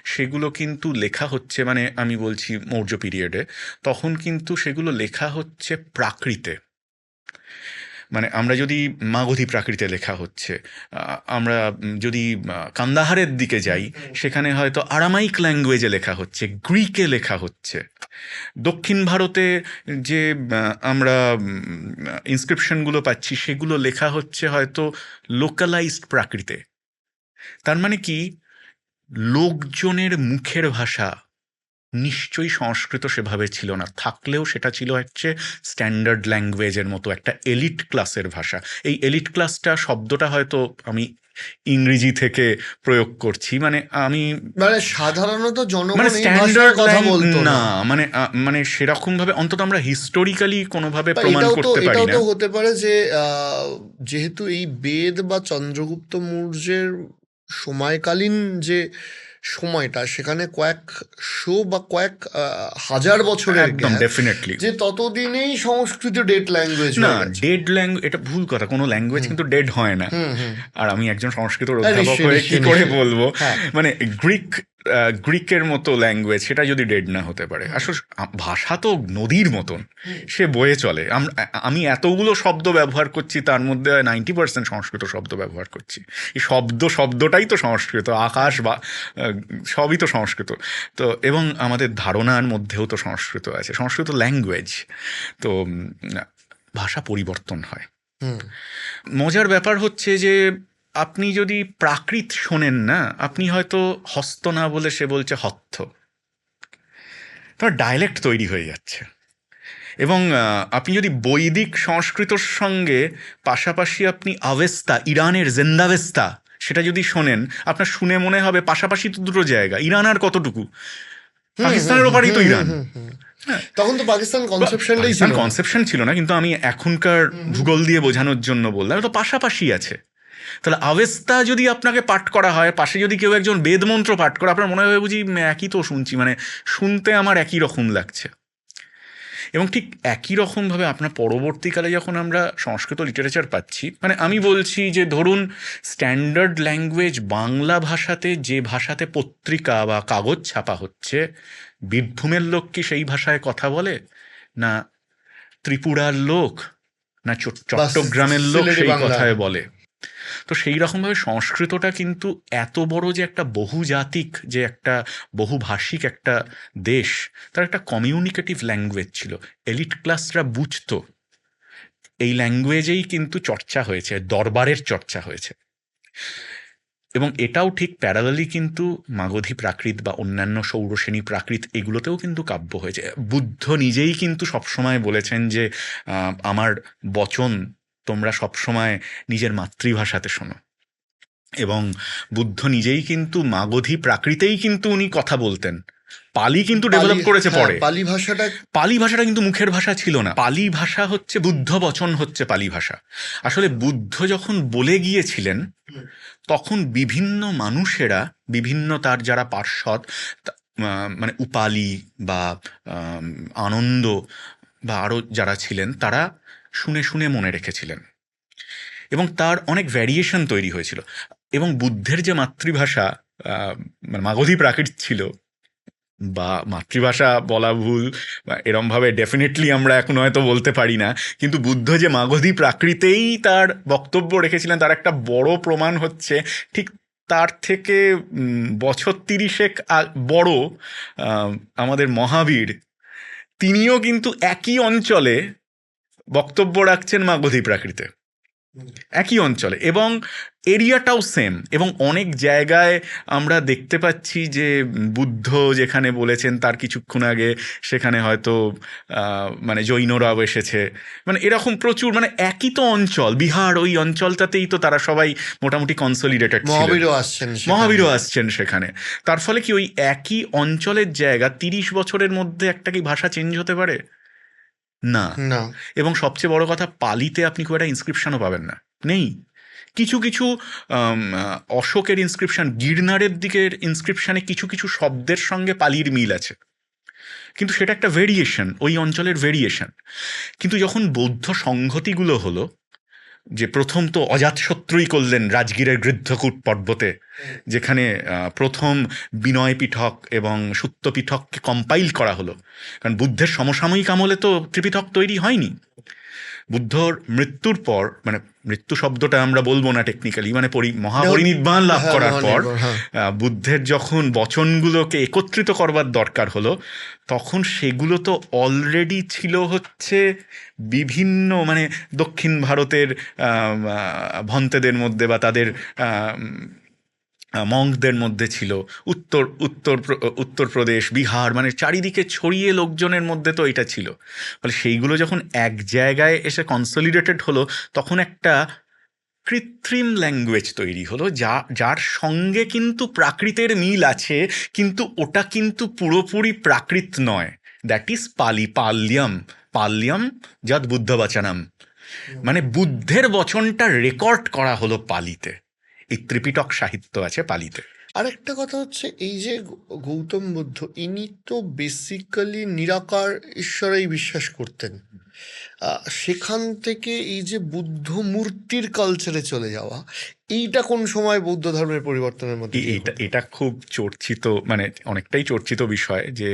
সেগুলো কিন্তু লেখা হচ্ছে, মানে আমি বলছি মৌর্য পিরিয়ডে, তখন কিন্তু সেগুলো লেখা হচ্ছে প্রাকৃতে। মানে আমরা যদি মাগধী প্রাকৃতে লেখা হচ্ছে, আমরা যদি কান্দাহারের দিকে যাই, সেখানে হয়তো আরামাইক ল্যাঙ্গুয়েজে লেখা হচ্ছে, গ্রিকে লেখা হচ্ছে। দক্ষিণ ভারতে যে আমরা ইনস্ক্রিপশনগুলো পাচ্ছি সেগুলো লেখা হচ্ছে হয়তো লোকালাইজড প্রাকৃতে। তার মানে কি, লোকজনের মুখের ভাষা নিশ্চয়ই সংস্কৃত সেভাবে ছিল না, থাকলেও সেটা ছিল হচ্ছে স্ট্যান্ডার্ড ল্যাঙ্গুয়েজের মতো একটা এলিট ক্লাসের ভাষা। এই এলিট ক্লাসটা শব্দটা হয়তো আমি ইংরেজি থেকে প্রয়োগ করছি, মানে আমি, মানে সাধারণত মানে জনগণ এই ভাষায় স্ট্যান্ডার্ড কথা বলতো না, না। মানে মানে সেরকম ভাবে অন্তত আমরা হিস্টোরিক্যালি কোনোভাবে বা প্রমাণ এটাও তো করতে পারি এটাও না। তো হতে পারে যে যেহেতু এই বেদ বা চন্দ্রগুপ্ত মৌর্যের সময়কালীন যে সময়টা, সেখানে কয়েকশো বা কয়েক হাজার বছরের একদম গ্যাপ, ডেফিনেটলি। যে ততদিনেই সংস্কৃত ডেড ল্যাঙ্গুয়েজ না, হয়ে গেছে। ডেড ল্যাঙ্গুয়েজ এটা ভুল কথা, কোনো ল্যাঙ্গুয়েজ হুম কিন্তু ডেড হয় না। হুম হুম। আর আমি একজন সংস্কৃতর হ্যাঁ, অধ্যাপক নিশ্চয়ই হয়ে কি নিশ্চয়ই করে নিশ্চয়ই। বলবো, হ্যাঁ। মানে গ্রিকের মতো ল্যাঙ্গুয়েজ সেটা যদি ডেড না হতে পারে, আসলে ভাষা তো নদীর মতন, হুম। সে বয়ে চলে। আমি এতগুলো শব্দ ব্যবহার করছি, তার মধ্যে 90% সংস্কৃত শব্দ ব্যবহার করছি। এই শব্দটাই তো সংস্কৃত, আকাশ বা সবই তো সংস্কৃত। তো এবং আমাদের ধারণার মধ্যেও তো সংস্কৃত আছে, সংস্কৃত ল্যাঙ্গুয়েজ। তো ভাষা পরিবর্তন হয়। হুম। মজার ব্যাপার হচ্ছে যে আপনি যদি প্রাকৃত শোনেন না, আপনি হয়তো হস্ত না বলে সে বলছে হত্থ, তোমার ডায়ালেক্ট তৈরি হয়ে যাচ্ছে। এবং আপনি যদি বৈদিক সংস্কৃতর সঙ্গে পাশাপাশি আপনি আভেস্তা, ইরানের জেন্দাভেস্তা, সেটা যদি শোনেন, আপনার শুনে মনে হবে পাশাপাশি তো দুটো জায়গা, ইরান আর কতটুকু, হুম হুম পাকিস্তানের হুম ওপারেই তো হুম ইরান। হুম হুম। হ্যাঁ, তখন তো পাকিস্তান কনসেপশনটাই পাকিস্তান ছিল না। কনসেপশন ছিল না, কিন্তু আমি এখনকার হুম হুম। ভূগোল দিয়ে বোঝানোর জন্য বললাম, তো পাশাপাশি আছে। তাহলে আবেস্তা যদি আপনাকে পাঠ করা হয়, পাশে যদি কেউ একজন বেদমন্ত্র পাঠ করে, আপনার মনে হয় বুঝি একই তো শুনছি, মানে শুনতে আমার একই রকম লাগছে। এবং ঠিক একই রকমভাবে আপনার পরবর্তীকালে যখন আমরা সংস্কৃত লিটারেচার পাচ্ছি, মানে আমি বলছি যে ধরুন স্ট্যান্ডার্ড ল্যাঙ্গুয়েজ বাংলা ভাষাতে, যে ভাষাতে পত্রিকা বা কাগজ ছাপা হচ্ছে, বীরভূমের লোক কি সেই ভাষায় কথা বলে? না ত্রিপুরার লোক, না বা চট্টগ্রামের লোক সিলেটি সেই বাংলা। কথায় বলে? তো সেই রকমভাবে সংস্কৃতটা কিন্তু এত বড় যে একটা বহুজাতিক, যে একটা বহুভাষিক একটা দেশ, তার একটা কমিউনিকেটিভ ল্যাঙ্গুয়েজ ছিল, এলিট ক্লাসরা বুঝতো। এই ল্যাঙ্গুয়েজেই কিন্তু চর্চা হয়েছে, দরবারের চর্চা হয়েছে। এবং এটাও ঠিক প্যারালালি কিন্তু মাগধী প্রাকৃত বা অন্যান্য সৌরসেনী প্রাকৃত, এগুলোতেও কিন্তু কাব্য হয়েছে। বুদ্ধ নিজেই কিন্তু সবসময় বলেছেন যে আমার বচন তোমরা সবসময় নিজের মাতৃভাষাতে শোনো। এবং বুদ্ধ নিজেই কিন্তু মাগধী প্রাকৃতেই কিন্তু উনি কথা বলতেন। পালি কিন্তু পালি, ডেভেলপ করেছে হ্যাঁ, পরে। পালি ভাষাটা। পালি ভাষাটা কিন্তু মুখের ভাষা ছিল না, পালি ভাষা হচ্ছে বুদ্ধ বচন, হচ্ছে পালি ভাষা। আসলে বুদ্ধ যখন বলে গিয়েছিলেন, তখন বিভিন্ন মানুষেরা, বিভিন্ন তার যারা পার্ষদ, মানে উপালি বা আনন্দ বা আরও যারা ছিলেন, তারা শুনে শুনে মনে রেখেছিলেন এবং তার অনেক ভ্যারিয়েশন তৈরি হয়েছিল। এবং বুদ্ধের যে মাতৃভাষা, আহ, মানে মাগধী প্রাকৃত ছিল, বা মাতৃভাষা বলা ভুল, বা এরমভাবে ডেফিনেটলি আমরা এখন হয়তো বলতে পারি না, কিন্তু বুদ্ধ যে মাগধী প্রাকৃতেই তার বক্তব্য রেখেছিলেন তার একটা বড় প্রমাণ হচ্ছে ঠিক তার থেকে বছর 30 বড় আহ, আমাদের মহাবীর, তিনিও কিন্তু একই অঞ্চলে বক্তব্য রাখছেন মাগধী প্রাকৃতে, একই অঞ্চলে, এবং এরিয়াটাও সেম। এবং অনেক জায়গায় আমরা দেখতে পাচ্ছি যে বুদ্ধ যেখানে বলেছেন তার কিছুক্ষণ আগে সেখানে হয়তো মানে জৈনরাও এসেছে, মানে এরকম প্রচুর, মানে একই তো অঞ্চল, বিহার ওই অঞ্চলটাতেই তো তারা সবাই মোটামুটি কনসলিডেটেড ছিলেন, মহাবীরও আসছেন সেখানে। মহাবীরও আসছেন সেখানে। তার ফলে কি ওই একই অঞ্চলের জায়গা 30 বছরের মধ্যে একটা কি ভাষা চেঞ্জ হতে পারে? না। না। এবং সবচেয়ে বড় কথা, পালিতে আপনি খুব একটা ইনস্ক্রিপশনও পাবেন না, নেই। কিছু কিছু অশোকের ইনস্ক্রিপশন, গিরনারের দিকের ইনস্ক্রিপশনে কিছু কিছু শব্দের সঙ্গে পালির মিল আছে, কিন্তু সেটা একটা ভেরিয়েশন, ওই অঞ্চলের ভেরিয়েশন। কিন্তু যখন বৌদ্ধ সংহতিগুলো হলো, যে প্রথম তো অজাতশত্রুই করলেন রাজগীরের গৃদ্ধকূট পর্বতে, যেখানে প্রথম বিনয় পিঠক এবং সুত্ত পিঠককে কম্পাইল করা হলো, কারণ বুদ্ধের সমসাময়িক আমলে তো ত্রিপিটক তৈরি হয়নি। বুদ্ধর মৃত্যুর পর, মানে মৃত্যু শব্দটা আমরা বলবো না টেকনিক্যালি, মানে মহাপরিনির্বাণ লাভ হ্যাঁ, করার পর মহানির্ভর, হ্যাঁ। বুদ্ধের যখন বচনগুলোকে একত্রিত করবার দরকার হলো, তখন সেগুলো তো অলরেডি ছিল হচ্ছে বিভিন্ন, মানে দক্ষিণ ভারতের ভন্তেদের মধ্যে বা তাদের মঙ্কদের মধ্যে ছিল, উত্তরপ্রদেশ, বিহার, মানে চারিদিকে ছড়িয়ে লোকজনের মধ্যে তো এটা ছিল। ফলে সেইগুলো যখন এক জায়গায় এসে কনসলিডেটেড হলো, তখন একটা কৃত্রিম ল্যাঙ্গুয়েজ তৈরি হলো, যার সঙ্গে কিন্তু প্রাকৃতের মিল আছে, কিন্তু ওটা কিন্তু পুরোপুরি প্রাকৃত নয়। দ্যাট ইজ পাল্যম, পাল্যম যদ বুদ্ধ বচনম, মানে বুদ্ধের বচনটা রেকর্ড করা হলো পালিতে। এই ত্রিপিটক সাহিত্য আছে পালিতে। আরেকটা কথা হচ্ছে, এই যে গৌতম বুদ্ধ, ইনি তো বেসিক্যালি নিরাকার ঈশ্বরেই বিশ্বাস করতেন। সেখান থেকে এই যে বুদ্ধ মূর্তির কালচারে চলে যাওয়া, এইটা কোন সময় বৌদ্ধ ধর্মের পরিবর্তনের মধ্যে দিয়ে এটা হলো? এটা খুব চর্চিত, মানে অনেকটাই চর্চিত বিষয়, যে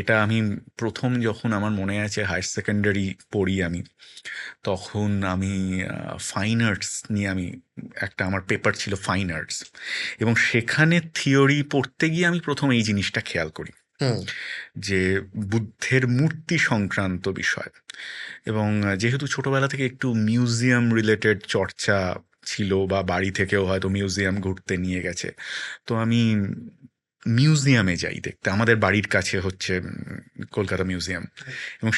এটা আমি প্রথম যখন আমার মনে আছে হায়ার সেকেন্ডারি পড়ি আমি, তখন আমি ফাইন আর্টস নিয়ে আমি একটা আমার পেপার ছিল ফাইন আর্টস, এবং সেখানে থিওরি পড়তে গিয়ে আমি প্রথম এই জিনিসটা খেয়াল করি হুম। যে বুদ্ধের মূর্তি সংক্রান্ত বিষয়। এবং যেহেতু ছোটবেলা থেকে একটু মিউজিয়াম রিলেটেড চর্চা ছিল, বা বাড়ি থেকেও হয়তো মিউজিয়াম ঘুরতে নিয়ে গেছে, তো আমি মিউজিয়ামে যাই দেখতে। আমাদের বাড়ির কাছে হচ্ছে কলকাতা মিউজিয়াম, এবং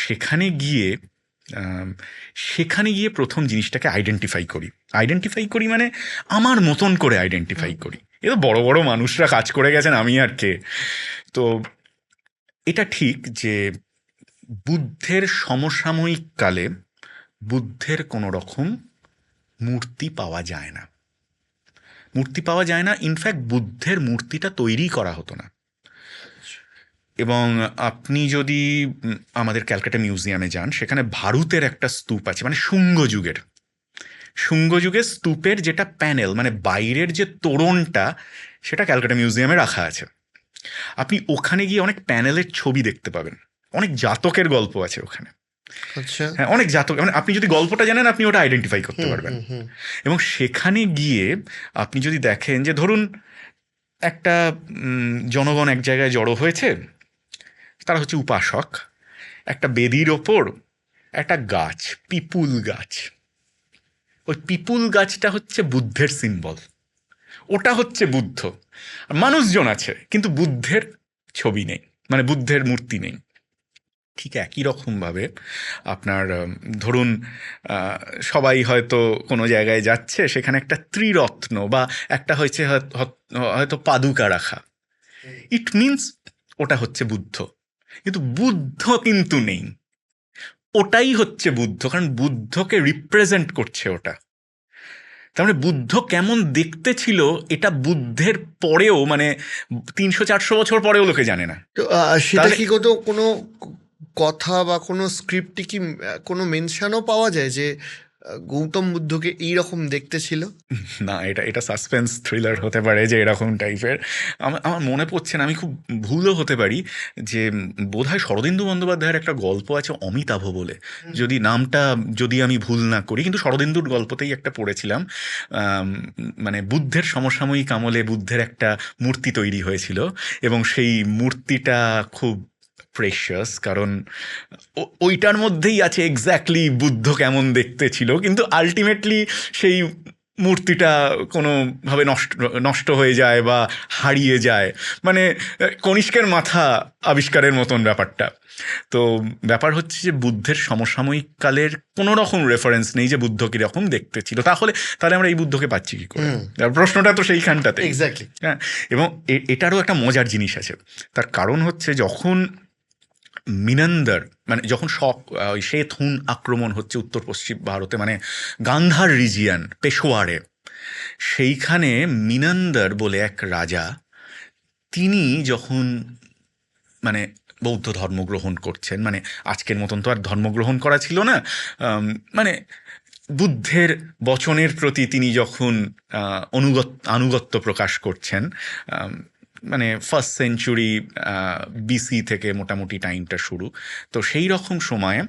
আম, সেখানে গিয়ে প্রথম জিনিসটাকে আইডেন্টিফাই করি, মানে আমার মতন করে আইডেন্টিফাই করি। এ তো বড় বড় মানুষরা কাজ করে গেছেন, আমি আর কে। তো এটা ঠিক যে বুদ্ধের সমসাময়িক কালে বুদ্ধের কোনো রকম মূর্তি পাওয়া যায় না, ইনফ্যাক্ট বুদ্ধের মূর্তিটা তৈরি করা হতো না। এবং আপনি যদি আমাদের ক্যালকাটা মিউজিয়ামে যান, সেখানে ভারতের একটা স্তূপ আছে, মানে শুঙ্গযুগের স্তূপের যেটা প্যানেল, মানে বাইরের যে তোরণটা, সেটা ক্যালকাটা মিউজিয়ামে রাখা আছে। আপনি ওখানে গিয়ে অনেক প্যানেলের ছবি দেখতে পাবেন, অনেক জাতকের গল্প আছে ওখানে। আচ্ছা। হ্যাঁ, অনেক জাতক, মানে আপনি যদি গল্পটা জানেন আপনি ওটা আইডেন্টিফাই করতে হুম, পারবেন। হুম, হুম। এবং সেখানে গিয়ে আপনি যদি দেখেন যে ধরুন একটা জনগণ এক জায়গায় জড়ো হয়েছে, তারা হচ্ছে উপাসক, একটা বেদির ওপর একটা গাছ, পিপুল গাছ, ওই পিপুল গাছটা হচ্ছে বুদ্ধের সিম্বল, ওটা হচ্ছে বুদ্ধ। আর মানুষজন আছে কিন্তু বুদ্ধের ছবি নেই, মানে বুদ্ধের মূর্তি নেই। ঠিক একই রকমভাবে আপনার ধরুন আহ, সবাই হয়তো কোনো জায়গায় যাচ্ছে, সেখানে একটা ত্রিরত্ন বা একটা হয়েছে হয়তো পাদুকা রাখা, ইট মিনস ওটা হচ্ছে বুদ্ধ। কিন্তু বুদ্ধ কিন্তু নেই, ওটাই হচ্ছে বুদ্ধ, কারণ বুদ্ধকে রিপ্রেজেন্ট করছে ওটা। তার মানে বুদ্ধ কেমন দেখতে ছিল এটা বুদ্ধের পরেও, মানে 300-400 বছর পরেও লোকে জানে না। তো সেটা তাহলে কি কোনো কথা বা কোনো স্ক্রিপ্টে কি কোনো মেনশনও পাওয়া যায় যে গৌতম বুদ্ধকে এইরকম দেখতে ছিল? না, এটা এটা সাসপেন্স থ্রিলার হতে পারে যে এরকম টাইপের। আমার আমার মনে পড়ছে না, আমি খুব ভুলও হতে পারি, যে বোধহয় শরদিন্দু বন্দ্যোপাধ্যায়ের একটা গল্প আছে অমিতাভ বলে, হুম। যদি নামটা যদি আমি ভুল না করি, কিন্তু শরদিন্দুর গল্পতেই একটা পড়েছিলাম। আম, মানে বুদ্ধের সমসাময়িক আমলে বুদ্ধের একটা মূর্তি তৈরি হয়েছিল, এবং সেই মূর্তিটা খুব প্রেশাস, কারণ ওইটার মধ্যেই আছে এক্স্যাক্টলি বুদ্ধ কেমন দেখতে ছিল, কিন্তু আলটিমেটলি সেই মূর্তিটা কোনোভাবে নষ্ট নষ্ট হয়ে যায় বা হারিয়ে যায়, মানে কনিষ্কের মাথা আবিষ্কারের মতন ব্যাপারটা। তো ব্যাপার হচ্ছে যে বুদ্ধের সমসাময়িক কালের কোনো রকম রেফারেন্স নেই যে বুদ্ধ কীরকম দেখতে ছিল, তাহলে তাহলে আমরা এই বুদ্ধকে পাচ্ছি কী করে? হুম। প্রশ্নটা তো সেইখানটাতে। এক্স্যাক্টলি। হ্যাঁ, এবং এটারও একটা মজার জিনিস আছে। তার কারণ হচ্ছে যখন মিনান্দার, মানে যখন ওই শেথুন আক্রমণ হচ্ছে উত্তর পশ্চিম ভারতে, মানে গান্ধার রিজিয়ান পেশোয়ারে, সেইখানে মিনান্দার বলে এক রাজা, তিনি যখন মানে বৌদ্ধ ধর্মগ্রহণ করছেন, মানে আজকের মতন তো আর ধর্মগ্রহণ করা ছিল না, মানে বুদ্ধের বচনের প্রতি তিনি যখন আনুগত্য প্রকাশ করছেন, আম, মানে ফার্স্ট সেঞ্চুরি বিসি থেকে মোটামুটি টাইমটা শুরু। তো সেই রকম সময়ে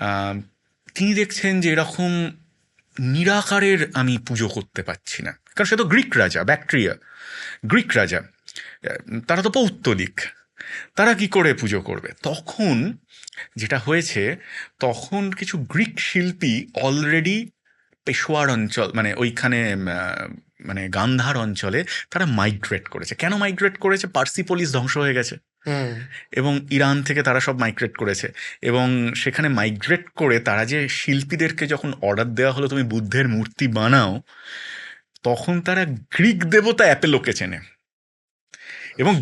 আম, তিনি দেখছেন যে এরকম নিরাকারের আমি পুজো করতে পারছি না, কারণ সে তো গ্রিক রাজা, ব্যাকট্রিয়া, গ্রিক রাজা, তারা তো পৌত্তলিক, তারা কি করে পুজো করবে? তখন যেটা হয়েছে, তখন কিছু গ্রিক শিল্পী অলরেডি পেশোয়ার অঞ্চল, মানে ওইখানে মানে গান্ধার অঞ্চলে তারা মাইগ্রেট করেছে। কেন মাইগ্রেট করেছে? পার্সিপোলিস ধ্বংস হয়ে গেছে, হুম। এবং ইরান থেকে তারা সব মাইগ্রেট করেছে, এবং সেখানে মাইগ্রেট করে তারা যে শিল্পীদেরকে যখন অর্ডার দেওয়া হলো তুমি বুদ্ধের মূর্তি বানাও, তখন তারা গ্রিক দেবতা অ্যাপেলোকে চেনে, এবং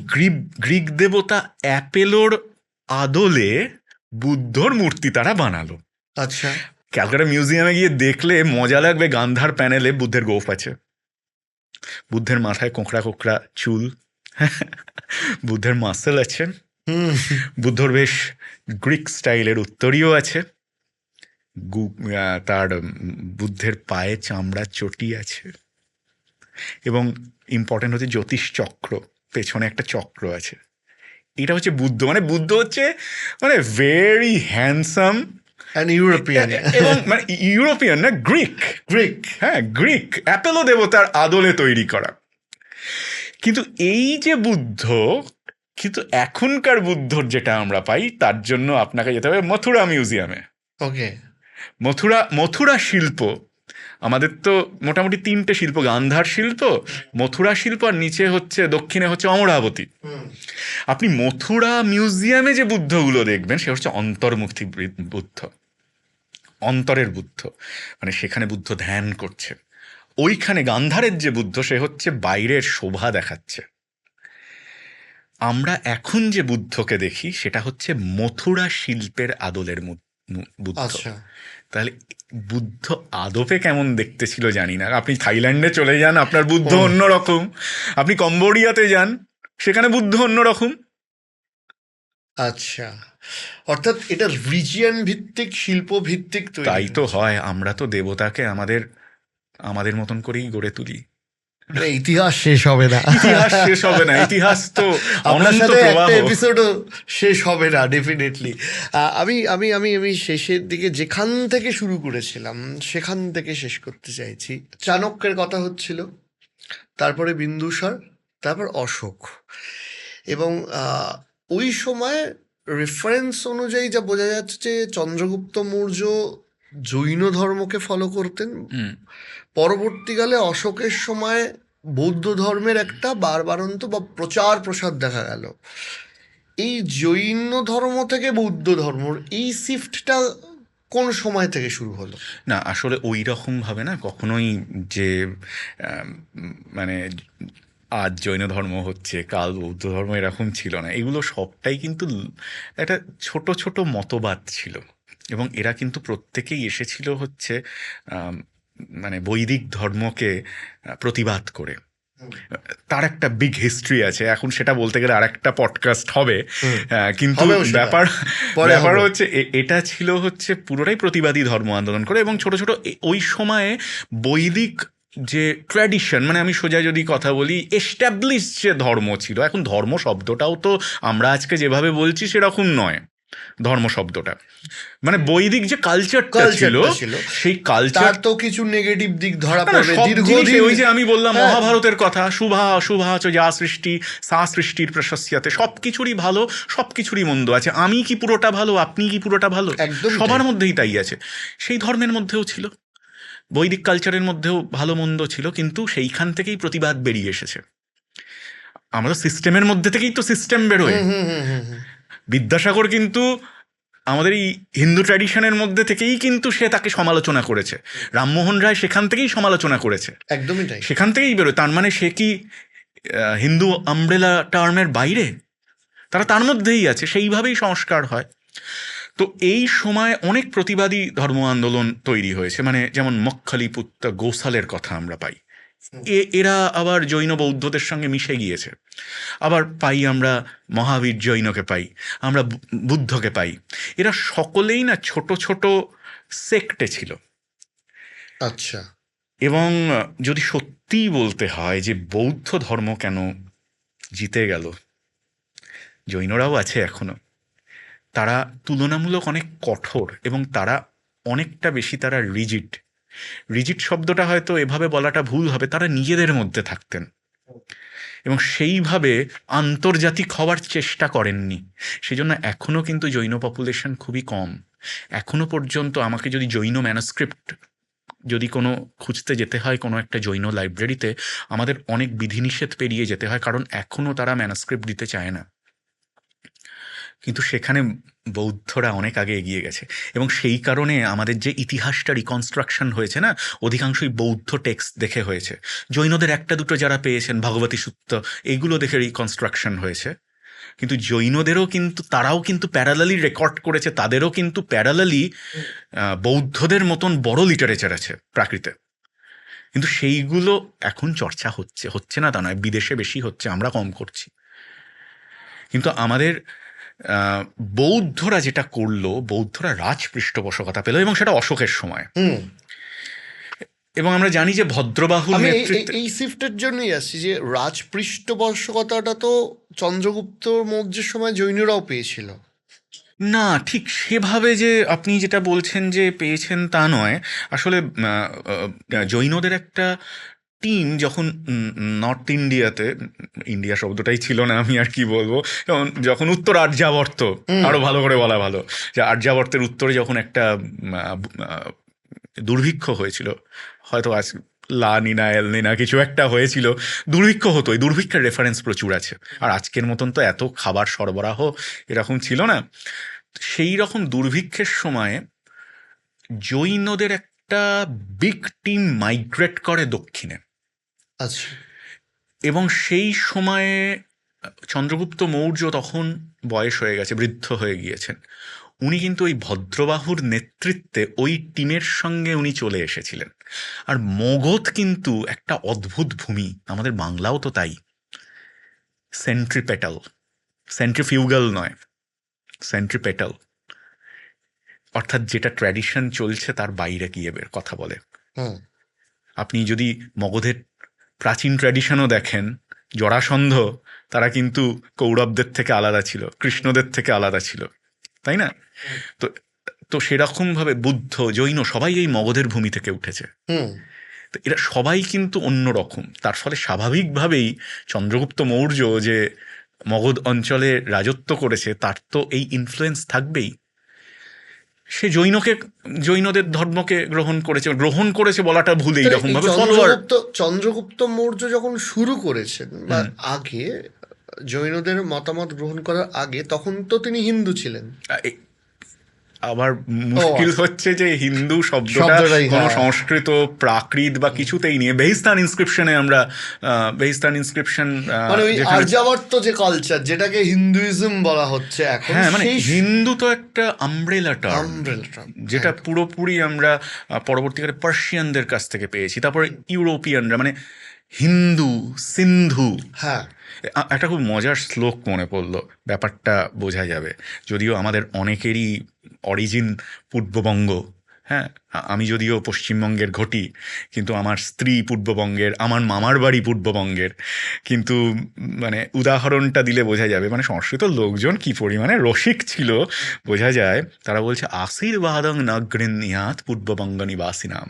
গ্রিক দেবতা অ্যাপেলোর আদলে বুদ্ধর মূর্তি তারা বানালো। আচ্ছা। ক্যালকাটা মিউজিয়ামে গিয়ে দেখলে মজা লাগবে, গান্ধার প্যানেলে বুদ্ধের গোঁফ আছে, বুদ্ধের মাথায় কোঁকড়া কোঁকড়া চুল, বুদ্ধের মাসেল আছে, হুম। বুদ্ধর বেশ গ্রিক স্টাইলের উত্তরীয় আছে, তার বুদ্ধের পায়ে চামড়ার চটি আছে, এবং ইম্পর্টেন্ট হচ্ছে জ্যোতিষ চক্র, পেছনে একটা চক্র আছে। এটা হচ্ছে বুদ্ধ, মানে বুদ্ধ হচ্ছে মানে ভেরি হ্যান্ডসাম অ্যান্ড ইউরোপিয়ান। এবং মানে ইউরোপিয়ান না, গ্রিক, গ্রিক। হ্যাঁ গ্রিক, অ্যাপেলো দেবতার আদলে তৈরি করা। কিন্তু এই যে বুদ্ধ, কিন্তু এখনকার বুদ্ধর যেটা আমরা পাই, তার জন্য আপনাকে যেতে হবে মথুরা মিউজিয়ামে। ওকে। মথুরা শিল্প, আমাদের তো মোটামুটি তিনটে শিল্প, গান্ধার শিল্প, মথুরা শিল্প, আর নিচে হচ্ছে দক্ষিণে হচ্ছে অমরাবতী। হুম। আপনি মথুরা মিউজিয়ামে যে বুদ্ধগুলো দেখবেন সে হচ্ছে অন্তর্মুখী বুদ্ধ, অন্তরের বুদ্ধ, মানে সেখানে বুদ্ধ ধ্যান করছে। ওইখানে গান্ধারের যে বুদ্ধ সে হচ্ছে বাইরের শোভা দেখাচ্ছে। আমরা এখন যে বুদ্ধকে দেখি সেটা হচ্ছে মথুরা শিল্পের আদলের বুদ্ধ। আচ্ছা। তাহলে বুদ্ধ আদপে কেমন দেখতে ছিল জানি না। আপনি থাইল্যান্ডে চলে যান, আপনার বুদ্ধ অন্যরকম, আপনি কম্বোডিয়াতে যান, সেখানে বুদ্ধ অন্যরকম। আচ্ছা, অর্থাৎ এটা রিজিয়ন ভিত্তিক, শিল্প ভিত্তিক তৈরি তাই তো হয়েছে। হয়, আমরা তো দেবতাকে আমাদের আমাদের মতন করেই গড়ে তুলি। মানে ইতিহাস শেষ হবে না। ইতিহাস শেষ হবে না, ইতিহাস তো আপনার অনন্ত সাথে প্রবাহ। একটা এপিসোডও শেষ হবে না ডেফিনেটলি। আমি আমি আমি আমি শেষের দিকে যেখান থেকে শুরু করেছিলাম সেখান থেকে শেষ করতে চাইছি। চাণক্যের কথা হচ্ছিল, তারপরে বিন্দুসার, তারপর অশোক, এবং ওই সময় রেফারেন্স অনুযায়ী যা বোঝা যাচ্ছে যে চন্দ্রগুপ্ত মৌর্য জৈন ধর্মকে ফলো করতেন। হুম। পরবর্তীকালে অশোকের সময় বৌদ্ধ ধর্মের একটা বারবারন্ত বা প্রচার প্রসার দেখা গেল। এই জৈন ধর্ম থেকে বৌদ্ধ ধর্ম, এই শিফটটা কোন সময় থেকে শুরু হলো? না, আসলে ওই রকম ভাবে না কখনোই, যে মানে আজ জৈন ধর্ম হচ্ছে কাল বৌদ্ধ ধর্ম, এরকম ছিল না। এগুলো সবটাই কিন্তু একটা ছোট ছোট মতবাদ ছিল, এবং এরা কিন্তু প্রত্যেকেই এসেছিল হচ্ছে মানে বৈদিক ধর্মকে প্রতিবাদ করে। তার একটা বিগ হিস্ট্রি আছে, এখন সেটা বলতে গেলে আর একটা পডকাস্ট হবে। কিন্তু হবেও সেটা, ব্যাপার পরে ব্যাপার হবে। হচ্ছে এটা ছিল হচ্ছে পুরোটাই প্রতিবাদী ধর্ম আন্দোলন করে, এবং ছোট ছোট ওই সময়ে বৈদিক যে ট্র্যাডিশন, মানে আমি সোজা যদি কথা বলি, এস্টাবলিশ যে ধর্ম ছিল, এখন ধর্ম শব্দটাও তো আমরা আজকে যেভাবে বলছি সেরকম নয় ধর্ম শব্দটা, মানে বৈদিক যে কালচারটা ছিল কালচারটা ছিল, সেই কালচার। তার তো কিছু নেগেটিভ দিক ধরা না না, পড়বে সব জিনিসে দীর্ঘদিন। ওই যে আমি বললাম হ্যাঁ, মহাভারতের কথা, শুভা শুভা চ যা সৃষ্টি সা সৃষ্টির প্রশস্যাতে, সব কিছুরই ভালো সব কিছুরই মন্দ আছে, আমি কি পুরোটা ভালো, আপনি কি পুরোটা ভালো, একদমই সবার তাই। মধ্যেই তাই আছে। সেই ধর্মের মধ্যেও ছিল, বৈদিক কালচারের মধ্যেও ভালো মন্দ ছিল, কিন্তু সেইখান থেকেই প্রতিবাদ বেরিয়ে এসেছে। আমরা সিস্টেমের মধ্যে থেকেই তো সিস্টেম বেরোয়। হুম হুম হুম হুম হুম। বিদ্যাসাগর কিন্তু আমাদের এই হিন্দু ট্র্যাডিশনের মধ্যে থেকেই কিন্তু সে তাকে সমালোচনা করেছে, রামমোহন রায় সেখান থেকেই সমালোচনা করেছে, একদমই তাই। সেখান থেকেই বেরোয়। তার মানে সে কি হিন্দু আমব্রেলা টার্মের বাইরে? তারা তার মধ্যেই আছে, সেইভাবেই সংস্কার হয়। তো এই সময় অনেক প্রতিবাদী ধর্ম আন্দোলন তৈরি হয়েছে, মানে যেমন মক্খলিপুত্র গোসালের কথা আমরা পাই, এরা আবার জৈন বৌদ্ধদের সঙ্গে মিশে গিয়েছে। আবার পাই আমরা মহাবীর জৈনকে পাই, আমরা বুদ্ধকে পাই। এরা সকলেই না ছোট ছোট সেক্টে ছিল। আচ্ছা। এবং যদি সত্যিই বলতে হয় যে বৌদ্ধ ধর্ম কেন জিতে গেল, জৈনরাও আছে এখনো, তারা তুলনামূলক অনেক কঠোর, এবং তারা অনেকটা বেশি তারা রিজিড। রিজিড শব্দটা হয়তো এভাবে বলাটা ভুল হবে, তারা নিজেদের মধ্যে থাকতেন এবং সেইভাবে আন্তর্জাতিক হওয়ার চেষ্টা করেননি। সেজন্য এখনও কিন্তু জৈন পপুলেশন খুবই কম। এখনো পর্যন্ত আমাকে যদি জৈন ম্যানুস্ক্রিপ্ট যদি কোনো খুঁজতে যেতে হয় কোনো একটা জৈন লাইব্রেরিতে, আমাদের অনেক বিধিনিষেধ পেরিয়ে যেতে হয়, কারণ এখনও তারা ম্যানুস্ক্রিপ্ট দিতে চায় না। কিন্তু সেখানে বৌদ্ধরা অনেক আগে এগিয়ে গেছে, এবং সেই কারণে আমাদের যে ইতিহাসটা রিকনস্ট্রাকশন হয়েছে না, অধিকাংশই বৌদ্ধ টেক্সট দেখে হয়েছে। জৈনদের একটা দুটো যারা পেয়েছেন, ভগবতী সূত্র, এইগুলো দেখে রিকনস্ট্রাকশন হয়েছে। কিন্তু জৈনদেরও কিন্তু, তারাও কিন্তু প্যারালালি রেকর্ড করেছে, তাদেরও কিন্তু প্যারালালি বৌদ্ধদের মতন বড় লিটারেচার আছে প্রাকৃতে। কিন্তু সেইগুলো এখন চর্চা হচ্ছে, হচ্ছে না তা নয়, বিদেশে বেশি হচ্ছে, আমরা কম করছি। কিন্তু আমাদের বৌদ্ধরা যেটা করলো, বৌদ্ধরা রাজ পৃষ্ঠপোষকতা পেল, এবং সেটা অশোকের সময়। হুম। এবং আমরা জানি যে ভদ্রবাহুর আমি নেতৃত্বে, এই শিফটের জন্যই আসছি যে রাজ পৃষ্ঠপোষকতাটা তো চন্দ্রগুপ্ত মৌর্যের সময় জৈনরাও পেয়েছিল। না ঠিক সেভাবে যে আপনি যেটা বলছেন যে পেয়েছেন তা নয়। আসলে জৈনদের একটা টিম যখন নর্থ ইন্ডিয়াতে, ইন্ডিয়া শব্দটাই ছিল না, আমি আর কি বলবো, যখন উত্তর আর্যাবর্ত, আরো ভালো করে বলা ভালো, যে আর্যাবর্তের উত্তরে যখন একটা দুর্ভিক্ষ হয়েছিল, হয়তো আজ লা নিনা এল নিনা কিছু একটা হয়েছিল, দুর্ভিক্ষ হতো, এই দুর্ভিক্ষের রেফারেন্স প্রচুর আছে। আর আজকের মতন তো এত খাবার সরবরাহ এরকম ছিল না। সেই রকম দুর্ভিক্ষের সময় জৈনদের একটা বিগ টিম মাইগ্রেট করে দক্ষিণে। আচ্ছা। এবং সেই সময়ে চন্দ্রগুপ্ত মৌর্য তখন বয়স হয়ে গেছে, বৃদ্ধ হয়ে গিয়েছেন। উনি কিন্তু ওই ভদ্রবাহুর নেতৃত্বে ওই টিমের সঙ্গে উনি চলে এসেছিলেন। আর মগধ কিন্তু একটা অদ্ভুত ভূমি, আমাদের বাংলাও তো তাই, সেন্ট্রিপেটাল, সেন্ট্রিফিউগাল নয়, সেন্ট্রিপেটাল, অর্থাৎ যেটা ট্র্যাডিশন চলছে তার বাইরে গিয়ে বের কথা বলে। হুম। আপনি যদি মগধের প্রাচীন ট্র্যাডিশনও দেখেন, জরাসন্ধ তারা কিন্তু কৌরবদের থেকে আলাদা ছিল, কৃষ্ণদের থেকে আলাদা ছিল, তাই না? তো তো সেরকমভাবে বুদ্ধ জৈন সবাই এই মগধের ভূমি থেকে উঠেছে। হুম। তো এরা সবাই কিন্তু অন্য রকম। তার ফলে স্বাভাবিকভাবেই চন্দ্রগুপ্ত মৌর্য যে মগধ অঞ্চলে রাজত্ব করেছে, তার তো এই ইনফ্লুয়েন্স থাকবেই। সে জৈনদের ধর্মকে গ্রহণ করেছে বলাটা ভুল, তাহলে এইরকম এই ভাবে ফলোয়ার। চন্দ্রগুপ্ত মৌর্য যখন শুরু করেছেন বা হুম। আগে, জৈনদের মতামত গ্রহণ করার আগে, তখন তো তিনি হিন্দু ছিলেন। আবার ও মুশকিল আচ্ছা। হচ্ছে যে হিন্দু শব্দটা শব্দটাই, কোনো হ্যাঁ। সংস্কৃত প্রাকৃত বা কিছুতেই নিয়ে, বেহিস্তান ইনস্ক্রিপশনে আমরা বেহিস্তান ইনস্ক্রিপশন মানে ওই যেখানে, আর্যাবর্ত যে কালচার, যেটাকে হিন্দুইজম বলা হচ্ছে এখন, হ্যাঁ মানে সেই হিন্দু তো একটা আমব্রেলা টার্ম, আমব্রেলা টার্ম, যেটা পুরোপুরি আমরা পরবর্তীকালে পার্সিয়ানদের কাছ থেকে পেয়েছি, তারপরে ইউরোপিয়ানরা, মানে হিন্দু, সিন্ধু। হ্যাঁ। একটা খুব মজার শ্লোক মনে পড়লো, ব্যাপারটা বোঝা যাবে। যদিও আমাদের অনেকেরই অরিজিন পূর্ববঙ্গ, হ্যাঁ, আমি যদিও পশ্চিমবঙ্গের ঘটি, কিন্তু আমার স্ত্রী পূর্ববঙ্গের, আমার মামার বাড়ি পূর্ববঙ্গের। কিন্তু মানে উদাহরণটা দিলে বোঝা যাবে, মানে সংস্কৃত লোকজন কি পরিমাণে রসিক ছিল বোঝা যায়। তারা বলছে আশীর্বাদং ন গৃহ্ণীয়াৎ পূর্ববঙ্গ নিবাসিনাম।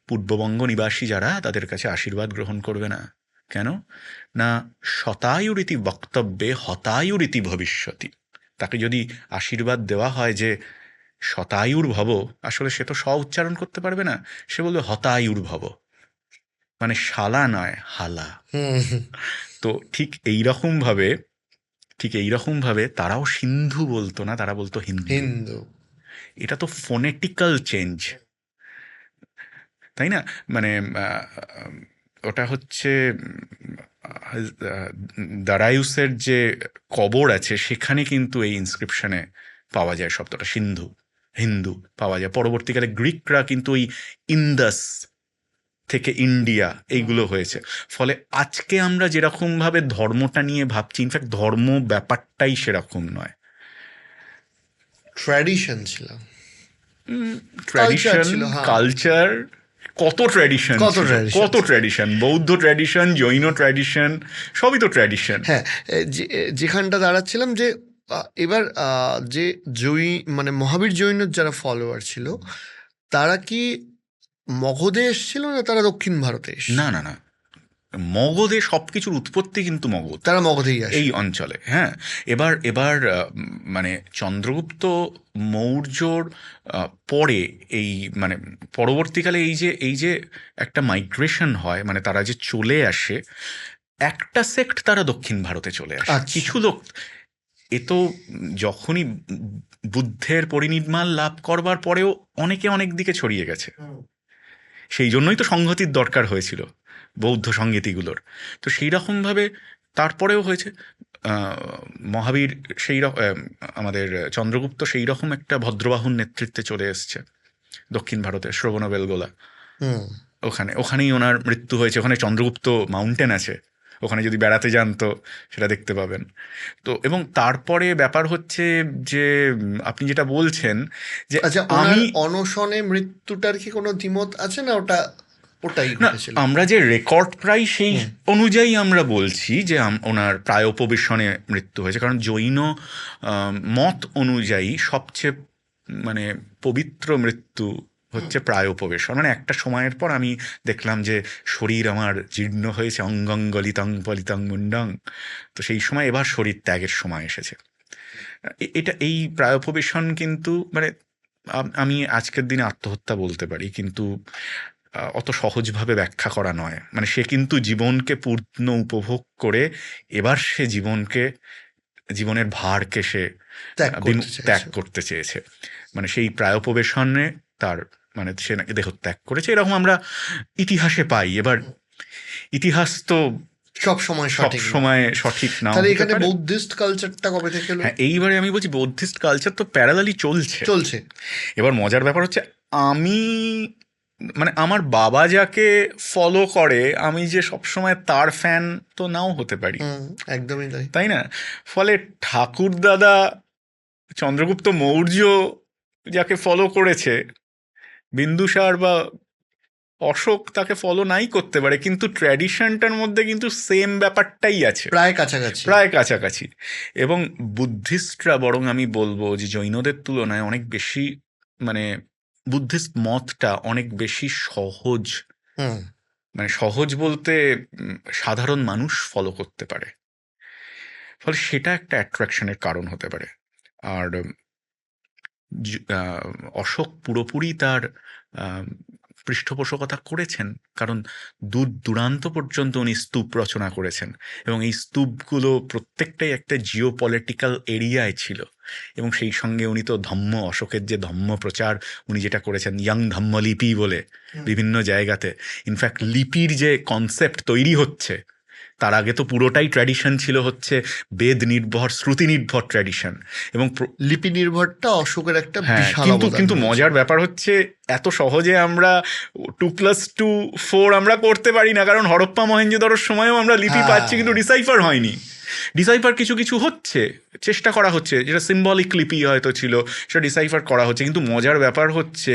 পূর্ববঙ্গ নিবাসী যারা, তাদের কাছে আশীর্বাদ গ্রহণ করবে না। কেন না? শতায়ুরীতি বক্তব্যে হতায়ুরীতি ভবিষ্যতি। তাকে যদি আশীর্বাদ দেওয়া হয় যে শতায়ুর ভব, আসলে সে তো স উচ্চারণ করতে পারবে না, সে বলবে হতায়ুর ভব, মানে শালা নয় হালা। হুম হুম, তো ঠিক এই রকম ভাবে তারাও সিন্ধু বলতো না, তারা বলতো হিন্দু। হিন্দু। এটা তো ফোনেটিক্যাল চেঞ্জ, তাই না? মানে ওটা হচ্ছে দারায়ুসের যে কবর আছে সেখানে কিন্তু এই ইনস্ক্রিপশনে পাওয়া যায় শব্দটা সিন্ধু, হিন্দু পাওয়া যায়। পরবর্তীকালে গ্রিকরা কিন্তু ওই ইন্দাস থেকে ইন্ডিয়া এইগুলো হয়েছে। ফলে আজকে আমরা যেরকমভাবে ধর্মটা নিয়ে ভাবছি, ইনফ্যাক্ট ধর্ম ব্যাপারটাই সেরকম নয়। ট্র্যাডিশন ছিল, কালচার ট্র্যাডিশন, ছিল, হ্যাঁ। কালচার, কত ট্র্যাডিশন কত ছিল, ট্র্যাডিশন কত ছিল। ট্র্যাডিশন, বৌদ্ধ ট্র্যাডিশন, জৈন ট্র্যাডিশন, সবই তো ট্র্যাডিশন। হ্যাঁ, যেখানটা দাঁড়াচ্ছিলাম যে এবার যে মানে মহাবীর জৈনের যারা ফলোয়ার ছিল, তারা কি মগধে এসেছিল না তারা দক্ষিণ ভারতে না এসেছিল? না না, মগধে সব কিছুর উৎপত্তি কিন্তু মগধ, তারা মগধেই এই আসে। অঞ্চলে। হ্যাঁ, এবার এবার মানে চন্দ্রগুপ্ত মৌর্যর পরে এই মানে পরবর্তীকালে এই যে একটা মাইগ্রেশন হয়, মানে তারা যে চলে আসে, একটা সেক্ট তারা দক্ষিণ ভারতে চলে আসে, আচ্ছা। কিছু লোক। এ তো যখনই বুদ্ধের পরিনির্বাণ লাভ করবার পরেও অনেকে অনেক দিকে ছড়িয়ে গেছে। সেই জন্যই তো সংহতির দরকার হয়েছিল বৌদ্ধ সংগীতিগুলোর। তো সেই রকমভাবে তারপরেও হয়েছে। মহাবীর আমাদের চন্দ্রগুপ্ত সেই রকম একটা ভদ্রবাহুর নেতৃত্বে চলে এসছে দক্ষিণ ভারতে, শ্রবণবেলগোলা। হুম। ওখানেই ওনার মৃত্যু হয়েছে। ওখানে চন্দ্রগুপ্ত মাউন্টেন আছে, ওখানে যদি বেড়াতে যান তো সেটা দেখতে পাবেন। তো এবং তারপরে ব্যাপার হচ্ছে যে আপনি যেটা বলছেন যে আচ্ছা, ওনার আমি অনশনে মৃত্যুটার কি কোনো দ্বিমত আছে, না ওটাই না, ঘটেছিল? আমরা যে রেকর্ড প্রায় সেই হুম। অনুযায়ী আমরা বলছি যে ওনার প্রায়োপবেশনে মৃত্যু হয়েছে, কারণ জৈন মত অনুযায়ী সবচেয়ে মানে পবিত্র মৃত্যু হচ্ছে প্রায়োপবেশন। মানে একটা সময়ের পর আমি দেখলাম যে শরীর আমার জীর্ণ হয়েছে, অঙ্গং গলিতং পলিতং মুন্ডং, তো সেই সময় এবার শরীর ত্যাগের সময় এসেছে। এটা এই প্রায়োপবেশন কিন্তু মানে আমি আজকের দিনে আত্মহত্যা বলতে পারি, কিন্তু অত সহজভাবে ব্যাখ্যা করা নয়। মানে সে কিন্তু জীবনকে পূর্ণ উপভোগ করে এবার সে জীবনের ভারকে সে ত্যাগ করতে ত্যাগ চাইছে। করতে চেয়েছে। মানে সেই প্রায়োপবেশনে তার মানে সে নাকি দেহত্যাগ করেছে, এরকম আমরা ইতিহাসে পাই। এবার ইতিহাস তো সব সময় সব সঠিক নয়। সময় সঠিক নাও তাহলে হতে এখানে পারে। বৌদ্ধিস্ট কালচারটা কবে থেকে এলো? হ্যাঁ, এইবারে আমি বলছি বৌদ্ধিস্ট কালচার তো প্যারালালি চলছে। চলছে। এবার মজার ব্যাপার হচ্ছে আমি মানে আমার বাবা যাকে ফলো করে, আমি যে সবসময় তার ফ্যান তো নাও হতে পারি, হুম, একদমই তাই। তাই না? ফলে ঠাকুরদাদা চন্দ্রগুপ্ত মৌর্য যাকে ফলো করেছে, বিন্দুসার বা অশোক তাকে ফলো নাই করতে পারে, কিন্তু ট্র্যাডিশনটার মধ্যে কিন্তু সেম ব্যাপারটাই আছে, প্রায় কাছাকাছি। প্রায় কাছাকাছি। এবং বুদ্ধিস্টরা বরং আমি বলবো যে জৈনদের তুলনায় অনেক বেশি মানে বুদ্ধিস্ট মতটা অনেক বেশি সহজ। হুম। মানে সহজ বলতে সাধারণ মানুষ ফলো করতে পারে, ফলে সেটা একটা অ্যাট্রাকশনের কারণ হতে পারে। আর অশোক পুরোপুরি তার আহ, পৃষ্ঠপোষকতা করেছেন, কারণ দূর দূরান্ত পর্যন্ত উনি স্তূপ রচনা করেছেন, এবং এই স্তূপগুলো প্রত্যেকটাই একটা জিও পলিটিক্যাল এরিয়ায় ছিল। এবং সেই সঙ্গে উনি তো অশোকের যে ধম্ম প্রচার উনি যেটা করেছেন, ইয়াং ধম্মলিপি বলে বিভিন্ন জায়গাতে, ইনফ্যাক্ট লিপির যে কনসেপ্ট তৈরি হচ্ছে তার আগে তো পুরোটাই ট্র্যাডিশন ছিল হচ্ছে বেদ নির্ভর, শ্রুতি নির্ভর ট্র্যাডিশন। এবং লিপি নির্ভরটা অশোকের একটা হ্যাঁ, বিশাল কিন্তু অবদান কিন্তু রয়েছে। মজার ব্যাপার হচ্ছে এত সহজে আমরা 2+2=4 আমরা করতে পারি না, কারণ হরপ্পা মহেঞ্জোদারোর সময়ও আমরা লিপি পাচ্ছি, কিন্তু হ্যাঁ, ডিসাইফার হয়নি। ডিসাইফার কিছু কিছু হচ্ছে, চেষ্টা করা হচ্ছে, যেটা সিম্বলিক লিপি হয়তো ছিল, সেটা ডিসাইফার করা হচ্ছে। কিন্তু মজার ব্যাপার হচ্ছে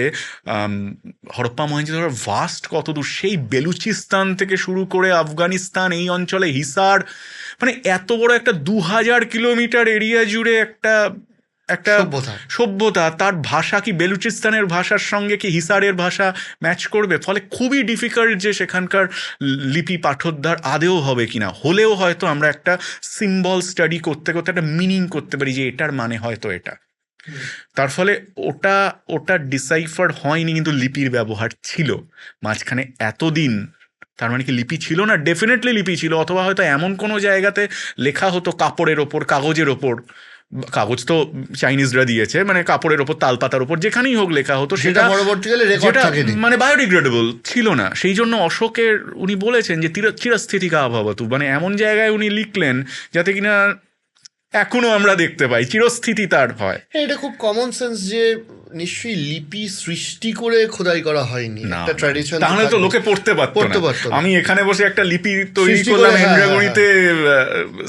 হরপ্পা মহেঞ্জোদারোর ভাস্ট কত দূর, সেই বেলুচিস্তান থেকে শুরু করে আফগানিস্তান, এই অঞ্চলে হিসার, মানে এত বড় একটা 2000 কিলোমিটার এরিয়া জুড়ে একটা একটা সভ্যতা। সভ্যতা, তার ভাষা কি বেলুচিস্তানের ভাষার সঙ্গে কি হিসারের ভাষা ম্যাচ করবে? ফলে খুবই ডিফিকাল্ট যে সেখানকার লিপি পাঠোদ্ধার আদেও হবে কিনা। হলেও হয়তো আমরা একটা সিম্বল স্টাডি করতে করতে একটা মিনিং করতে পারি যে এটার মানে হয়তো এটা। তার ফলে ওটা ওটা ডিসাইফার হয়নি, কিন্তু লিপির ব্যবহার ছিল মাঝখানে এতদিন। তার মানে কি লিপি ছিল না? ডেফিনেটলি লিপি ছিল, অথবা হয়তো এমন কোনো জায়গাতে লেখা হতো কাপড়ের ওপর, কাগজের ওপর। কাগজ তো চাইনিজরা দিয়েছে, মানে কাপড়ের ওপর, তালপাতার ওপর, যেখানেই হোক লেখা হতো, সেটা সেটা পরবর্তীকালে রেকর্ড যেটা থাকেনি। মানে বায়োডিগ্রেডেবল ছিল না। সেই জন্য অশোকের উনি বলেছেন যে চিরস্থিতিকা অভাবতু, মানে এমন জায়গায় উনি লিখলেন যাতে কিনা এখনো আমরা দেখতে পাই, চিরস্থিতি তার হয়। হ্যাঁ, এটা খুব কমন সেন্স যে নিশ্চয়ই লিপি সৃষ্টি করে খোদাই করা হয়নি, না, একটা ট্র্যাডিশন তাহলে তো লোকে পড়তে পারতো পড়তে না। পারতো না। আমি এখানে বসে একটা লিপি তৈরি সৃষ্টি করলাম করে, হ্যাঁ, হেমরাগড়িতে,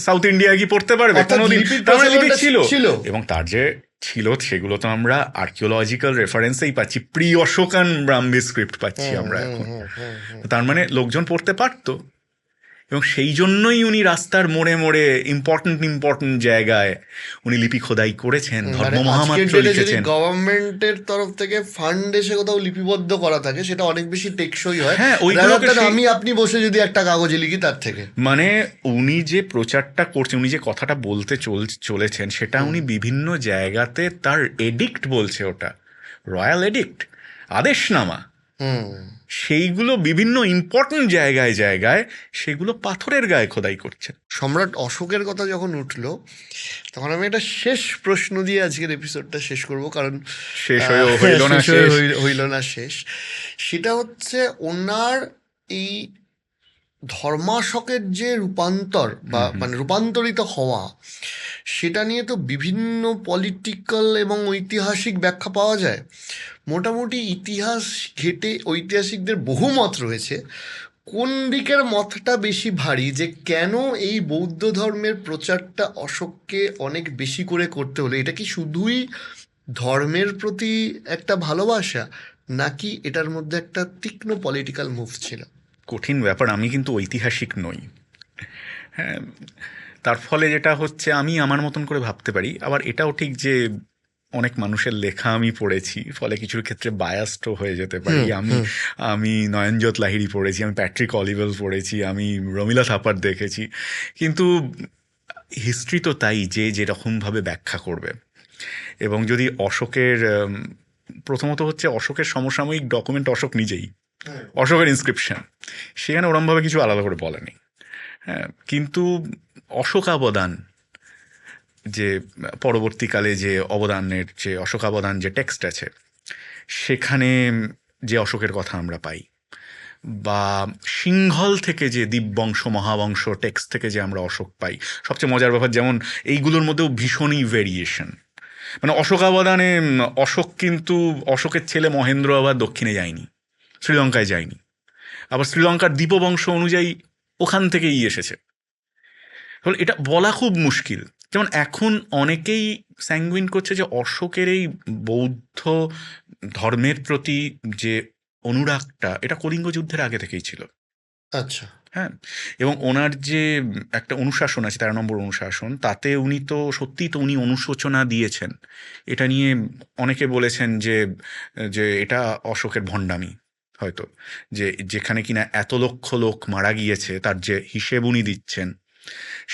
সাউথ ইন্ডিয়া কি পড়তে পারবে অর্থাৎ কোনোদিন? লিপির তার মানে লিপি প্রচলনটা ছিল। এবং তার যে ছিল সেগুলো তো আমরা আর্কিওলজিক্যাল রেফারেন্সেই পাচ্ছি, প্রি অশোকান ব্রাহ্মী স্ক্রিপ্ট পাচ্ছি আমরা এখন। তার মানে লোকজন পড়তে পারতো, এবং সেই জন্যই উনি রাস্তার মোড়ে মোড়ে ইম্পর্টেন্ট জায়গায় উনি লিপি খোদাই করেছেন, ধর্ম আজকের মহামাত্র ডেটে যদি লিখেছেন। গভর্নমেন্টের তরফ থেকে ফান্ড এসে কোথাও লিপিবদ্ধ করা থাকে, সেটা অনেক বেশি টেকসই হয় হ্যাঁ, rather ওইগুলোকে than আমি আপনি বসে যদি একটা কাগজে লিখি তার থেকে। মানে উনি যে প্রচারটা করছেন, উনি যে কথাটা বলতে চলেছেন, সেটা উনি বিভিন্ন জায়গাতে তার এডিক্ট বলছে, ওটা রয়্যাল এডিক্ট, আদেশনামা, হুম। সেইগুলো বিভিন্ন ইম্পর্টেন্ট জায়গায় জায়গায় সেগুলো পাথরের গায়ে খোদাই করছেন। সম্রাট অশোকের কথা যখন উঠলো, তখন আমি একটা শেষ প্রশ্ন দিয়ে আজকের এপিসোডটা শেষ করব, কারণ শেষ হয়েও হইল না শেষ হয়ে শেষ। হইল না শেষ। সেটা হচ্ছে ওনার এই ধর্মাশকের যে রূপান্তর বা মানে রূপান্তরিত হওয়া, সেটা নিয়ে তো বিভিন্ন পলিটিক্যাল এবং ঐতিহাসিক ব্যাখ্যা পাওয়া যায়। মোটামুটি ইতিহাস ঘেটে ঐতিহাসিকদের বহু মত রয়েছে। কোন দিকের মতটা বেশি ভারী যে কেন এই বৌদ্ধ ধর্মের প্রচারটা অশোককে অনেক বেশি করে করতে হলো? এটা কি শুধুই ধর্মের প্রতি একটা ভালোবাসা, নাকি এটার মধ্যে একটা তীক্ষ্ণ পলিটিক্যাল মুভ ছিল? কঠিন ব্যাপার। আমি কিন্তু ঐতিহাসিক নই। হ্যাঁ, তার ফলে যেটা হচ্ছে আমি আমার মতন করে ভাবতে পারি। আবার এটাও ঠিক যে অনেক মানুষের লেখা আমি পড়েছি, ফলে কিছুর ক্ষেত্রে বায়াসডও হয়ে যেতে পারি। আমি আমি নয়নজোৎ লাহিড়ী পড়েছি, আমি প্যাট্রিক অলিভেল পড়েছি, আমি রমিলা থাপার দেখেছি। কিন্তু হিস্ট্রি তো তাই, যে যেরকমভাবে ব্যাখ্যা করবে। এবং যদি অশোকের প্রথমত হচ্ছে অশোকের সমসাময়িক ডকুমেন্ট অশোক নিজেই, অশোকের ইনস্ক্রিপশন, সেখানে ওরমভাবে কিছু আলাদা করে বলেনি। হ্যাঁ, কিন্তু অশোকাবদান, যে পরবর্তীকালে যে অবদানের যে অশোকাবদান যে টেক্সট আছে, সেখানে যে অশোকের কথা আমরা পাই, বা সিংহল থেকে যে দীপবংশ মহাবংশ টেক্সট থেকে যে আমরা অশোক পাই, সবচেয়ে মজার ব্যাপার যেমন এইগুলোর মধ্যেও ভীষণই ভেরিয়েশন। মানে অশোকাবদানে অশোক কিন্তু অশোকের ছেলে মহেন্দ্র আবার দক্ষিণে যায়নি, শ্রীলঙ্কায় যায়নি। আবার শ্রীলঙ্কার দীপবংশ অনুযায়ী ওখান থেকেই এসেছে। ফলে এটা বলা খুব মুশকিল। যেমন এখন অনেকেই স্যাঙ্গুইন করছে যে অশোকের এই বৌদ্ধ ধর্মের প্রতি যে অনুরাগটা, এটা কলিঙ্গ যুদ্ধের আগে থেকেই ছিল। আচ্ছা। হ্যাঁ, এবং ওনার যে একটা অনুশাসন আছে, 13 নম্বর অনুশাসন, তাতে উনি তো সত্যিই তো উনি অনুশোচনা দিয়েছেন। এটা নিয়ে অনেকে বলেছেন যে যে এটা অশোকের ভণ্ডামি হয়তো, যে যেখানে কিনা এত লক্ষ লোক মারা গিয়েছে তার যে হিসেব উনি দিচ্ছেন,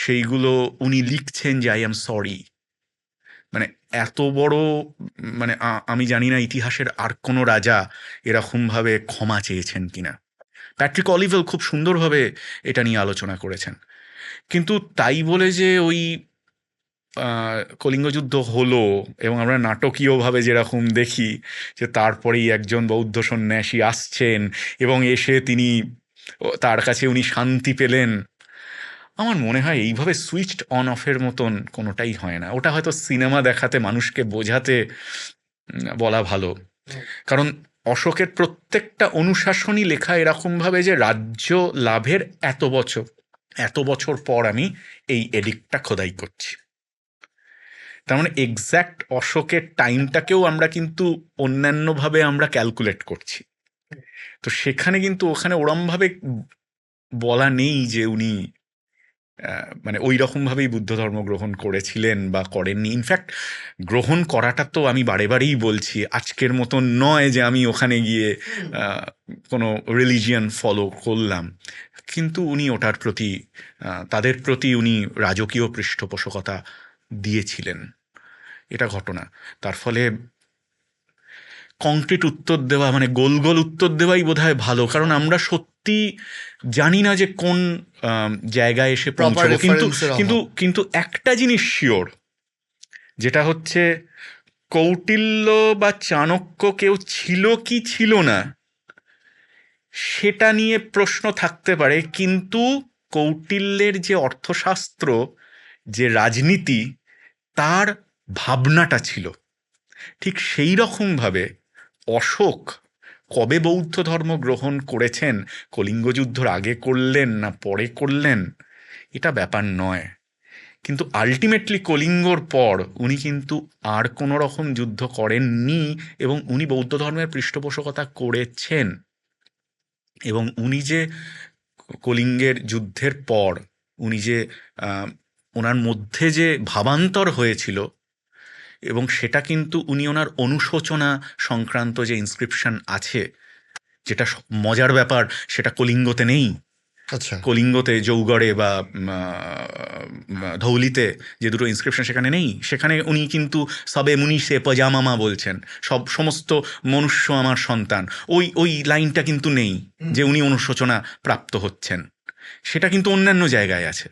সেইগুলো উনি লিখছেন যে আই অ্যাম সরি। মানে এত বড়, মানে আমি জানি না ইতিহাসের আর কোনো রাজা এরকমভাবে ক্ষমা চেয়েছেন কিনা। প্যাট্রিক অলিভেল খুব সুন্দরভাবে এটা নিয়ে আলোচনা করেছেন। কিন্তু তাই বলে যে ওই কলিঙ্গ যুদ্ধ হলো এবং আমরা নাটকীয়ভাবে যেরকম দেখি যে তারপরেই একজন বৌদ্ধ সন্ন্যাসী আসছেন এবং এসে তিনি তার কাছে উনি শান্তি পেলেন, আমার মনে হয় এইভাবে সুইচড অন অফের মতন কোনোটাই হয় না। ওটা হয়তো সিনেমা দেখাতে, মানুষকে বোঝাতে বলা ভালো। হুম। কারণ অশোকের প্রত্যেকটা অনুশাসনী লেখা এরকমভাবে যে রাজ্য লাভের এত বছর পর আমি এই এডিক্টটা খোদাই করছি। তার মানে এক্স্যাক্ট অশোকের টাইমটাকেও আমরা কিন্তু অন্যান্যভাবে আমরা ক্যালকুলেট করছি। তো সেখানে কিন্তু ওখানে ওরমভাবে বলা নেই যে উনি মানে ওই রকমভাবেই বুদ্ধ ধর্ম গ্রহণ করেছিলেন বা করেননি। ইনফ্যাক্ট গ্রহণ করাটা তো আমি বারে বারেই বলছি, আজকের মতন নয় যে আমি ওখানে গিয়ে হুম। কোনো রিলিজিয়ান ফলো করলাম, কিন্তু উনি ওটার প্রতি তাদের প্রতি উনি রাজকীয় পৃষ্ঠপোষকতা দিয়েছিলেন। এটা ঘটনা। তার ফলে কংক্রিট উত্তর দেওয়া মানে গোল গোল উত্তর দেওয়াই বোধহয় ভালো, কারণ আমরা সত্যি জানি না যে কোন জায়গায় এসে প্রপার পৌঁছবো। কিন্তু রেফারেন্সের কিন্তু অভাব। কিন্তু একটা জিনিস শিওর, যেটা হচ্ছে কৌটিল্য বা চাণক্য কেউ ছিল কি ছিল না সেটা নিয়ে প্রশ্ন থাকতে পারে, কিন্তু কৌটিল্যের যে অর্থশাস্ত্র, যে রাজনীতি, তার ভাবনাটা ছিল ঠিক সেই রকমভাবে। অশোক কবে বৌদ্ধ ধর্ম গ্রহণ করেছেন, কলিঙ্গ যুদ্ধর আগে করলেন না পরে করলেন, এটা ব্যাপার নয়। কিন্তু আলটিমেটলি কলিঙ্গর পর উনি কিন্তু আর কোনো রকম যুদ্ধ করেননি, এবং উনি বৌদ্ধ ধর্মের পৃষ্ঠপোষকতা করেছেন। এবং উনি যে কলিঙ্গের যুদ্ধের পর উনি যে আহ, ওনার মধ্যে যে ভাবান্তর হয়েছিল, এবং সেটা কিন্তু উনি ওনার অনুশোচনা সংক্রান্ত যে ইনস্ক্রিপশন আছে, যেটা মজার ব্যাপার, সেটা কলিঙ্গতে নেই। আচ্ছা। কলিঙ্গতে জৌগড়ে বা ধৌলিতে যে দুটো ইনস্ক্রিপশন সেখানে নেই, সেখানে উনি কিন্তু সবে মুনি সে পজামামা বলছেন, সমস্ত মনুষ্য আমার সন্তান। ওই ওই লাইনটা কিন্তু নেই হুম। যে উনি অনুশোচনা প্রাপ্ত হচ্ছেন। সেটা কিন্তু অন্যান্য জায়গায় আছে,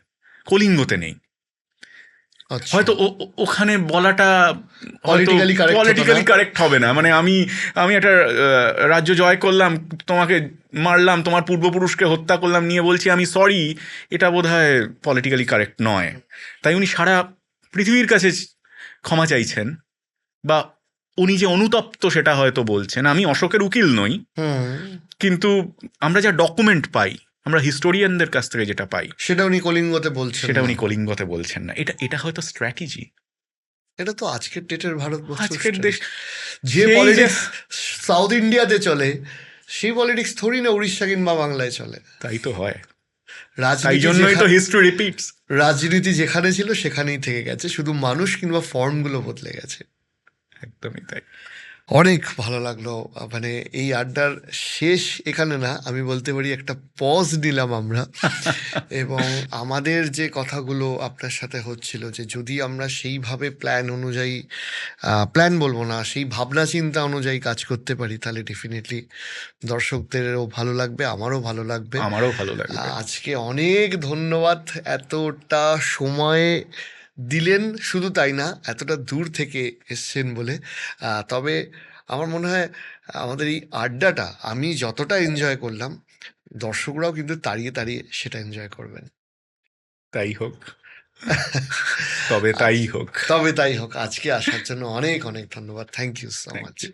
কলিঙ্গতে নেই। আচ্ছা। হয়তো ওখানে বলাটা হয়তো পলিটিক্যালি কারেক্ট হতো না। পলিটিক্যালি কারেক্ট হবে না। মানে আমি একটা রাজ্য জয় করলাম, তোমাকে মারলাম, তোমার পূর্বপুরুষকে হত্যা করলাম, নিয়ে বলছি আমি সরি, এটা বোধহয় পলিটিক্যালি কারেক্ট নয়। তাই উনি সারা পৃথিবীর কাছে ক্ষমা চাইছেন, বা উনি যে অনুতপ্ত সেটা হয়তো বলছেন। আমি অশোকের উকিল নই, হুম। কিন্তু আমরা যা ডকুমেন্ট পাই, আমরা হিস্টোরিয়ানদের কাছ থেকে যেটা পাই, সেটা উনি কলিঙ্গতে বলছেন সেটা না। উনি কলিঙ্গতে বলছেন না। এটা হয়তো স্ট্র্যাটেজি। এটা তো আজকের ডেটের ভারতবর্ষ। আজকের দেশ যে সেই যে পলিটিক্স সাউথ ইন্ডিয়াতে চলে, সেই পলিটিক্স থোড়ি না উড়িষ্যা কিংবা বাংলায় চলে। তাই তো হয়, তাই রাজনীতি জন্যই তো হিস্ট্রি রিপিটস। রাজনীতি যেখানে ছিল সেখানেই থেকে গেছে, শুধু মানুষ কিংবা ফর্মগুলো বদলে গেছে। একদমই তাই। অনেক ভালো লাগলো। মানে এই আড্ডার শেষ এখানে না, আমি বলতে পারি একটা পজ নিলাম আমরা। এবং আমাদের যে কথাগুলো আপনার সাথে হচ্ছিল, যে যদি আমরা সেইভাবে প্ল্যান অনুযায়ী, প্ল্যান বলবো না, সেই ভাবনা চিন্তা অনুযায়ী কাজ করতে পারি, তাহলে ডেফিনেটলি দর্শকদেরও ভালো লাগবে, আমারও ভালো লাগবে। আমারও ভালো লাগবে। আজকে অনেক ধন্যবাদ এতটা সময় দিলেন, শুধু তাই না এতটা দূর থেকে এসছেন বলে। তবে আমার মনে হয় আমাদের এই আড্ডাটা আমি যতটা এনজয় করলাম, দর্শকরাও কিন্তু তাড়িয়ে তাড়িয়ে সেটা এনজয় করবেন। তাই হোক, তবে তাই হোক। তবে তাই হোক। আজকে আসার জন্য অনেক অনেক ধন্যবাদ। Thank you so thank much. You.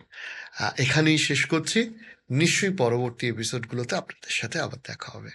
এখানেই শেষ করছি। নিশ্চয়ই পরবর্তী এপিসোডগুলোতে আপনাদের সাথে আবার দেখা হবে।